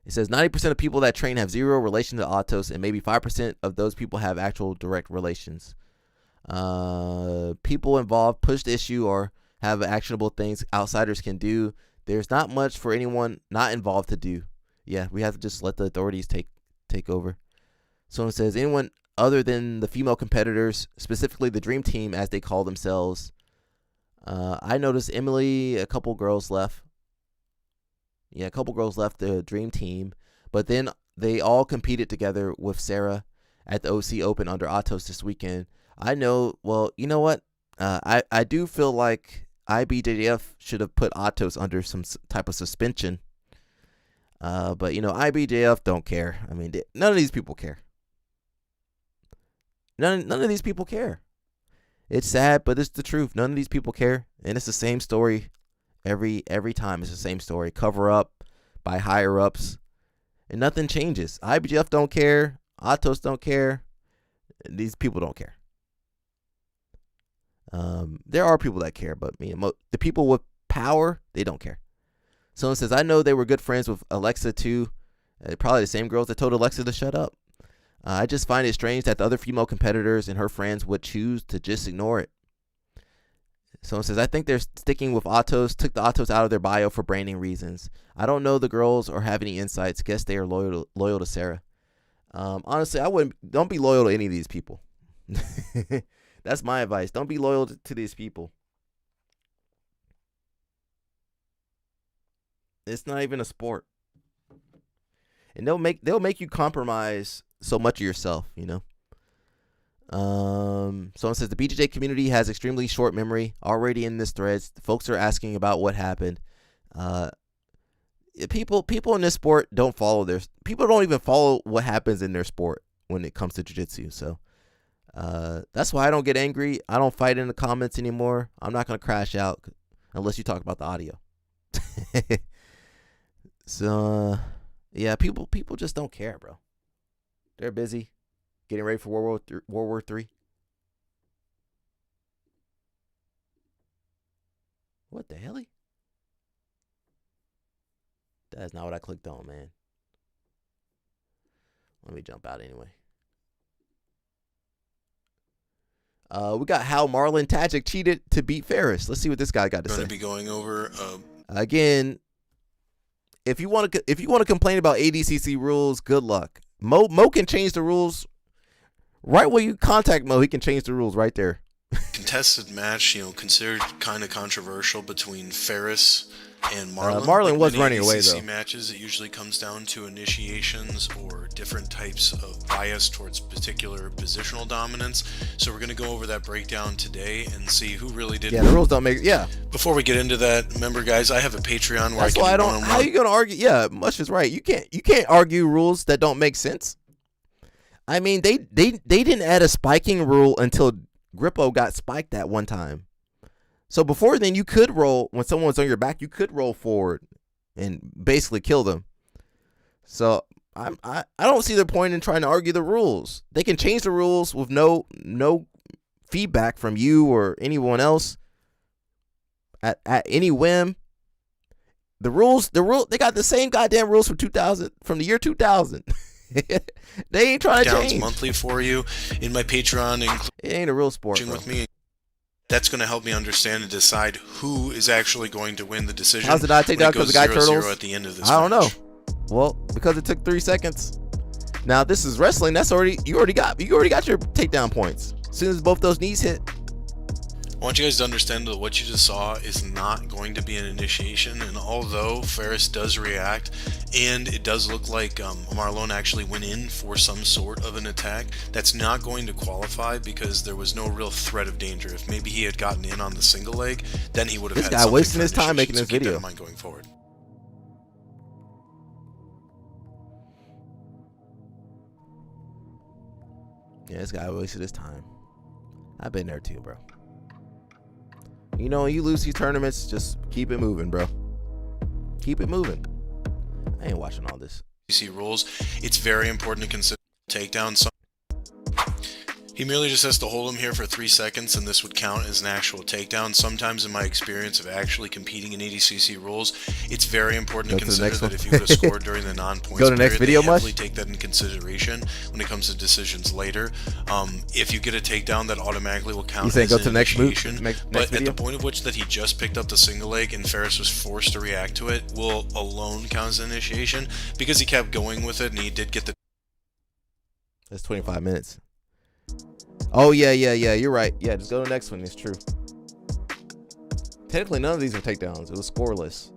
It says 90% of people that train have zero relation to Atos, and maybe 5% of those people have actual direct relations. People involved push the issue or have actionable things outsiders can do. There's not much for anyone not involved to do. Yeah, we have to just let the authorities take over. Someone says anyone other than the female competitors, specifically the Dream Team as they call themselves. I noticed Emily, a couple girls left. Yeah, a couple girls left the Dream Team, but then they all competed together with Sarah at the OC Open under Atos this weekend. I know, well, you know what? I do feel like IBJJF should have put Atos under some type of suspension. But, IBJJF don't care. I mean, none of these people care. None of these people care. It's sad, but it's the truth. None of these people care. And it's the same story every time. It's the same story. Cover up by higher ups. And nothing changes. IBJJF don't care. Atos don't care. These people don't care. There are people that care, but the people with power, they don't care. Someone says, I know they were good friends with Alexa too. Probably the same girls that told Alexa to shut up. I just find it strange that the other female competitors and her friends would choose to just ignore it. Someone says, I think they're sticking with Atos, took the Atos out of their bio for branding reasons. I don't know the girls or have any insights. Guess they are loyal to Sarah. Honestly, don't be loyal to any of these people. That's my advice. Don't be loyal to these people. It's not even a sport. And they'll make you compromise so much of yourself, Someone says the BJJ community has extremely short memory. Already in this thread, folks are asking about what happened. People in this sport don't even follow what happens in their sport when it comes to jiu-jitsu. So that's why I don't get angry. I don't fight in the comments anymore. I'm not gonna crash out unless you talk about the audio. So yeah, people just don't care, bro. They're busy getting ready for World War III. What the hell? That's not what I clicked on, man. Let me jump out anyway. We got how Marlon Tajik cheated to beat Ferris. Let's see what this guy got to say. Going to be going over again. If you want to complain about ADCC rules, good luck. Mo can change the rules right when you contact Mo. He can change the rules right there. Contested match, considered kind of controversial between Ferris and Marlon. Marlon like was many running away, ADCC though. Matches, it usually comes down to initiations or different types of bias towards particular positional dominance. So we're going to go over that breakdown today and see who really did. Yeah, the rules don't make. Yeah. Before we get into that, remember, guys, I have a Patreon where That's why I don't. How are you going to argue? Yeah, Mush is right. You can't argue rules that don't make sense. I mean, they didn't add a spiking rule until Grippo got spiked that one time. So before then, you could roll when someone's on your back. You could roll forward and basically kill them. So I don't see the point in trying to argue the rules. They can change the rules with no feedback from you or anyone else at any whim. The they got the same goddamn rules from the year 2000. They ain't trying to change. Monthly for you in my Patreon. It ain't a real sport, bro. With me. That's going to help me understand and decide who is actually going to win the decision. How's it not take down because the guy turtles? At the end of this I don't match. know. Well, because it took 3 seconds. Now this is wrestling. You already got your takedown points. As soon as both those knees hit. I want you guys to understand that what you just saw is not going to be an initiation, and although Ferris does react, and it does look like Marlon actually went in for some sort of an attack, that's not going to qualify because there was no real threat of danger. If maybe he had gotten in on the single leg, then he would have had this guy wasting his time making this video. Keep that in mind going forward. Yeah, this guy wasted his time. I've been there too, bro. You know, when you lose these tournaments, just keep it moving, bro. Keep it moving. I ain't watching all this. ADCC rules, it's very important to consider takedowns. He merely just has to hold him here for 3 seconds, and this would count as an actual takedown. Sometimes in my experience of actually competing in ADCC rules, it's very important to consider that if you would have scored during the non-points Go to next video, they heavily take that in consideration when it comes to decisions later. If you get a takedown, that automatically will count as an initiation. But at the point of which that he just picked up the single leg and Ferris was forced to react to it, will alone count as an initiation because he kept going with it and he did get the... That's 25 minutes. Oh, yeah, you're right. Yeah, just go to the next one. It's true. Technically, none of these are takedowns. It was scoreless.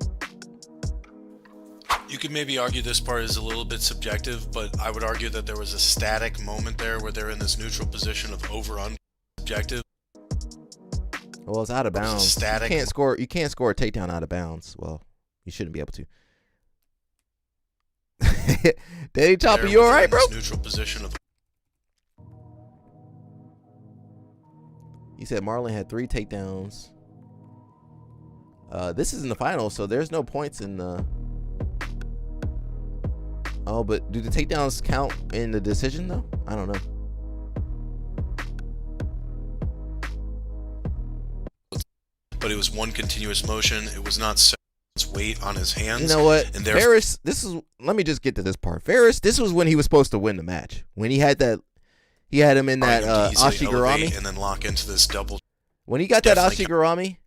You could maybe argue this part is a little bit subjective, but I would argue that there was a static moment there where they're in this neutral position of over-under subjective. Well, it's out of bounds. Static. You can't score a takedown out of bounds. Well, you shouldn't be able to. Daddy Chopper, you all right, bro? Neutral position of... He said Marlon had 3 takedowns. This is in the final, so there's no points in the... Oh, but do the takedowns count in the decision, though? I don't know. But it was one continuous motion. It was not weight on his hands. You know what? And Ferris, let me just get to this part. Ferris, this was when he was supposed to win the match. When he had him in that Ashigurami. And then lock into this double. When he got that Ashigurami,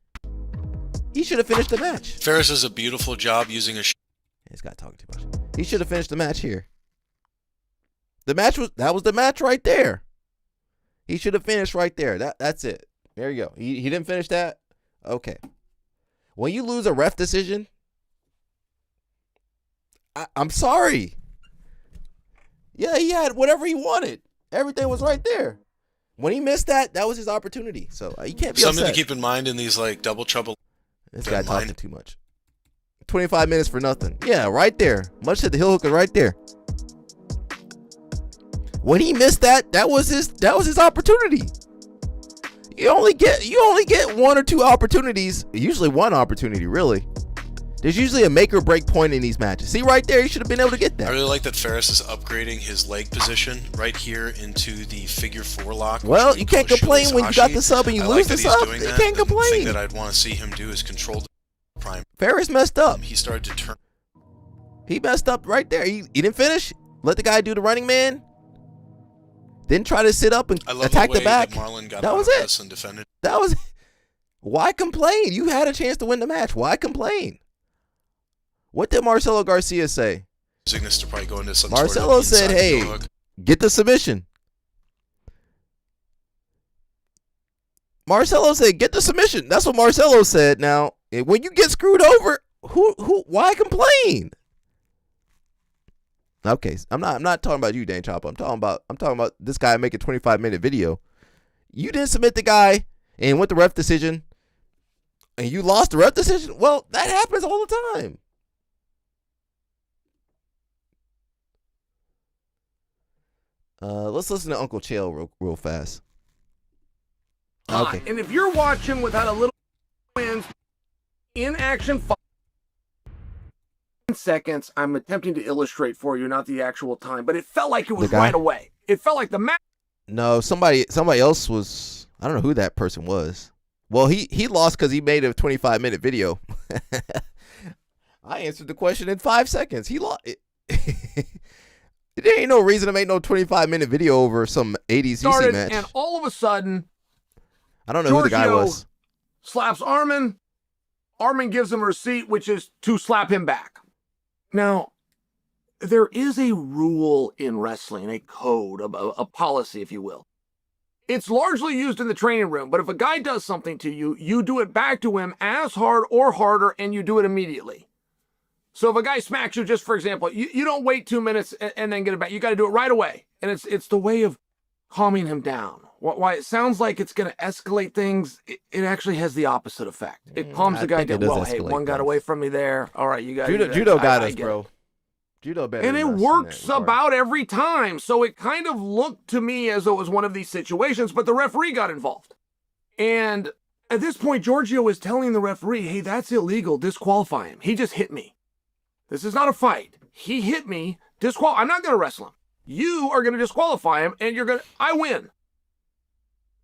he should have finished the match. Ferris does a beautiful job using a... This guy talking too much. He should have finished the match here. That was the match right there. He should have finished right there. That's it. There you go. He didn't finish that. Okay. When you lose a ref decision, I'm sorry. Yeah, he had whatever he wanted. Everything was right there. When he missed that was his opportunity. So you can't be Something upset. to keep in mind in these like double trouble. This guy talking too much. 25 minutes for nothing. Yeah, right there. Much said the heel hook is right there. When he missed that was his opportunity. You only get 1 or 2 opportunities. Usually 1 opportunity, really. There's usually a make or break point in these matches. See right there, he should have been able to get that. I really like that Ferris is upgrading his leg position right here into the figure 4 lock. Well, you can't complain when you got the sub and you lose the sub. You can't complain. The thing that I'd want to see him do is control the prime. Ferris messed up. He started to turn. He messed up right there. He didn't finish. Let the guy do the running man. Then try to sit up and attack the back. That was it. And defended. That was it. Why complain? You had a chance to win the match. Why complain? What did Marcelo Garcia say? Using this to probably go into some Marcelo sort of said, "Hey, get the submission." Marcelo said, "Get the submission." That's what Marcelo said. Now, when you get screwed over, why complain? Okay, I'm not talking about you, Dan Chopper. I'm talking about this guy making a 25-minute video. You didn't submit the guy and went the ref decision, and you lost the ref decision. Well, that happens all the time. Let's listen to Uncle Chael real fast. Okay. And if you're watching without a little... In action 5 seconds. I'm attempting to illustrate for you, not the actual time, but it felt like it was right away. It felt like the match. No, somebody else was. I don't know who that person was. Well, he lost because he made a 25-minute video. I answered the question in 5 seconds. He lost. There ain't no reason to make no 25-minute video over some ADCC match. And all of a sudden, I don't know who the guy was. Slaps Armin. Armin gives him a receipt, which is to slap him back. Now, there is a rule in wrestling, a code, a policy, if you will. It's largely used in the training room, but if a guy does something to you, you do it back to him as hard or harder, and you do it immediately. So if a guy smacks you, just for example, you don't wait 2 minutes and then get it back. You got to do it right away. And it's the way of calming him down. Why it sounds like it's going to escalate things, it actually has the opposite effect. It calms the guy down. Well, hey, one got away from me there. All right, you got Judo got us, bro. Judo better. And it works about every time. So it kind of looked to me as though it was one of these situations, but the referee got involved. And at this point, Georgio is telling the referee, hey, that's illegal. Disqualify him. He just hit me. This is not a fight. He hit me. I'm not going to wrestle him. You are going to disqualify him, and I win.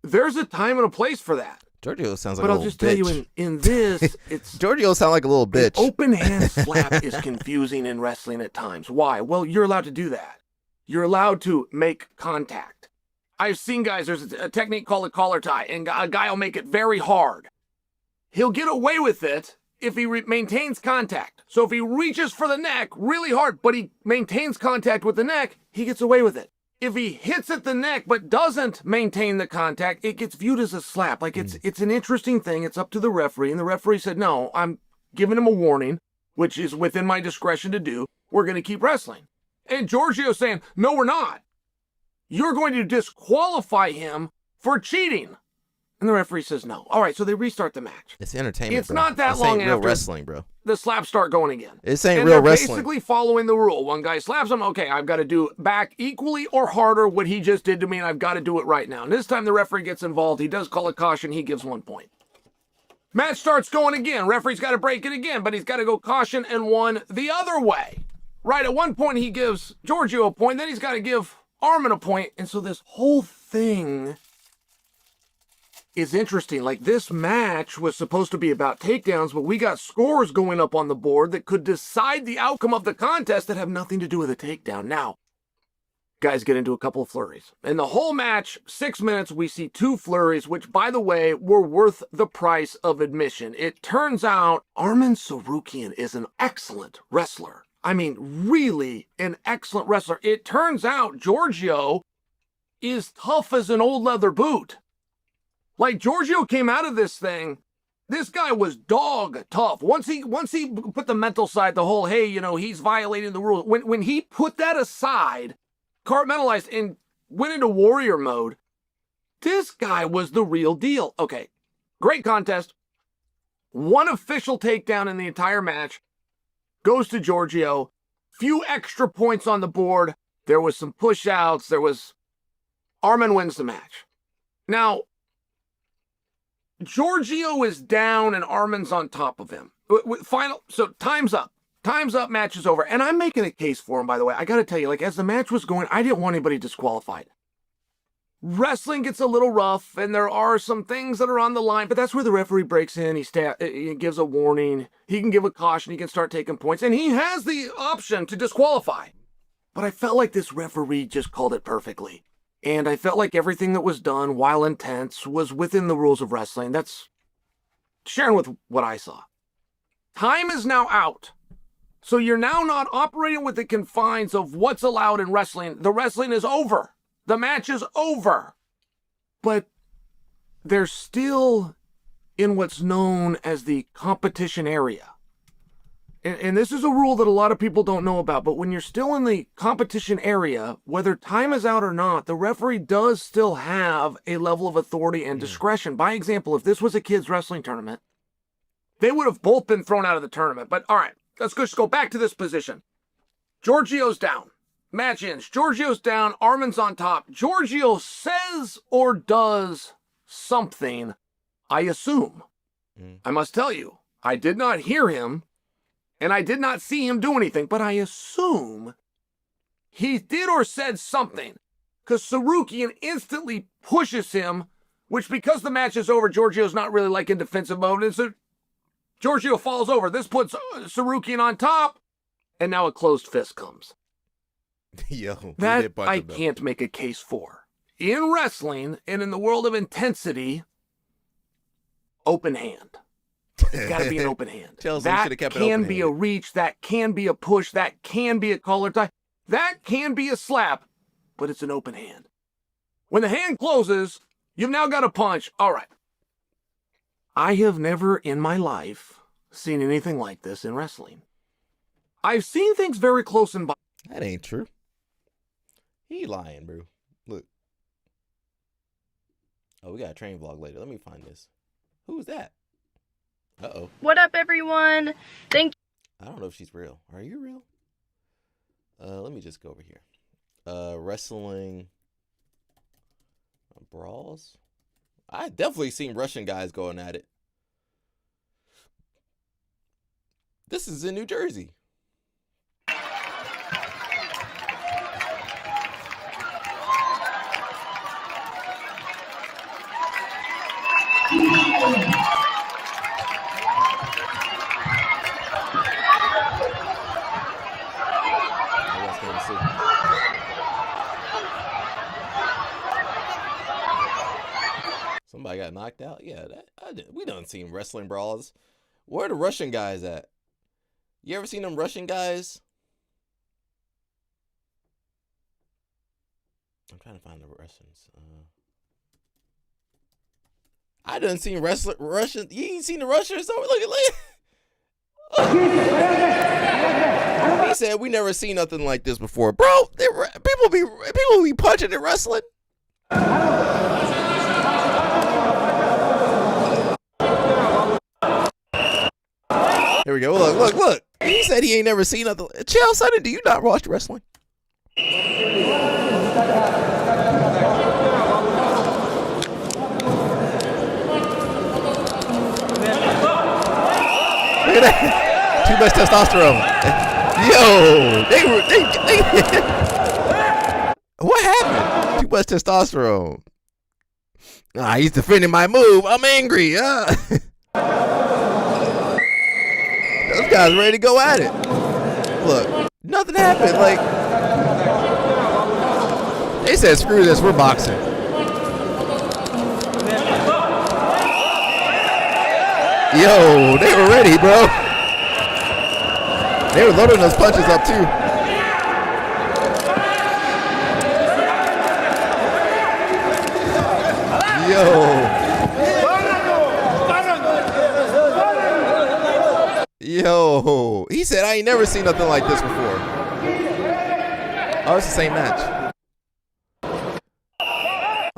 There's a time and a place for that. Giorgio sounds like a little bitch. But I'll just tell you, in this, it's... Giorgio sounds like a little bitch. An open hand slap is confusing in wrestling at times. Why? Well, you're allowed to do that. You're allowed to make contact. I've seen guys, there's a technique called a collar tie, and a guy will make it very hard. He'll get away with it if he maintains contact. So if he reaches for the neck really hard, but he maintains contact with the neck, he gets away with it. If he hits at the neck but doesn't maintain the contact, it gets viewed as a slap. Like it's an interesting thing. It's up to the referee. And the referee said, no, I'm giving him a warning, which is within my discretion to do. We're going to keep wrestling. And Giorgio's saying, no, we're not. You're going to disqualify him for cheating. And the referee says no. All right, so they restart the match. It's entertainment, It's bro. not that This long ain't real after wrestling, bro. the slaps start going again. This ain't and real they're wrestling. basically following the rule. One guy slaps him. Okay, I've got to do back equally or harder what he just did to me, and I've got to do it right now. And this time the referee gets involved. He does call a caution. He gives 1 point. Match starts going again. Referee's got to break it again, but he's got to go caution and one the other way. Right, at one point he gives Giorgio a point, then he's got to give Armin a point. And so this whole thing is interesting. Like, this match was supposed to be about takedowns, but we got scores going up on the board that could decide the outcome of the contest that have nothing to do with a takedown. Now, guys get into a couple of flurries. In the whole match, 6 minutes, we see 2 flurries, which, by the way, were worth the price of admission. It turns out Armin Tsarukyan is an excellent wrestler. I mean, really an excellent wrestler. It turns out Giorgio is tough as an old leather boot. Like, Giorgio came out of this thing, this guy was dog tough. Once he put the mental side, the whole, hey, he's violating the rules. When he put that aside, compartmentalized, and went into warrior mode, this guy was the real deal. Okay, great contest. 1 official takedown in the entire match goes to Giorgio. Few extra points on the board. There was some push-outs. Armin wins the match. Now, Giorgio is down and Armin's on top of him. So time's up. Time's up, match is over. And I'm making a case for him, by the way. I got to tell you, like, as the match was going, I didn't want anybody disqualified. Wrestling gets a little rough, and there are some things that are on the line, but that's where the referee breaks in. He gives a warning. He can give a caution. He can start taking points, and he has the option to disqualify. But I felt like this referee just called it perfectly. And I felt like everything that was done, while intense, was within the rules of wrestling. That's sharing with what I saw. Time is now out. So you're now not operating with the confines of what's allowed in wrestling. The wrestling is over. The match is over. But they're still in what's known as the competition area. And this is a rule that a lot of people don't know about, but when you're still in the competition area, whether time is out or not, the referee does still have a level of authority and discretion. By example, if this was a kids' wrestling tournament, they would have both been thrown out of the tournament. But all right, let's just go back to this position. Giorgio's down. Match ends. Giorgio's down. Armin's on top. Giorgio says or does something, I assume. I must tell you, I did not hear him, and I did not see him do anything, but I assume he did or said something, because Sarukian instantly pushes him, which because the match is over, Georgio's not really like in defensive mode, and so Georgio falls over. This puts Sarukian on top, and now a closed fist comes. Yo, that I can't make a case for. In wrestling and in the world of intensity, open hand. It's got to be an open hand. That can be a reach, that can be a push, that can be a collar tie, that can be a slap, but it's an open hand. When the hand closes, you've now got a punch. All right. I have never in my life seen anything like this in wrestling. I've seen things very close and by. That ain't true. He lying, bro. Look. Oh, we got a train vlog later. Let me find this. Who's that? Uh-oh. What up, everyone? Thank I don't know if she's real. Are you real? Let me just go over here. Wrestling brawls. I definitely seen Russian guys going at it. This is in New Jersey. Somebody got knocked out. Yeah, we done seen wrestling brawls. Where are the Russian guys at? You ever seen them Russian guys? I'm trying to find the Russians. I done seen Russian. You ain't seen the Russians? So look. He said we never seen nothing like this before, bro. People be punching in wrestling. Here we go. Look. He said he ain't never seen nothing. Chill, Sonny. Do you not watch wrestling? Look at that. Too much testosterone. Yo, they what happened? Too much testosterone. He's defending my move. I'm angry. Those guys ready to go at it. Look, nothing happened. Like, they said, screw this, we're boxing. Yo, they were ready, bro. They were loading those punches up, too. Yo, he said, I ain't never seen nothing like this before. Oh, it's the same match.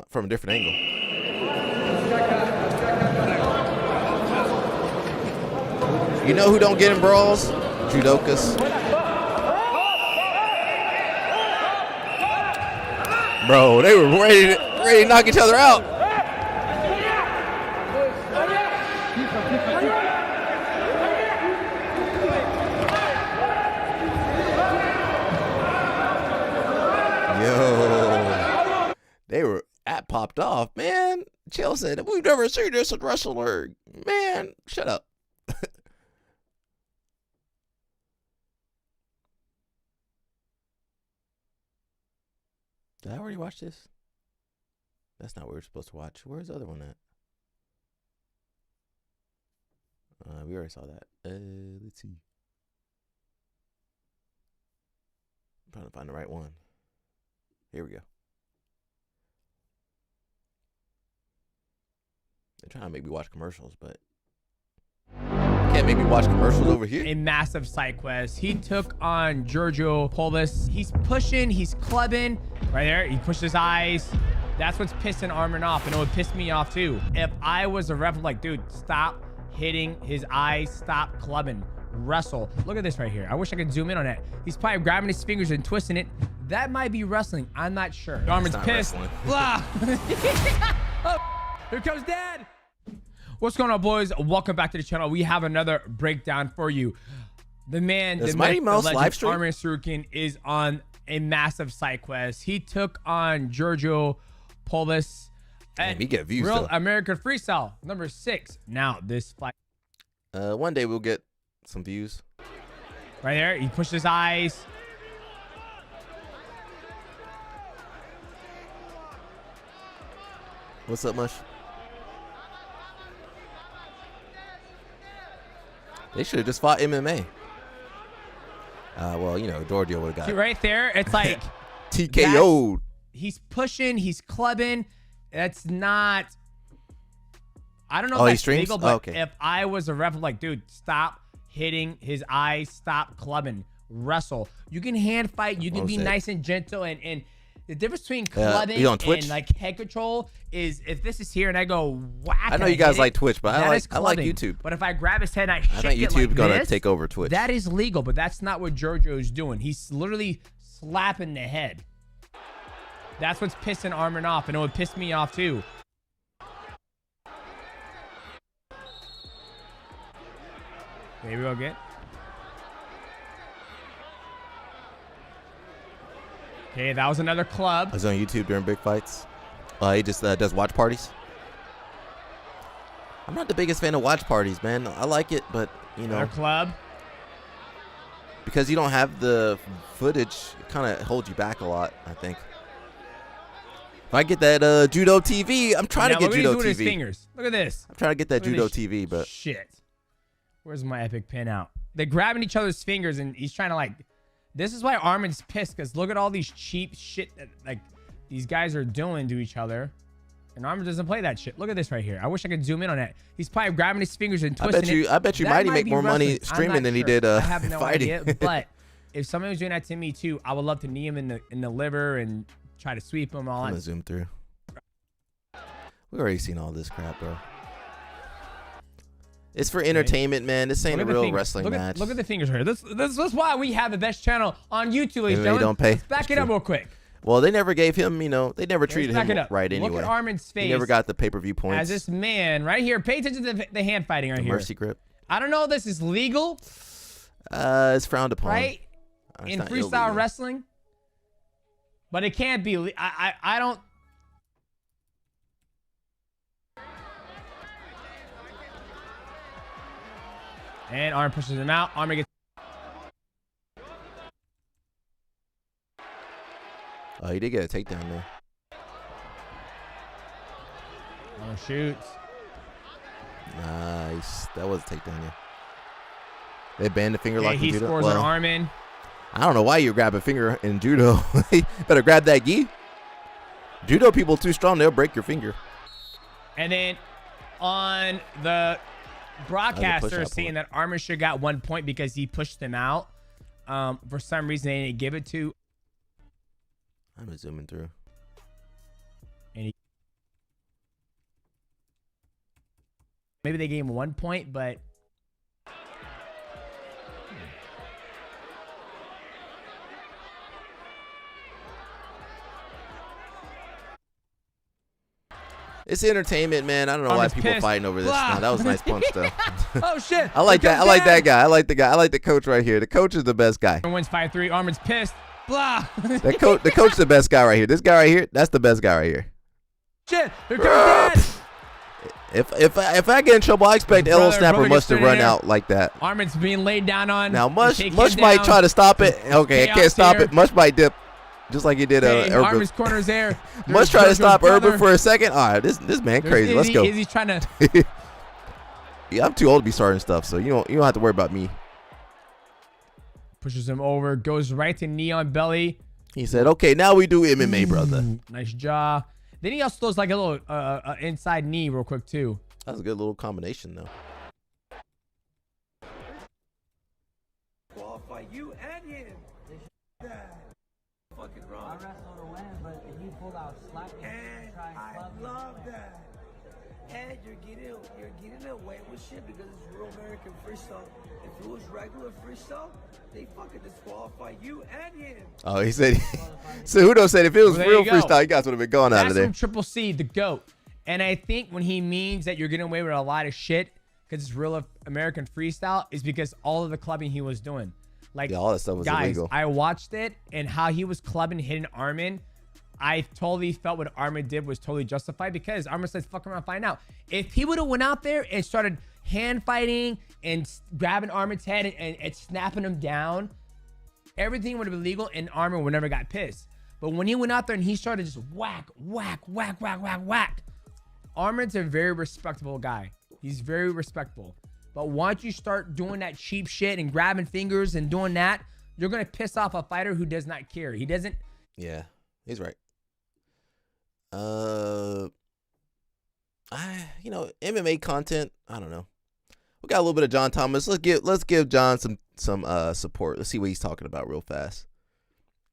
From a different angle. You know who don't get in brawls? Judokas. Bro, they were ready to knock each other out. Yo, they were popped off, man. Chill said, we've never seen this in wrestling. Man, shut up. Did I already watch this? That's not what we're supposed to watch. Where's the other one at? We already saw that. Let's see. I'm trying to find the right one. Here we go. They're trying to make me watch commercials, but can't make me watch commercials over here. A massive side quest. He took on Georgio Poullas. He's pushing, he's clubbing. Right there, he pushed his eyes. That's what's pissing Armin off, and it would piss me off too. If I was a ref, I'm like, dude, stop hitting his eyes, stop clubbing, wrestle. Look at this right here. I wish I could zoom in on that. He's probably grabbing his fingers and twisting it. That might be wrestling. I'm not sure. Armin's pissed. Oh, here comes Dad. What's going on, boys? Welcome back to the channel. We have another breakdown for you. The man, Does the Mighty myth, Mouse the legend, live stream? Armin Sarukian is on a massive side quest. He took on Georgio Poullas. Damn, he get views, Real though. American Freestyle, number 6. Now, this fight. One day we'll get some views. Right there, he pushed his eyes. What's up, Mush? They should have just fought MMA. Well, you know, Georgio would have got See, right there, it's like TKO'd. He's pushing, he's clubbing. That's not. I don't know Oh, if he that's streams? legal, Oh, but okay. if I was a ref, I'm like, dude, stop hitting his eyes, stop clubbing, wrestle. You can hand fight, you can What be was that? nice and gentle, and the difference between clubbing you on Twitch? and like head control is if this is here and I go whack. I know and you guys hit like it, Twitch, but that I is like clubbing. YouTube. But if I grab his head and I I think shake it YouTube's like gonna this, take over Twitch. that is legal, but that's not what Georgio is doing. He's literally slapping the head. That's what's pissing Armin off, and it would piss me off too. There we go again. Okay, that was another club. I was on YouTube during big fights. He just does watch parties. I'm not the biggest fan of watch parties, man. I like it, but you know, Another club. because you don't have the footage, it kind of holds you back a lot, I think. If I get that Judo TV, I'm trying Now, to get look Judo what he's doing with TV. his fingers. Look at this. I'm trying to get that Look at Judo this TV, but shit. Where's my epic pin out? They're grabbing each other's fingers, and he's trying to like. This is why Armin's pissed, because look at all these cheap shit that like these guys are doing to each other. And Armin doesn't play that shit. Look at this right here. I wish I could zoom in on that. He's probably grabbing his fingers and twisting it. I bet you That Mighty might make be more money wrestling. I'm streaming not than he sure. did I have no fighting. idea. But if somebody was doing that to me too, I would love to knee him in the liver and try to sweep him all. I'm gonna zoom through. We've already seen all this crap, bro. It's for entertainment, man. This ain't a real wrestling match. Look at the fingers here. This is why we have the best channel on YouTube, ladies and They gentlemen. don't pay. Let's back it up real quick. Well, they never gave him, you know, they never Let's treated back him it up. right anyway. Look at Armin's face. He never got the pay-per-view points. As this man right here, pay attention to the hand fighting right The here. mercy grip. I don't know if this is legal, It's frowned upon. right? It's In not freestyle illegal. wrestling, but it can't be. I don't. And Armin pushes him out. Armin gets. Oh, he did get a takedown there. Armin shoots. Nice. That was a takedown, yeah. They banned the finger Okay, lock in he judo. scores on Armin. I don't know why you grab a finger in judo. Better grab that gi. Judo people too strong, they'll break your finger. And then on the broadcaster push-up saying point. that Armin should got 1 point because he pushed him out. For some reason they didn't give it to. I'm zooming through. And maybe they gave him 1 point, but It's entertainment, man. I don't know why Armin's people pissed. fighting over this. Blah. No, that was a nice punch, though. Oh shit! I like Here that. I comes like that Dad. guy. I like the guy. I like the coach right here. The coach is the best guy. Armin wins 5-3. Armin's pissed. Blah. The coach is the best guy right here. This guy right here, that's the best guy right here. Shit! Here comes Dad. If I get in trouble, I expect Brother- Elo Snapper brother must gets to run there. out like that. Armin's being laid down on. Now Mush They take Mush him might down. try to stop it. Okay, I Chaos can't stop here. it. Mush might dip, just like he did. Okay, Urban. Armin's corner's there. Mush There's tried to Georgio's stop brother. Urban for a second. All right, this man There's crazy. Let's go. Izzy's trying to. Yeah, I'm too old to be starting stuff, so you don't have to worry about me. Pushes him over. Goes right to knee on belly. He said, "Okay, now we do MMA, brother." Nice jaw. Then he also throws like a little inside knee real quick too. That was a good little combination, though. Qualify you and him. Fucking wrong. I wrestled to win, but he pulled out slapping. And I love that. And you're getting away with shit because it's real American freestyle. If it was regular freestyle, they fucking disqualify you and him. Oh, he said. So Hudo said if it was Well, there real you go. freestyle, you guys would have been gone out That's of there. from Triple C, the GOAT. And I think when he means that you're getting away with a lot of shit because it's real American freestyle is because all of the clubbing he was doing. Like, yeah, all that stuff was guys, illegal. I watched it and how he was clubbing, hitting Armin. I totally felt what Armin did was totally justified because Armin says, fuck around, find out. If he would have went out there and started hand fighting and grabbing Armin's head and snapping him down, everything would have been legal and Armin would never got pissed. But when he went out there and he started just whack, whack, whack, whack, whack, whack, Armin's a very respectable guy. He's very respectable. But once you start doing that cheap shit and grabbing fingers and doing that, you're going to piss off a fighter who does not care. He doesn't. Yeah, he's right. You know, MMA content, I don't know. We got a little bit of John Thomas. Let's give John some support. Let's see what he's talking about real fast.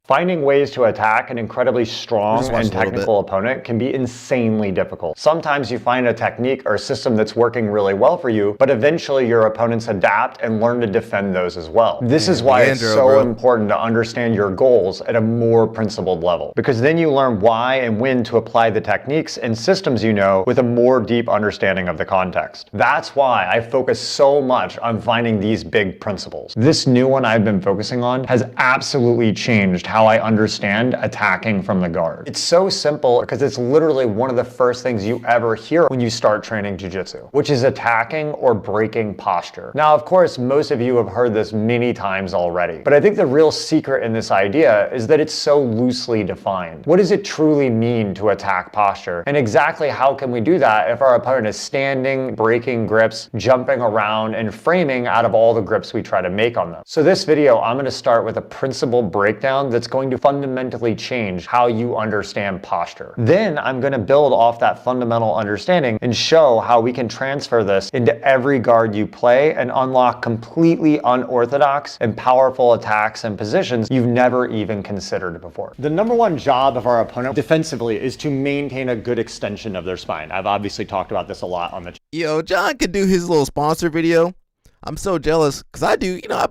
Finding ways to attack an incredibly strong and technical opponent can be insanely difficult. Sometimes you find a technique or a system that's working really well for you, but eventually your opponents adapt and learn to defend those as well. This is why it's so important to understand your goals at a more principled level, because then you learn why and when to apply the techniques and systems you know with a more deep understanding of the context. That's why I focus so much on finding these big principles. This new one I've been focusing on has absolutely changed how I understand attacking from the guard. It's so simple because it's literally one of the first things you ever hear when you start training jiu-jitsu, which is attacking or breaking posture. Now, of course, most of you have heard this many times already, but I think the real secret in this idea is that it's so loosely defined. What does it truly mean to attack posture? And exactly how can we do that if our opponent is standing, breaking grips, jumping around, and framing out of all the grips we try to make on them? So this video, I'm going to start with a principle breakdown that's going to fundamentally change how you understand posture. Then I'm going to build off that fundamental understanding and show how we can transfer this into every guard you play and unlock completely unorthodox and powerful attacks and positions you've never even considered before. The number one job of our opponent defensively is to maintain a good extension of their spine. I've obviously talked about this a lot on the channel. Yo, John could do his little sponsor video. I'm so jealous because I do, you know,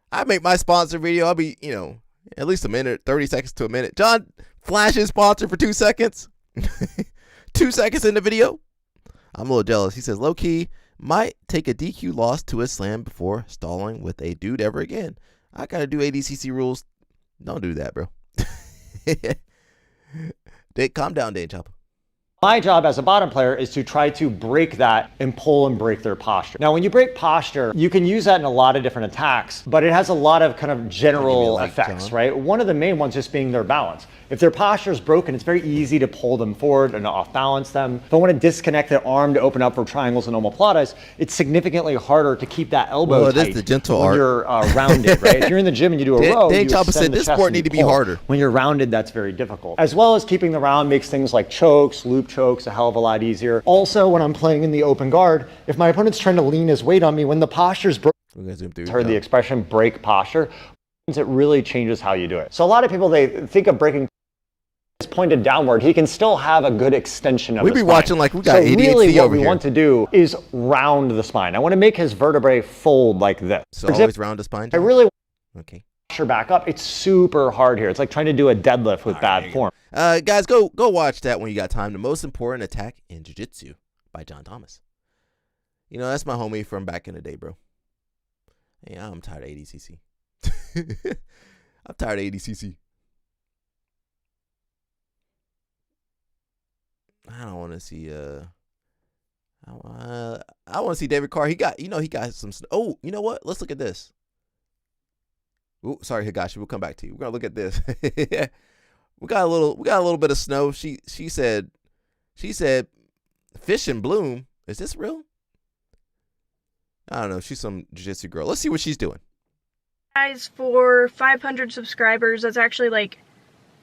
I make my sponsor video. I'll be, you know, at least a minute, 30 seconds to a minute. John flashes sponsor for 2 seconds. 2 seconds in the video. I'm a little jealous. He says, low key, might take a DQ loss to a slam before stalling with a dude ever again. I got to do ADCC rules. Don't do that, bro. Calm down, Dane Chopper. My job as a bottom player is to try to break that and pull and break their posture. Now, when you break posture, you can use that in a lot of different attacks, but it has a lot of kind of general effects, right? One of the main ones just being their balance. If their posture is broken, it's very easy to pull them forward and off balance them. If I want to disconnect their arm to open up for triangles and omoplatas, it's significantly harder to keep that elbow tight the gentle when art. You're rounded, right? If you're in the gym and you do a row, Dan you Chopper extend said the this chest sport and need you to be pull. harder. When you're rounded, that's very difficult. As well as keeping the round makes things like chokes, loop chokes a hell of a lot easier. Also, when I'm playing in the open guard, if my opponent's trying to lean his weight on me, when the posture's broken, heard the expression break posture, it really changes how you do it. So a lot of people, they think of breaking is pointed downward. He can still have a good extension of We the be spine. watching like we got so ADHD really what over we here. want to do is round the spine. I want to make his vertebrae fold like this. So For always example, round the spine? I really okay. Posture back up. It's super hard here. It's like trying to do a deadlift with bad form. Guys, go watch that when you got time. The Most Important Attack in Jiu-Jitsu by John Thomas. You know, that's my homie from back in the day, bro. Yeah, I'm tired of ADCC. I'm tired of ADCC. I don't want to see I want to see David Carr. He got some. Oh, you know what? Let's look at this. Oh, sorry, Higashi. We'll come back to you. We're gonna look at this. we got a little bit of snow. She said, fish and bloom. Is this real? I don't know. She's some jiu-jitsu girl. Let's see what she's doing. Guys, for 500 subscribers, that's actually like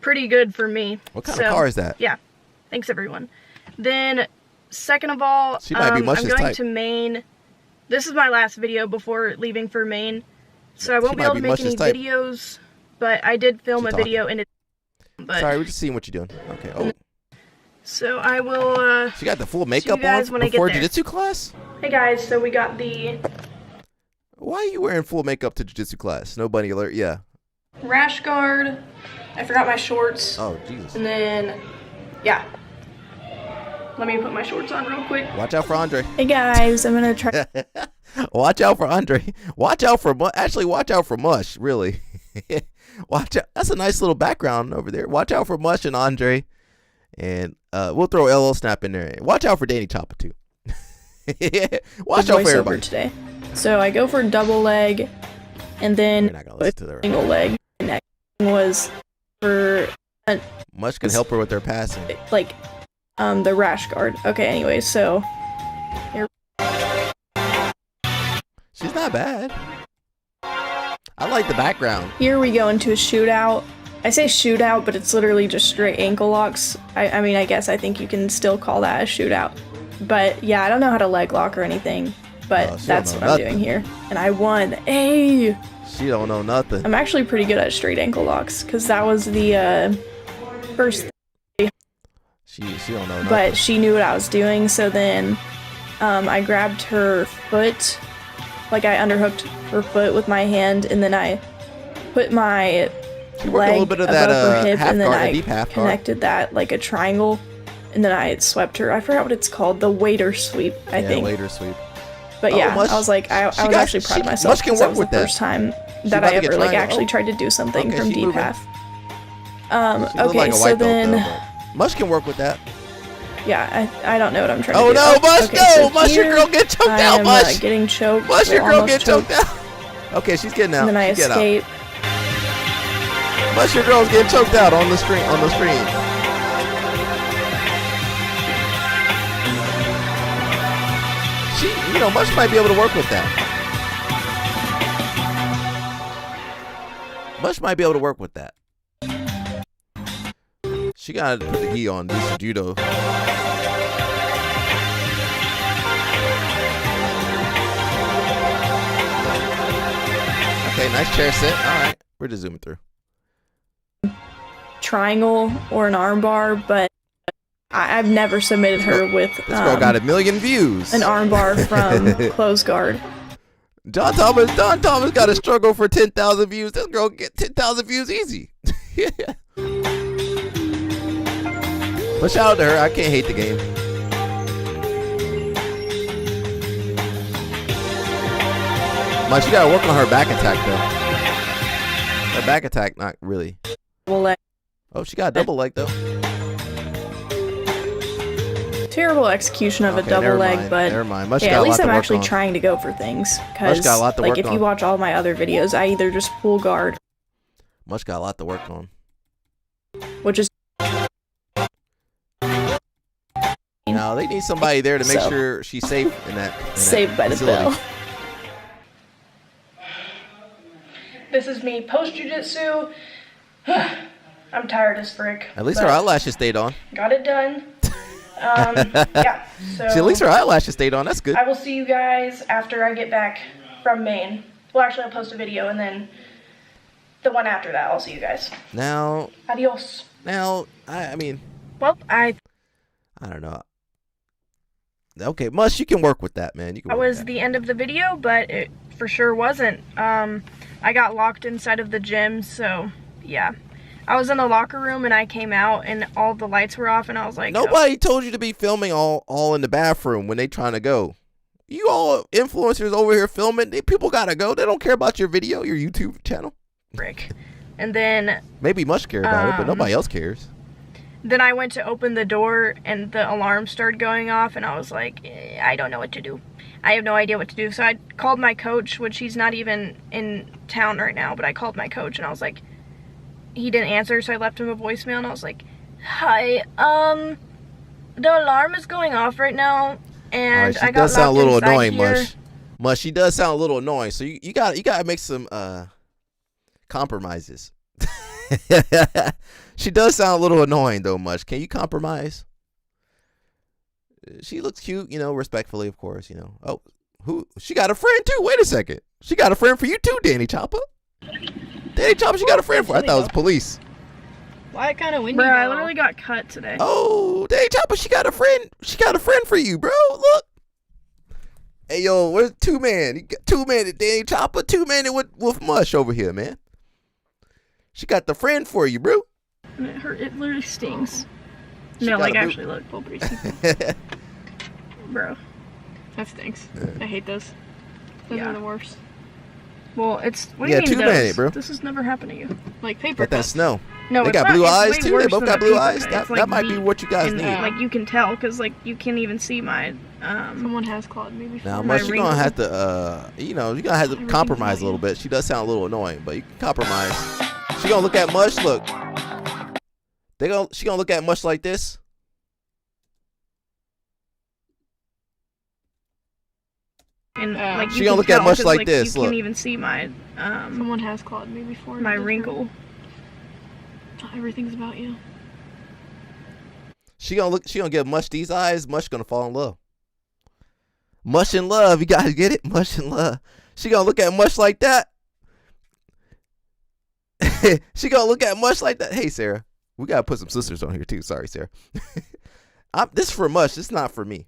pretty good for me. What kind of car is that? Yeah. Thanks, everyone. Then, second of all, She might be much I'm as going type. to Maine. This is my last video before leaving for Maine, so I won't be might able be to much make as any type. videos, but I did film a video in it. But Sorry, we're just seeing what you're doing. Okay. Oh, so I will. she got the full see makeup you guys on when I get before there. jiu-jitsu class? Hey guys, so we got the Why are you wearing full makeup to jiu-jitsu class? No bunny alert. Yeah. rash guard. I forgot my shorts. Oh, Jesus. And then, yeah. Let me put my shorts on real quick. Watch out for Andre. Hey guys, I'm gonna try. Watch out for Andre. Watch out for actually watch out for Mush. Really. Watch out. That's a nice little background over there. Watch out for Mush and Andre, and we'll throw LL Snap in there. Watch out for Danny Choppa too. Watch out for everybody today. So I go for double leg, and then single leg. Next was for Mush can help her with her passing. Like the rash guard. Okay, anyway, so here. She's not bad. I like the background. Here we go into a shootout. I say shootout, but it's literally just straight ankle locks. I mean, I guess I think you can still call that a shootout. But yeah, I don't know how to leg lock or anything, but that's what I'm doing here. And I won. Hey! She don't know nothing. I'm actually pretty good at straight ankle locks, because that was the first thing. She don't know nothing. But she knew what I was doing, so then I grabbed her foot, like I underhooked her foot with my hand, and then I put my leg above her hip, and then I connected that like a triangle, and then I swept her. I forgot what it's called, the waiter sweep, I think. Yeah, waiter sweep. But yeah, I was like, I was actually proud of myself, because that was the first time that I ever like actually tried to do something from deep half. Okay, so then Mush can work with that. Yeah, I don't know what I'm trying to do. Oh no, Mush, okay, no! So Mush, your girl get choked out, Mush! Getting choked. Mush, your girl get choked out. Okay, she's getting out. And then I escape. Mush, your girl's getting choked out on the screen. She, Mush might be able to work with that. Mush might be able to work with that. She gotta put the gi on, do some judo. Okay, nice chair sit. All right, we're just zooming through. Triangle or an arm bar, but I've never submitted her with. This girl got 1 million views. An arm bar from close guard. Don Thomas got to struggle for 10,000 views. This girl get 10,000 views easy. But shout out to her. I can't hate the game. But she gotta work on her back attack though. Her back attack, not really. Double leg. Oh, she got a double leg though. Terrible execution of a double leg, but never mind. Mush yeah, got at a least lot to I'm work actually on. trying to go for things. Mush got a lot to like work if on. you watch all my other videos, I either just pull guard, Mush got a lot to work on. which is Now they need somebody there to make sure she's safe in that. Saved by the facility. bell. This is me post jujitsu. I'm tired as frick. At least her eyelashes stayed on. Got it done. Yeah. So See, at least her eyelashes stayed on. That's good. I will see you guys after I get back from Maine. Well, actually, I'll post a video, and then the one after that, I'll see you guys. Now. Adios. Now, I mean. Well, I don't know. Okay, Mush, you can work with that, man. You can. That was the end of the video, but it for sure wasn't. I got locked inside of the gym, so yeah. I was in the locker room and I came out and all the lights were off and I was like, Nobody told you to be filming all in the bathroom when they trying to go. You all influencers over here filming, people gotta go. They don't care about your video, your YouTube channel. Frick. And then maybe Mush care about it, but nobody else cares. Then I went to open the door and the alarm started going off and I was like, I don't know what to do. I have no idea what to do. So I called my coach, which he's not even in town right now, but I called my coach and I was like, he didn't answer, so I left him a voicemail and I was like, hi, the alarm is going off right now and I got does sound a little annoying, here. Mush. She does sound a little annoying, so you gotta make some compromises. She does sound a little annoying though, Mush. Can you compromise? She looks cute, respectfully, of course, Oh, who? She got a friend too. Wait a second. She got a friend for you too, Danny Choppa. Danny Choppa, she got a friend for. I thought it was police. Why kind of windy? Bro, I literally got cut today. Oh, Danny Choppa, she got a friend. She got a friend for you, bro. Look. Hey, yo, where's 2-man? You got 2-man at Danny Choppa, 2-man with Mush over here, man. She got the friend for you, bro. And it hurt. It literally stings. No, got like a boot. actually look, pull pretty Bro, that stinks. I hate those. Those are the worst. Well, it's what do you mean too those? many, bro. This has never happened to you. Like paper Got that cuts. snow. No, they it's got not, blue it's eyes way too. They worse both than got a blue paper eyes. cut. That, It's, like, that might be deep. what you guys And, need. like you can tell because like you can't even see my. Someone has clawed me before. Now, My Mush, you're gonna have to, you know, you're gonna have to compromise a little bit. She does sound a little annoying, but you can compromise. She gonna look at Mush. Look, she gonna look at Mush like this. And like She you gonna can look at tell, Mush 'cause, like like, this, You look. can't even see my. Someone has clawed me before. My wrinkle. Everything's about you. She gonna give Mush these eyes. Mush gonna fall in love. Mush in love. You guys get it? Mush in love. She gonna look at Mush like that. She gonna look at Mush like that. Hey, Sarah, we gotta put some sisters on here too. Sorry, Sarah. This is for Mush. This is not for me.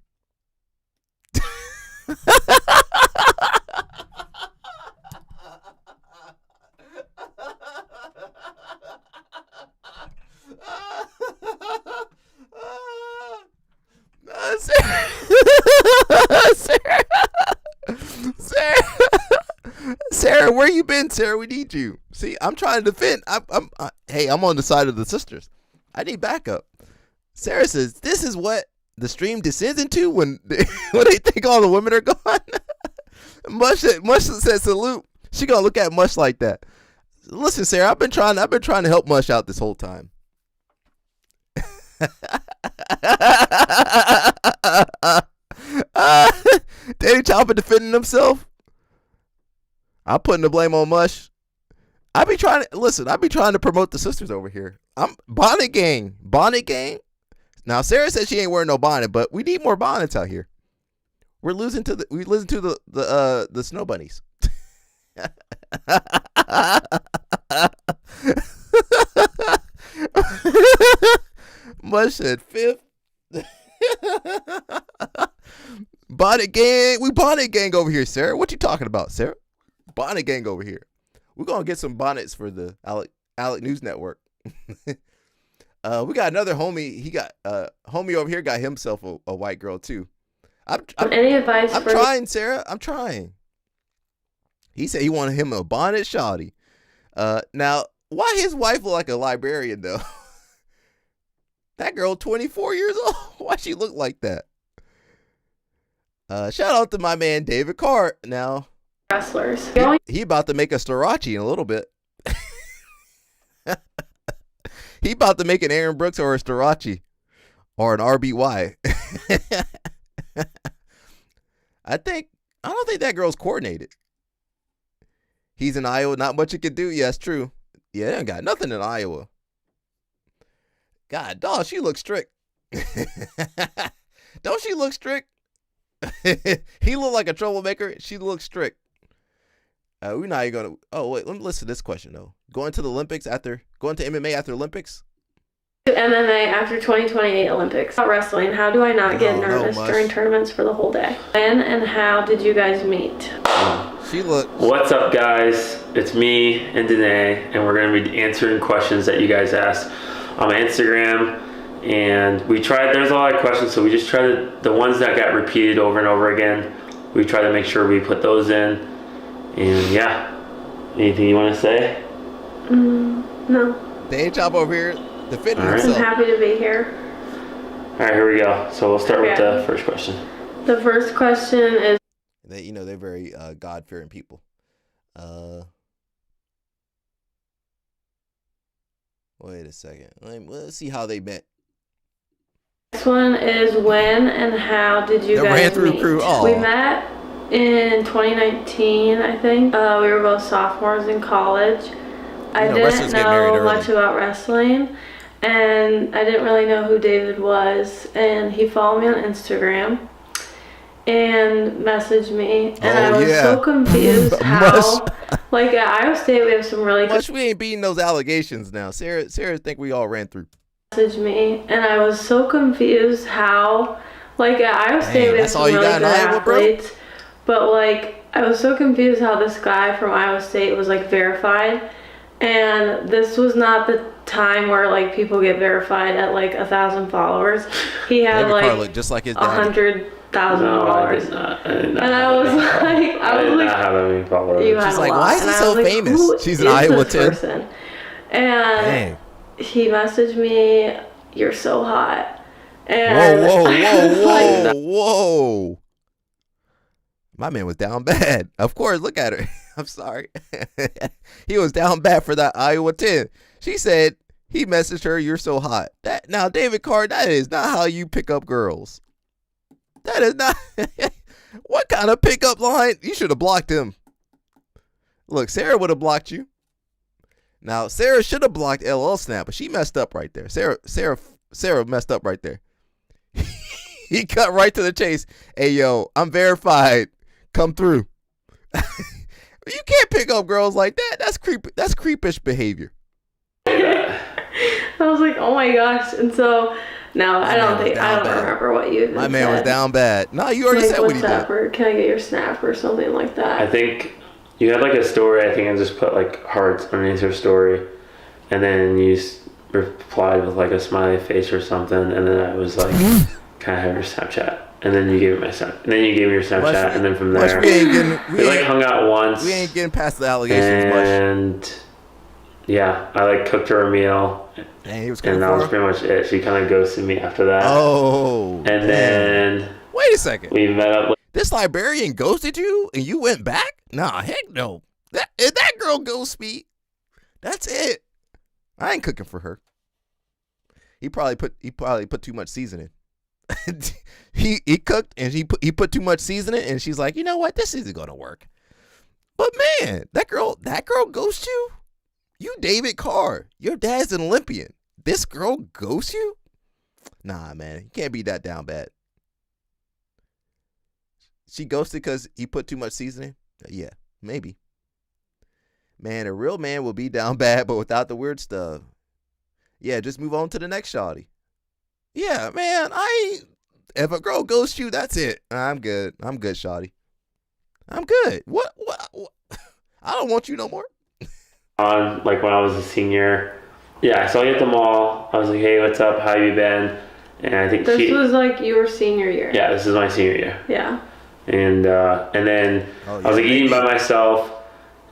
Sarah, where you been, Sarah? We need you. See, I'm trying to defend. Hey, I'm on the side of the sisters. I need backup. Sarah says, this is what the stream descends into when they think all the women are gone. Mush says salute. She gonna look at Mush like that. Listen, Sarah, I've been trying to help Mush out this whole time. Danny Chopper defending himself. I'm putting the blame on Mush. I be trying to promote the sisters over here. I'm bonnet gang. Now Sarah said she ain't wearing no bonnet, but we need more bonnets out here. We listen to the snow bunnies. Mush said fifth. Bonnet gang. We bonnet gang over here, Sarah. What you talking about, Sarah? Bonnet gang over here. We're gonna get some bonnets for the Alec News Network. We got another homie. He got homie over here got himself a white girl too. Any advice I'm for trying, Sarah. I'm trying. He said he wanted him a bonnet shawty. Now, why his wife look like a librarian though? That girl 24 years old. Why she look like that? Shout out to my man David Cart. Now, wrestlers? He about to make a Starachi in a little bit. He about to make an Aaron Brooks or a Starachi or an RBY. I don't think that girl's coordinated. He's in Iowa. Not much he can do. Yeah, that's true. Yeah, they ain't got nothing in Iowa. God, dog, she looks strict. Don't she look strict? He look like a troublemaker. She looks strict. We're not even gonna. Oh wait, let me listen to this question though. Going to MMA after Olympics? MMA after 2028 Olympics. About wrestling, how do I not get nervous during tournaments for the whole day? When and how did you guys meet? What's up, guys? It's me and Danae, and we're going to be answering questions that you guys asked on Instagram. And there's a lot of questions, so we just try the ones that got repeated over and over again, we try to make sure we put those in. And yeah, anything you want to say? No. They chop over here defending I'm himself. happy to be here. All right, here we go. So we'll start with the first question. The first question is. They're very God-fearing people. Wait a second. Let's see how they met. This one is when and how did you guys meet? We met in 2019, I think. We were both sophomores in college. I didn't know much about wrestling, and I didn't really know who David was. And he followed me on Instagram and messaged me, and I was so confused how, like at Iowa State, we have some really good. We ain't beating those allegations now. Sarah think we all ran through. Messaged me, and I was so confused how, like at Iowa State, we have some really good athletes, but like I was so confused how this guy from Iowa State was like verified, and this was not the time where like people get verified at like 1,000 followers. He had David Carr like looked just like his daddy. 100,000 No, I followers. did not. I did not. And I was like, I did not have that many followers. You had She's a like, lot. why is he And I so was like, famous? who She's an is Iowa this 10. person? And Dang. he messaged me, "You're so hot." And Whoa. My man was down bad. Of course, look at her. I'm sorry. He was down bad for that Iowa 10. She said he messaged her, "You're so hot." Now, David Carr, that is not how you pick up girls. That is not. What kind of pickup line? You should have blocked him. Look, Sarah would have blocked you. Now, Sarah should have blocked LL Snap, but she messed up right there. Sarah messed up right there. He cut right to the chase. Hey, yo, I'm verified. Come through. You can't pick up girls like that. That's creepish behavior. I was like, oh my gosh. And so now I don't remember what you My man was down bad. No, you already said what he did. Or can I get your snap or something like that? I think you had like a story. I think I just put like hearts underneath your story, and then you replied with like a smiley face or something, and then I was like, "Can I have your Snapchat?" And then you gave me my Snap, and then you gave me your Snapchat, and then from there we like hung out once. We ain't getting past the allegations much. And yeah, I like cooked her a meal, Dang, he was and that was pretty much it. She kind of ghosted me after that. Oh, and then wait a second. We met up. This librarian ghosted you, and you went back? Nah, heck no. If that girl ghosts me, that's it. I ain't cooking for her. He probably put too much seasoning. he cooked and he put too much seasoning, and she's like, you know what, this isn't gonna work. But man, that girl ghosts you. You David Carr, your dad's an Olympian. This girl ghosts you? Nah, man, you can't be that down bad. She ghosted because he put too much seasoning? Yeah, maybe. Man, a real man will be down bad, but without the weird stuff. Yeah, just move on to the next shawty. Yeah, man, if a girl ghosts you, that's it. I'm good. I'm good, shawty. I'm good. What? I don't want you no more. Like when I was a senior. Yeah, I saw you at the mall. I was like, hey, what's up? How you been? And I think this was like your senior year. Yeah, this is my senior year. Yeah. And then I was like eating by myself,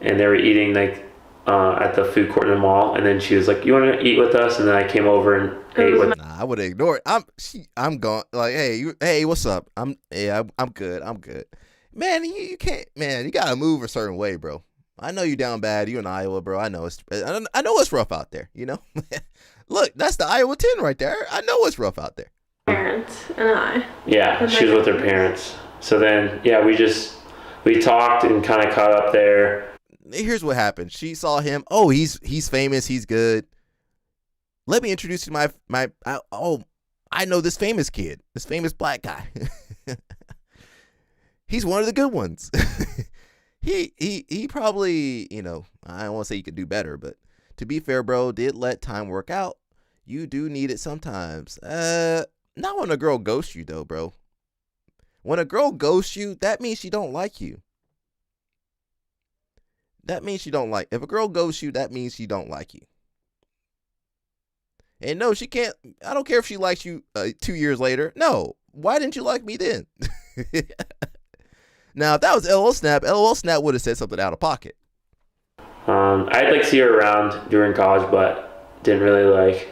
and they were eating like at the food court in the mall. And then she was like, "You want to eat with us?" And then I came over and ate with. Nah, I would ignore it. I'm gone. Like, hey, what's up? I'm good. I'm good. Man, you can't. Man, you gotta move a certain way, bro. I know you down bad. You in Iowa, bro. I know it's rough out there. You know. Look, that's the Iowa 10 right there. I know it's rough out there. Parents and I. Yeah, she was with her parents. So then, yeah, we talked and kind of caught up there. Here's what happened. She saw him. Oh, he's famous. He's good. Let me introduce you to I know this famous kid, this famous black guy. He's one of the good ones. He probably, I don't want to say you could do better, but to be fair, bro, did let time work out. You do need it sometimes. Not when a girl ghosts you though, bro. When a girl ghosts you, that means she don't like you. If a girl ghosts you, that means she don't like you. And no, she can't. I don't care if she likes you 2 years later. No, why didn't you like me then? Now, if that was LOL Snap would have said something out of pocket. I'd like see her around during college, but didn't really like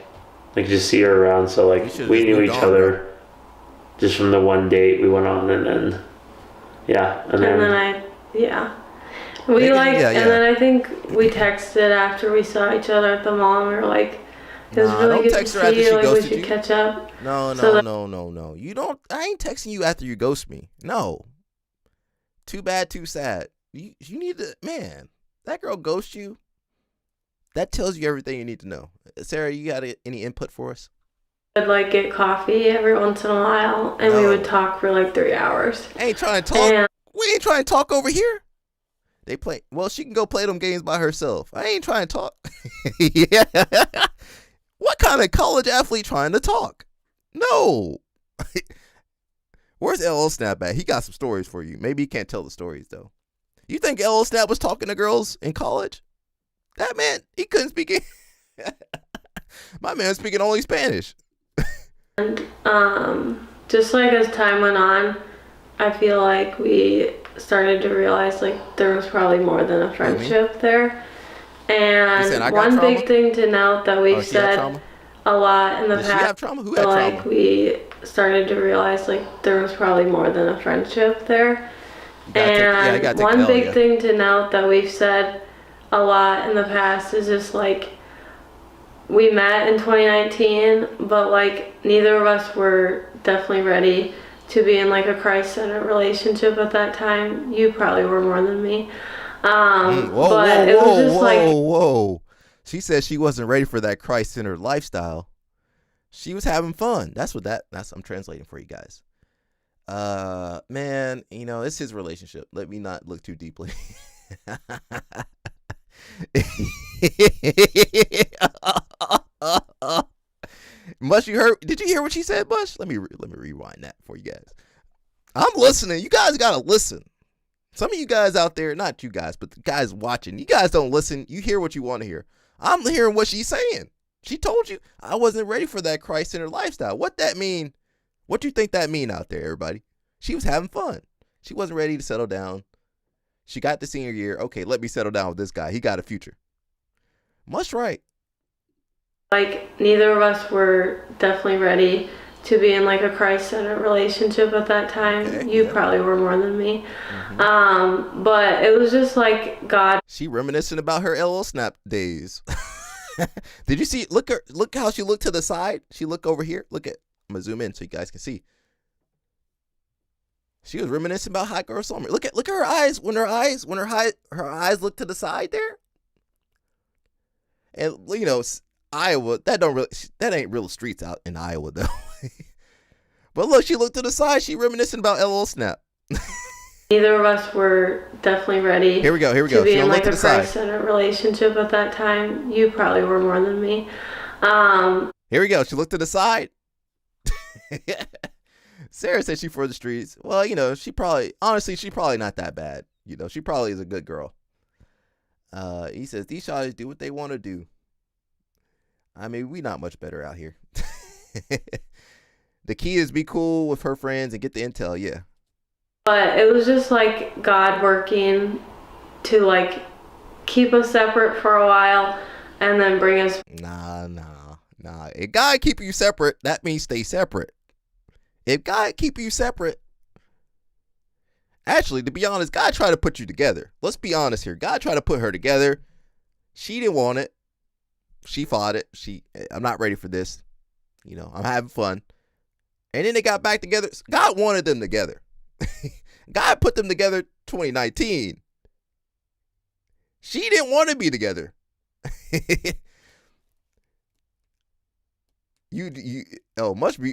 just see her around. So we knew each other just from the one date we went on, and then and then then I think we texted after we saw each other at the mall, and we were like, it was really good to see you. Like, we should catch up. No. You don't. I ain't texting you after you ghost me. No. Too bad, too sad. You need to, man. That girl ghosts you. That tells you everything you need to know. Sarah, you got any input for us? I'd get coffee every once in a while, and we would talk for 3 hours. Ain't trying to talk. We ain't trying to talk over here. They play. Well, she can go play them games by herself. I ain't trying to talk. Yeah. What kind of college athlete trying to talk? No. Where's LL Snap at? He got some stories for you. Maybe he can't tell the stories though. You think LL Snap was talking to girls in college? That man, he couldn't speak. My man's speaking only Spanish. And just like as time went on, I feel like we started to realize like there was probably more than a friendship there. And one big thing to note that we've said a lot in the past, she have trauma? Who had like trauma? we started to realize like there was probably more than a friendship there. And one big thing to note that we've said a lot in the past is just like we met in 2019, but like neither of us were definitely ready to be in like a Christ-centered relationship at that time. You probably were more than me. Whoa. She said she wasn't ready for that Christ-centered lifestyle. She was having fun. That's I'm translating for you guys. Man, you know, it's his relationship. Let me not look too deeply. Mush, did you hear what she said, Mush? Let me rewind that for you guys. I'm listening. You guys gotta listen. Some of you guys out there, not you guys, but the guys watching, you guys don't listen. You hear what you want to hear. I'm hearing what she's saying. She told you I wasn't ready for that Christ-centered lifestyle. What that mean? What do you think that mean out there, everybody? She was having fun. She wasn't ready to settle down. She got the senior year. Okay, let me settle down with this guy. He got a future. Much right. Like neither of us were definitely ready to be in like a Christ-centered relationship at that time. Okay, you probably were more than me. But it was just like God. She reminiscing about her LL Snap days. Did you see? Look how she looked to the side. She looked over here. I'm gonna zoom in so you guys can see. She was reminiscing about Hot Girl Summer. Look at her eyes when her eyes look to the side there. And you know, Iowa, that ain't real streets out in Iowa though. But look, she looked to the side. She reminiscing about LL Snap. Neither of us were definitely ready. Here we go. To be in like a Christ-centered relationship at that time. You probably were more than me. Here we go. She looked to the side. Sarah said she for the streets. Well, you know, she probably not that bad. You know, she probably is a good girl. He says these shawties do what they want to do. I mean, we not much better out here. The key is be cool with her friends and get the intel, yeah. But it was just like God working to like keep us separate for a while and then bring us. Nah. If God keep you separate, that means stay separate. If God keep you separate, actually, to be honest, God tried to put you together. Let's be honest here. God tried to put her together. She didn't want it. She fought it. I'm not ready for this. You know, I'm having fun. And then they got back together. God wanted them together. God put them together 2019. She didn't want to be together.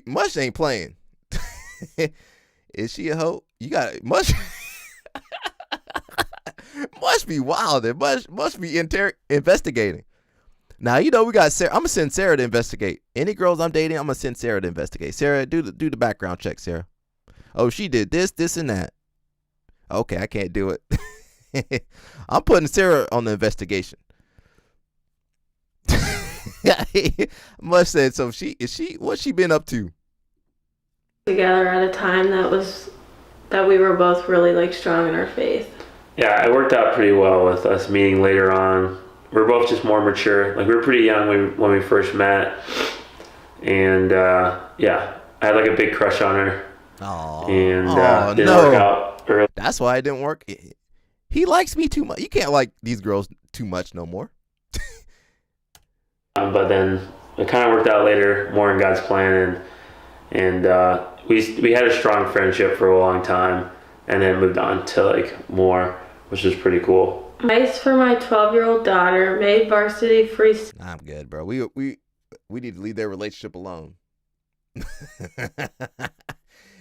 Mush ain't playing. Is she a hoe? You got Mush. Must be wild. It must be investigating. Now, you know, we got Sarah. I'm going to send Sarah to investigate. Any girls I'm dating, I'm going to send Sarah to investigate. Sarah, do the background check, Sarah. Oh, she did this, and that. Okay, I can't do it. I'm putting Sarah on the investigation. Much said, so what's she been up to? Together at a time that we were both really like strong in our faith. Yeah, it worked out pretty well with us meeting later on. We're both just more mature. Like, we were pretty young when we first met. And, yeah, I had, like, a big crush on her. Aww. And didn't work out early. That's why it didn't work. He likes me too much. You can't like these girls too much no more. But then it kind of worked out later, more in God's plan. And we had a strong friendship for a long time. And then moved on to, like, more, which is pretty cool. Ice for my 12-year-old daughter, made varsity free. I'm good, bro. We need to leave their relationship alone.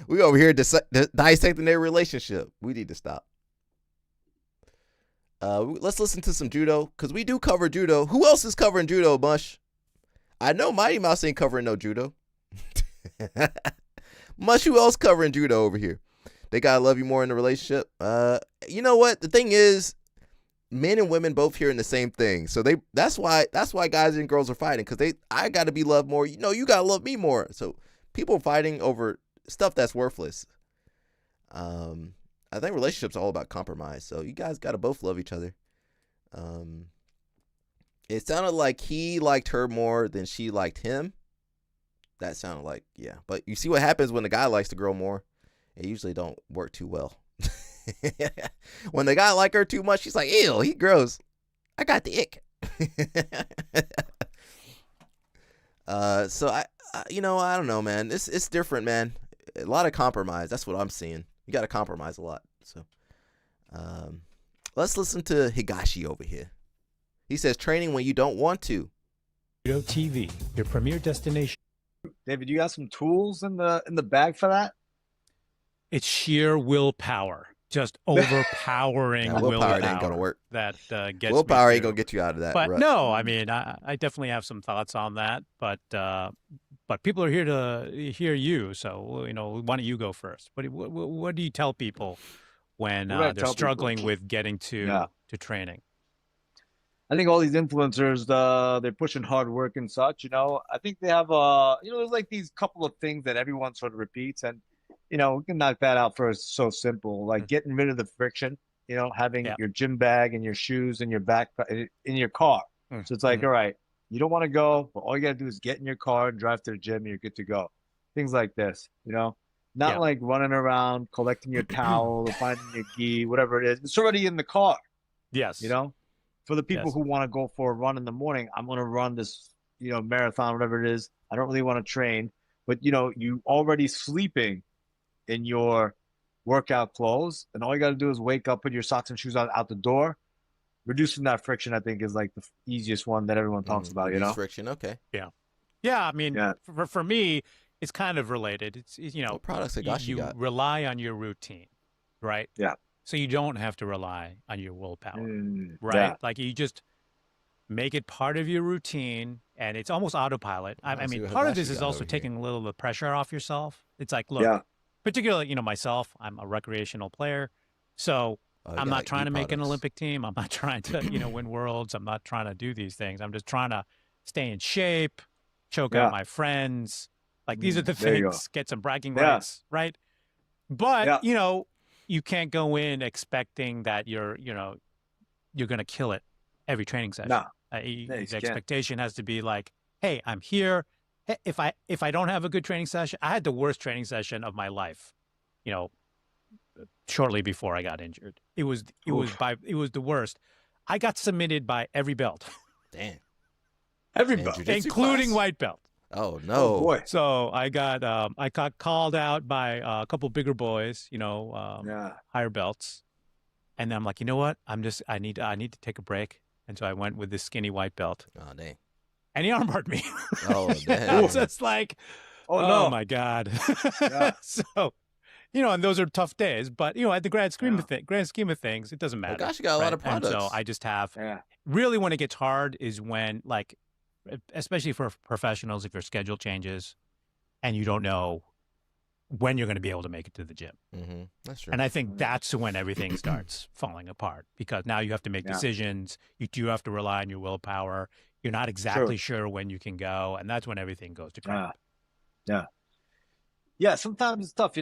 We over here dissecting their relationship. We need to stop. Let's listen to some judo, because we do cover judo. Who else is covering judo, Mush? I know Mighty Mouse ain't covering no judo. Mush, who else covering judo over here? They gotta love you more in the relationship. You know what? The thing is, men and women both hearing the same thing. So that's why guys and girls are fighting, because I got to be loved more. You know, you got to love me more. So people fighting over stuff that's worthless. I think relationships are all about compromise. So you guys got to both love each other. It sounded like he liked her more than she liked him. That sounded like, yeah. But you see what happens when the guy likes the girl more. It usually don't work too well. When the guy like her too much, she's like, ew, he gross. I got the ick. So I don't know, man. It's different, man. A lot of compromise. That's what I'm seeing. You got to compromise a lot. So, let's listen to Higashi over here. He says, training when you don't want to. Judo TV, your premier destination. David, you got some tools in the bag for that? It's sheer willpower. Just overpowering willpower. Ain't gonna work. That gets willpower ain't gonna get you out of that. But rut. no, I mean, I definitely have some thoughts on that. But people are here to hear you. So why don't you go first? What do you tell people when they're struggling with getting to training? I think all these influencers, they're pushing hard work and such. I think they have there's like these couple of things that everyone sort of repeats, and we can knock that out first. So simple, like getting rid of the friction. Having your gym bag and your shoes and your backpack in your car. So it's like, all right, you don't want to go, but all you gotta do is get in your car and drive to the gym, and you're good to go. Things like this, not like running around collecting your towel or finding your gi, whatever it is. It's already in the car. Yes. For the people who want to go for a run in the morning, I'm going to run this, marathon, whatever it is. I don't really want to train, but you already sleeping in your workout clothes, and all you got to do is wake up, put your socks and shoes out the door. Reducing that friction, I think, is like the easiest one that everyone talks about. Friction, okay. Yeah. I mean, for me, it's kind of related. It's what products Higashi got? Rely on your routine, right? Yeah. So you don't have to rely on your willpower, right? Yeah. Like you just make it part of your routine, and it's almost autopilot. I mean, part of this is also taking a little of the pressure off yourself. It's like, look, particularly, myself, I'm a recreational player, so I'm not trying to make an Olympic team. I'm not trying to, win worlds. I'm not trying to do these things. I'm just trying to stay in shape, choke out my friends. Like these are the things, get some bragging rights, right? But, you can't go in expecting that you're going to kill it every training session. No. The expectation has to be like, hey, I'm here. Hey, if I don't have a good training session, I had the worst training session of my life, shortly before I got injured. It was the worst. I got submitted by every belt. Damn. Every belt, including white belt. Oh no! Oh boy! So I got called out by a couple bigger boys, higher belts, and then I'm like, you know what? I need to take a break, and so I went with this skinny white belt. Oh dang! And he armbarred me. Oh damn! So it's like, no! My god! So, and those are tough days, but at the grand scheme of things, it doesn't matter. Gosh, you got a lot of products. And so I just have really when it gets hard is when especially for professionals, if your schedule changes and you don't know when you're going to be able to make it to the gym. Mm-hmm. That's true. And I think that's when everything starts falling apart, because now you have to make decisions. You do have to rely on your willpower. You're not exactly sure when you can go. And that's when everything goes to crap. Yeah, sometimes it's tough.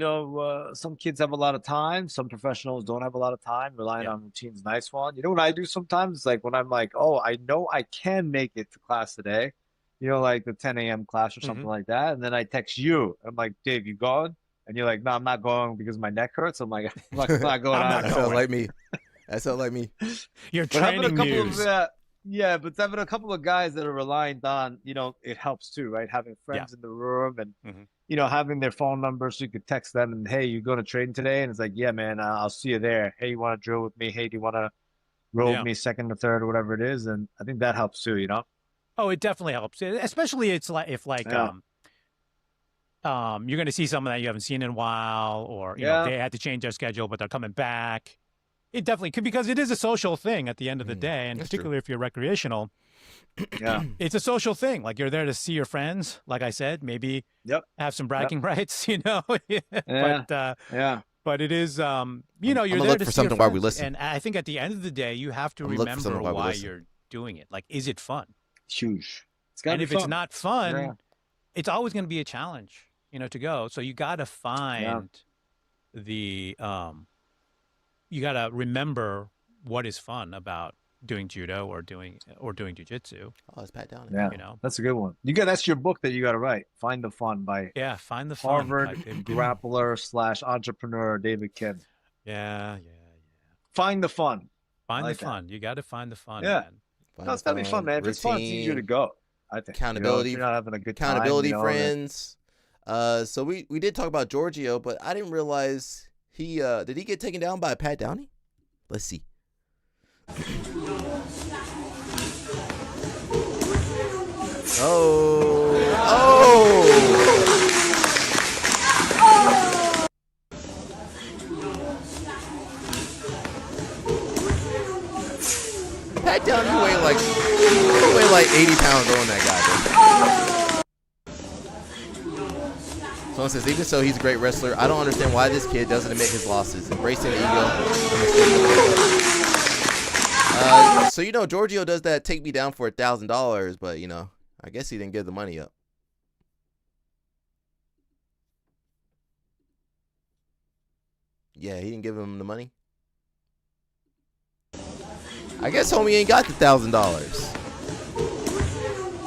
Some kids have a lot of time. Some professionals don't have a lot of time. Relying on routine's a nice one. You know what I do sometimes? It's like when I'm like, oh, I know I can make it to class today. Like the 10 a.m. class or something like that. And then I text you. I'm like, Dave, you going? And you're like, no, I'm not going because my neck hurts. I'm like, I'm not going. That sounds like me. That sounds like me. You're training news. But having a couple of guys that are reliant on, it helps too, right? Having friends in the room and, having their phone number so you could text them and, hey, you going to train today? And it's like, yeah, man, I'll see you there. Hey, you want to drill with me? Hey, do you want to roll with me second or third or whatever it is? And I think that helps too, Oh, it definitely helps. Especially if you're going to see someone that you haven't seen in a while, or, they had to change their schedule, but they're coming back. It definitely could, because it is a social thing at the end of the day, and particularly if you're recreational. It's a social thing. Like, you're there to see your friends. Like I said, maybe have some bragging rights, But But it is, you know, you're I'm there look to for see something your while friends. we listen. And I think at the end of the day, you have to remember why you're doing it. Like, is it fun? Huge. And if it's not fun, it's always going to be a challenge, you know, to go. So you got to find the, you got to remember what is fun about doing judo or doing jiu-jitsu. Oh, it's Pat Downey. Yeah, you know, that's a good one. That's your book that you got to write. Find the Fun by Find the Fun Harvard grappler / entrepreneur David Kim. Yeah. Find the fun. Find the fun. You got to find the fun. Yeah, man. It's gotta be fun, man. If it's fun, it's easier to go. I think Accountability. If you're not having a good accountability time, friends. So we did talk about Georgio, but I didn't realize he did he get taken down by Pat Downey? Let's see. Pat Downey weighed like 80 pounds on that guy, bro. Someone says, even so, he's a great wrestler. I don't understand why this kid doesn't admit his losses. Embracing the ego. So, you know, Georgio does that take me down for $1,000, but, you know, I guess he didn't give the money up. Yeah, he didn't give him the money. I guess homie ain't got the $1,000.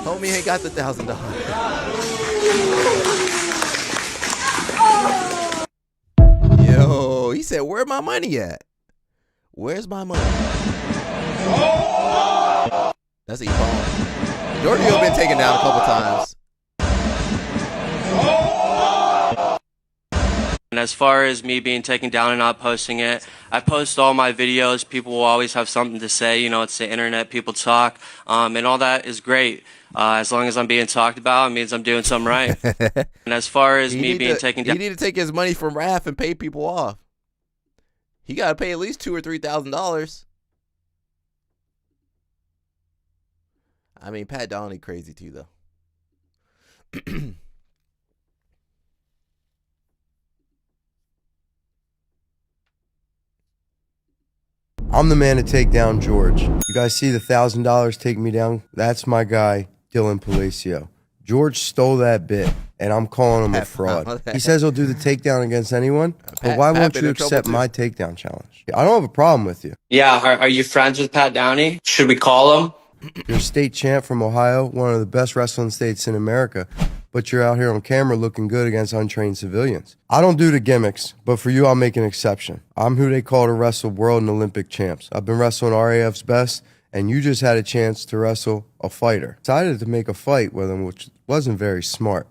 Homie ain't got the $1,000. Yo, he said, where my money at? Where's my money? That's E-Bone. Georgio been taken down a couple times. And as far as me being taken down and not posting it, I post all my videos. People will always have something to say. You know, it's the internet. People talk. And all that is great. As long as I'm being talked about, it means I'm doing something right. And as far as me being taken down. He need to take his money from Raph and pay people off. He got to pay at least $2,000 or $3,000. I mean, Pat Downey crazy too, though. I'm the man to take down George. You guys see the $1,000 take me down? That's my guy, Dylan Palacio. George stole that bit, and I'm calling him a fraud. He says he'll do the takedown against anyone, but why won't you accept my takedown challenge? I don't have a problem with you. Yeah, are you friends with Pat Downey? Should we call him? You're a state champ from Ohio, one of the best wrestling states in America, but you're out here on camera looking good against untrained civilians. I don't do the gimmicks, but for you, I'll make an exception. I'm who they call to wrestle world and Olympic champs. I've been wrestling RAF's best, and you just had a chance to wrestle a fighter. Decided to make a fight with him, which wasn't very smart.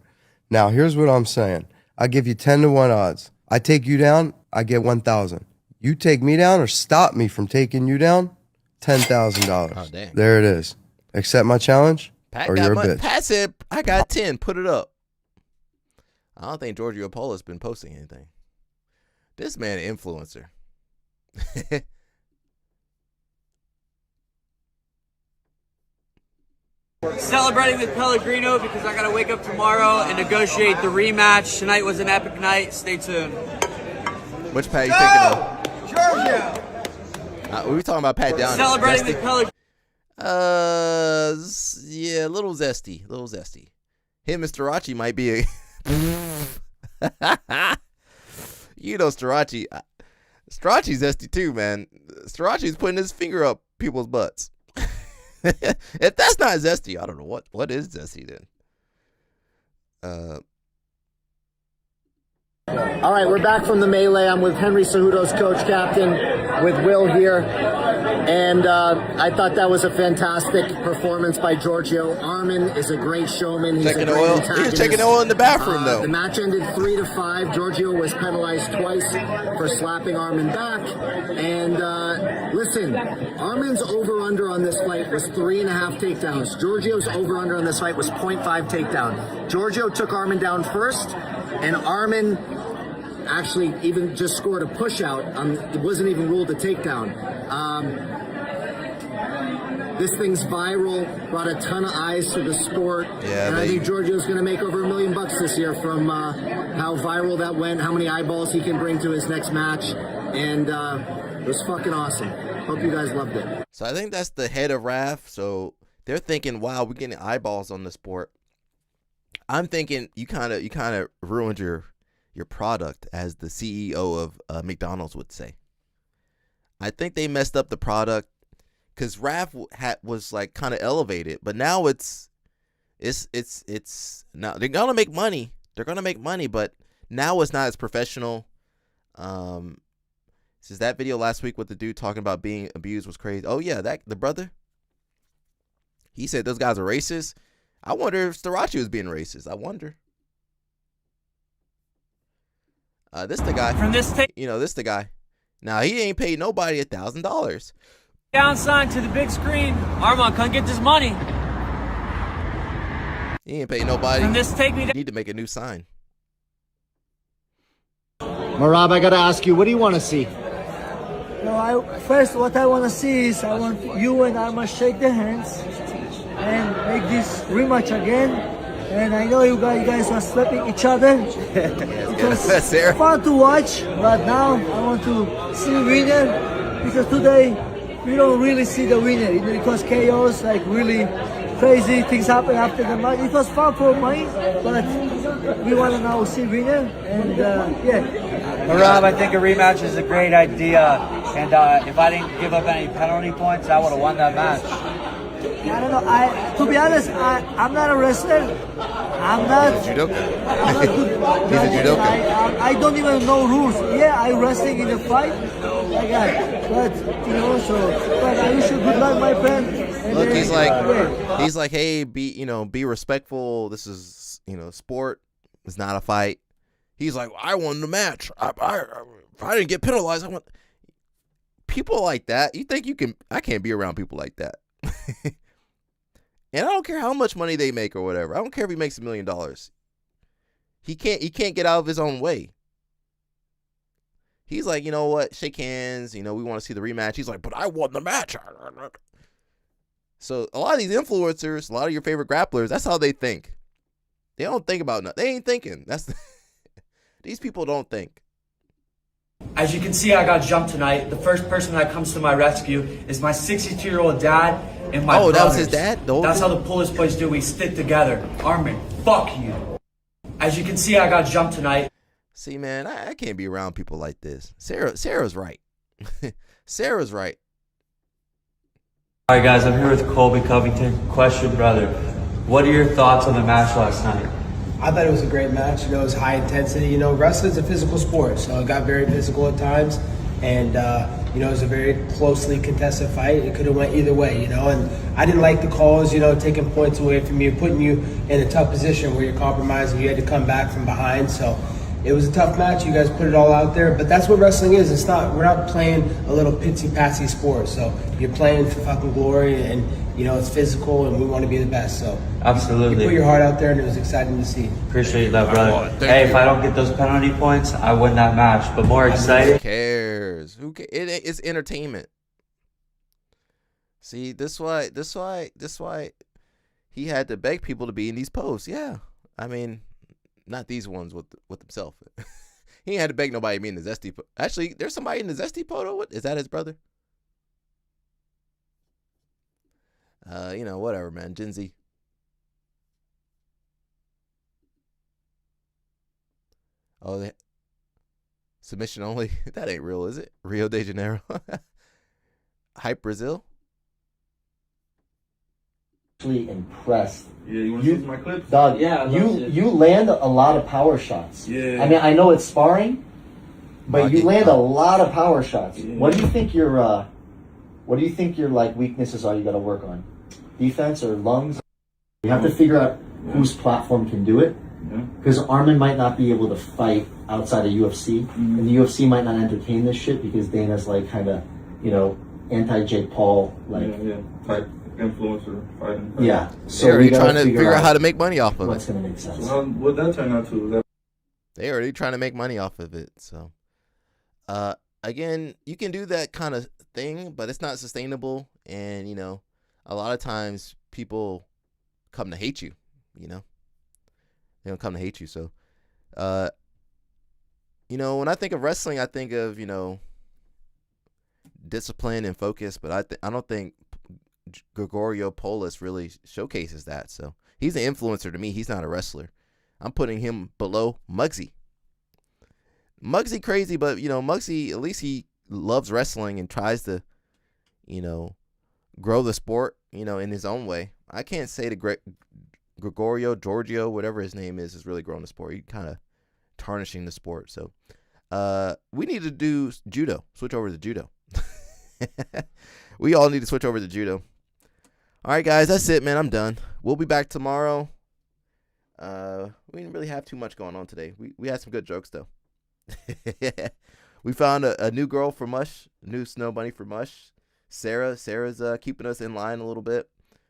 Now, here's what I'm saying. I give you 10-1 odds. I take you down, I get 1,000. You take me down or stop me from taking you down, $10,000. Oh, damn. There it is. Accept my challenge, or you're a bitch. Pat said, I got 10. Put it up. I don't think Georgio Poullas been posting anything. This man an influencer. Celebrating with Pellegrino because I got to wake up tomorrow and negotiate the rematch. Tonight was an epic night. Stay tuned. Which Pat you thinking of? Georgia. We were talking about Pat Downey. Celebrating with Pellegrino. Yeah, a little zesty. Him and Starachi might be a... You know Starachi. Starachi's zesty too, man. Starachi's putting his finger up people's butts. If that's not zesty, I don't know what is zesty then. All right, we're back from the melee. I'm with Henry Cejudo's coach captain, with Will here. And I thought that was a fantastic performance by Giorgio. Armin is a great showman. He's Checking a great antagonist. He was checking oil in the bathroom, though. The match ended 3-5. Giorgio was penalized twice for slapping Armin back. And listen, Armin's over-under on this fight was 3.5 takedowns. Giorgio's over-under on this fight was 0.5 takedown. Giorgio took Armin down first, and Armin actually even just scored a push out. It wasn't even ruled a takedown. This thing's viral, brought a ton of eyes to the sport. Yeah, and I think Georgio's going to make over $1 million this year from how viral that went, how many eyeballs he can bring to his next match. And it was fucking awesome. Hope you guys loved it. So I think that's the head of RAF. So they're thinking, wow, we're getting eyeballs on the sport. I'm thinking you kind of ruined your product, as the CEO of McDonald's would say. I think they messed up the product, because RAF was like kind of elevated, but now it's now they're gonna make money. They're gonna make money, but now it's not as professional. Since that video last week with the dude talking about being abused was crazy. Oh yeah, the brother. He said those guys are racist. I wonder if Starachi was being racist. I wonder. This the guy. From this this the guy. Now he ain't paid nobody $1,000. down sign to the big screen. Armand, come get this money. He ain't paid nobody. From this take me down. Need to make a new sign. Marab, I gotta ask you, what do you want to see? No, first what I want to see is I want you and Armand shake their hands and make this rematch again. And I know you guys are slapping each other. It was fun to watch, but now I want to see winner, because today we don't really see the winner. It was chaos, like really crazy things happen after the match. It was fun for me, but we want to now see winner. And Marab, I think a rematch is a great idea. And if I didn't give up any penalty points, I would have won that match. I don't know. To be honest, I'm not a wrestler. I'm not. He's a judoka. I'm not good. He's a judoka. I don't even know rules. Yeah, I wrestling in a fight. But but I wish you good luck, my friend. And look, he's like, hey, be respectful. This is sport. It's not a fight. He's like, I won the match. If I didn't get penalized, I won. People like that. You think you can? I can't be around people like that. And I don't care how much money they make or whatever. I don't care if he makes $1 million. He can't get out of his own way. He's like, you know what? Shake hands. We want to see the rematch. He's like, but I won the match. So a lot of these influencers, a lot of your favorite grapplers, that's how they think. They don't think about nothing. They ain't thinking. These people don't think. As you can see, I got jumped tonight. The first person that comes to my rescue is my 62-year-old dad and my brothers. That was his dad? That's how the Poullas boys do. We stick together. Armin, fuck you. As you can see, I got jumped tonight. See, man, I can't be around people like this. Sarah's right. Sarah's right. All right, guys, I'm here with Colby Covington. Question, brother. What are your thoughts on the match last night? I thought it was a great match. It was high intensity. Wrestling's a physical sport, so it got very physical at times. And, it was a very closely contested fight. It could have went either way, And I didn't like the calls, taking points away from you, putting you in a tough position where you're compromising. You had to come back from behind. So it was a tough match. You guys put it all out there. But that's what wrestling is. We're not playing a little pitsy-patsy sport. So you're playing for fucking glory, and, it's physical, and we want to be the best. So absolutely, you put your heart out there, and it was exciting to see. Appreciate that, brother. Hey, if I don't get those penalty points, I win that match. But more excited. Who cares? It's entertainment. See, this why he had to beg people to be in these posts. Yeah, I mean, not these ones with himself. He ain't had to beg nobody to be in the Zesty. Actually, there's somebody in the Zesty photo. What is that? His brother? Whatever, man. Gen Z. Oh, submission only. That ain't real, is it? Rio de Janeiro. Hype Brazil. Impressed. Yeah, you want to see my clips? Dog, yeah, you land a lot of power shots. Yeah. I mean, I know it's sparring, but you land a lot of power shots. Yeah. What do you think your weaknesses are you got to work on? Defense or lungs? You have to figure out whose platform can do it. Because Armin might not be able to fight outside of UFC, and the UFC might not entertain this shit because Dana's like kind of, anti-Jake Paul type influencer fighting. Yeah, so they're already trying to figure out how to make money off of what's it. Going to make sense. So what that turn out to? They're already trying to make money off of it. So, again, you can do that kind of thing, but it's not sustainable. And a lot of times people come to hate you, you know? They don't come to hate you. So, you know, when I think of wrestling, I think of, you know, discipline and focus, but I don't think Georgio Poullas really showcases that. So he's an influencer to me. He's not a wrestler. I'm putting him below Muggsy. Muggsy crazy, but, you know, Muggsy, at least he loves wrestling and tries to, you know, grow the sport, you know, in his own way. I can't say the Georgio, whatever his name is really growing the sport. He's kind of tarnishing the sport. So we need to do judo, switch over to judo. We all need to switch over to judo. All right, guys, that's it, man. I'm done. We'll be back tomorrow. We didn't really have too much going on today. We had some good jokes, though. We found a new girl for Mush, a new snow bunny for Mush. Sarah's keeping us in line a little bit.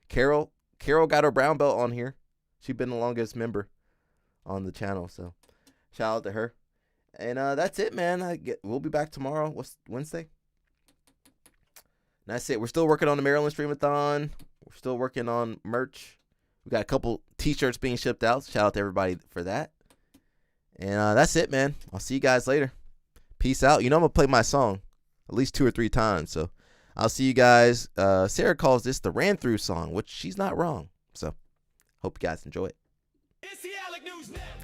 Carol got her brown belt on here. She's been the longest member on the channel, so shout out to her. And that's it, man. We'll be back tomorrow. What's Wednesday? And that's it. We're still working on the Maryland Streamathon. We're still working on merch. We got a couple t-shirts being shipped out. Shout out to everybody for that. And that's it, man. I'll see you guys later. Peace out. You know I'm going to play my song at least 2 or 3 times. So I'll see you guys. Sarah calls this the ran through song, which she's not wrong. So hope you guys enjoy it.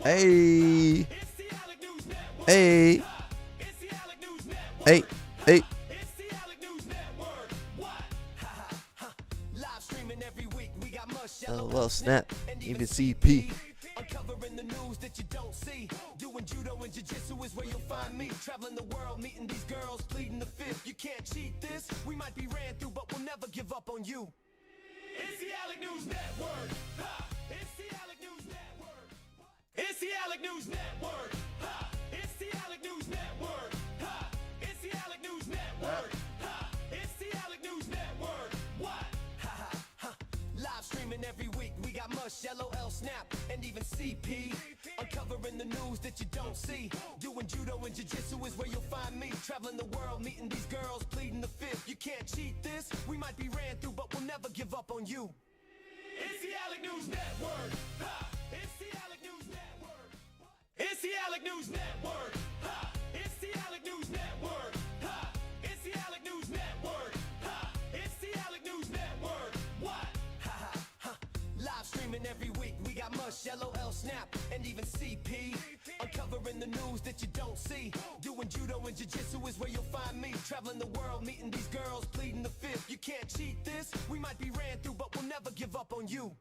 Hey. Hey. Hey. Hey. LOL snap. Even CP. Uncovering the news that you don't see. Doing judo and jiu-jitsu is where you'll find me. Traveling the world, meeting these girls, pleading the fifth. You can't cheat this. We might be ran through, but we'll never give up on you. It's the Alec News Network. Ha! It's the Alec News Network. It's the Alec News Network. Ha! It's the Alec News Network. Ha! It's the Alec News Network. Ha! It's the Alec News Network. What? Ha ha ha! Live streaming every week. We got Mush, LOL Snap, and even CP. Uncovering the news that you don't see. Doing judo and jiu-jitsu is where you'll find me. Traveling the world, meeting these girls, pleading the fifth. You can't cheat this. We might be ran through, but we'll never give up on you. It's the Alec News Network. Ha! It's the Alec News Network. It's the Alec News Network. Ha! It's the Alec News Network. Ha! It's the Alec News Network. Ha! It's the Alec News Network. What? Ha ha ha! Live streaming every week. We got Mush, LOL Snap, and even CP. Uncovering the news that you don't see. Doing judo and jiu-jitsu is where you'll find me. Traveling the world, meeting these girls, pleading the fifth. You can't cheat this. We might be ran through, but we'll never give up on you.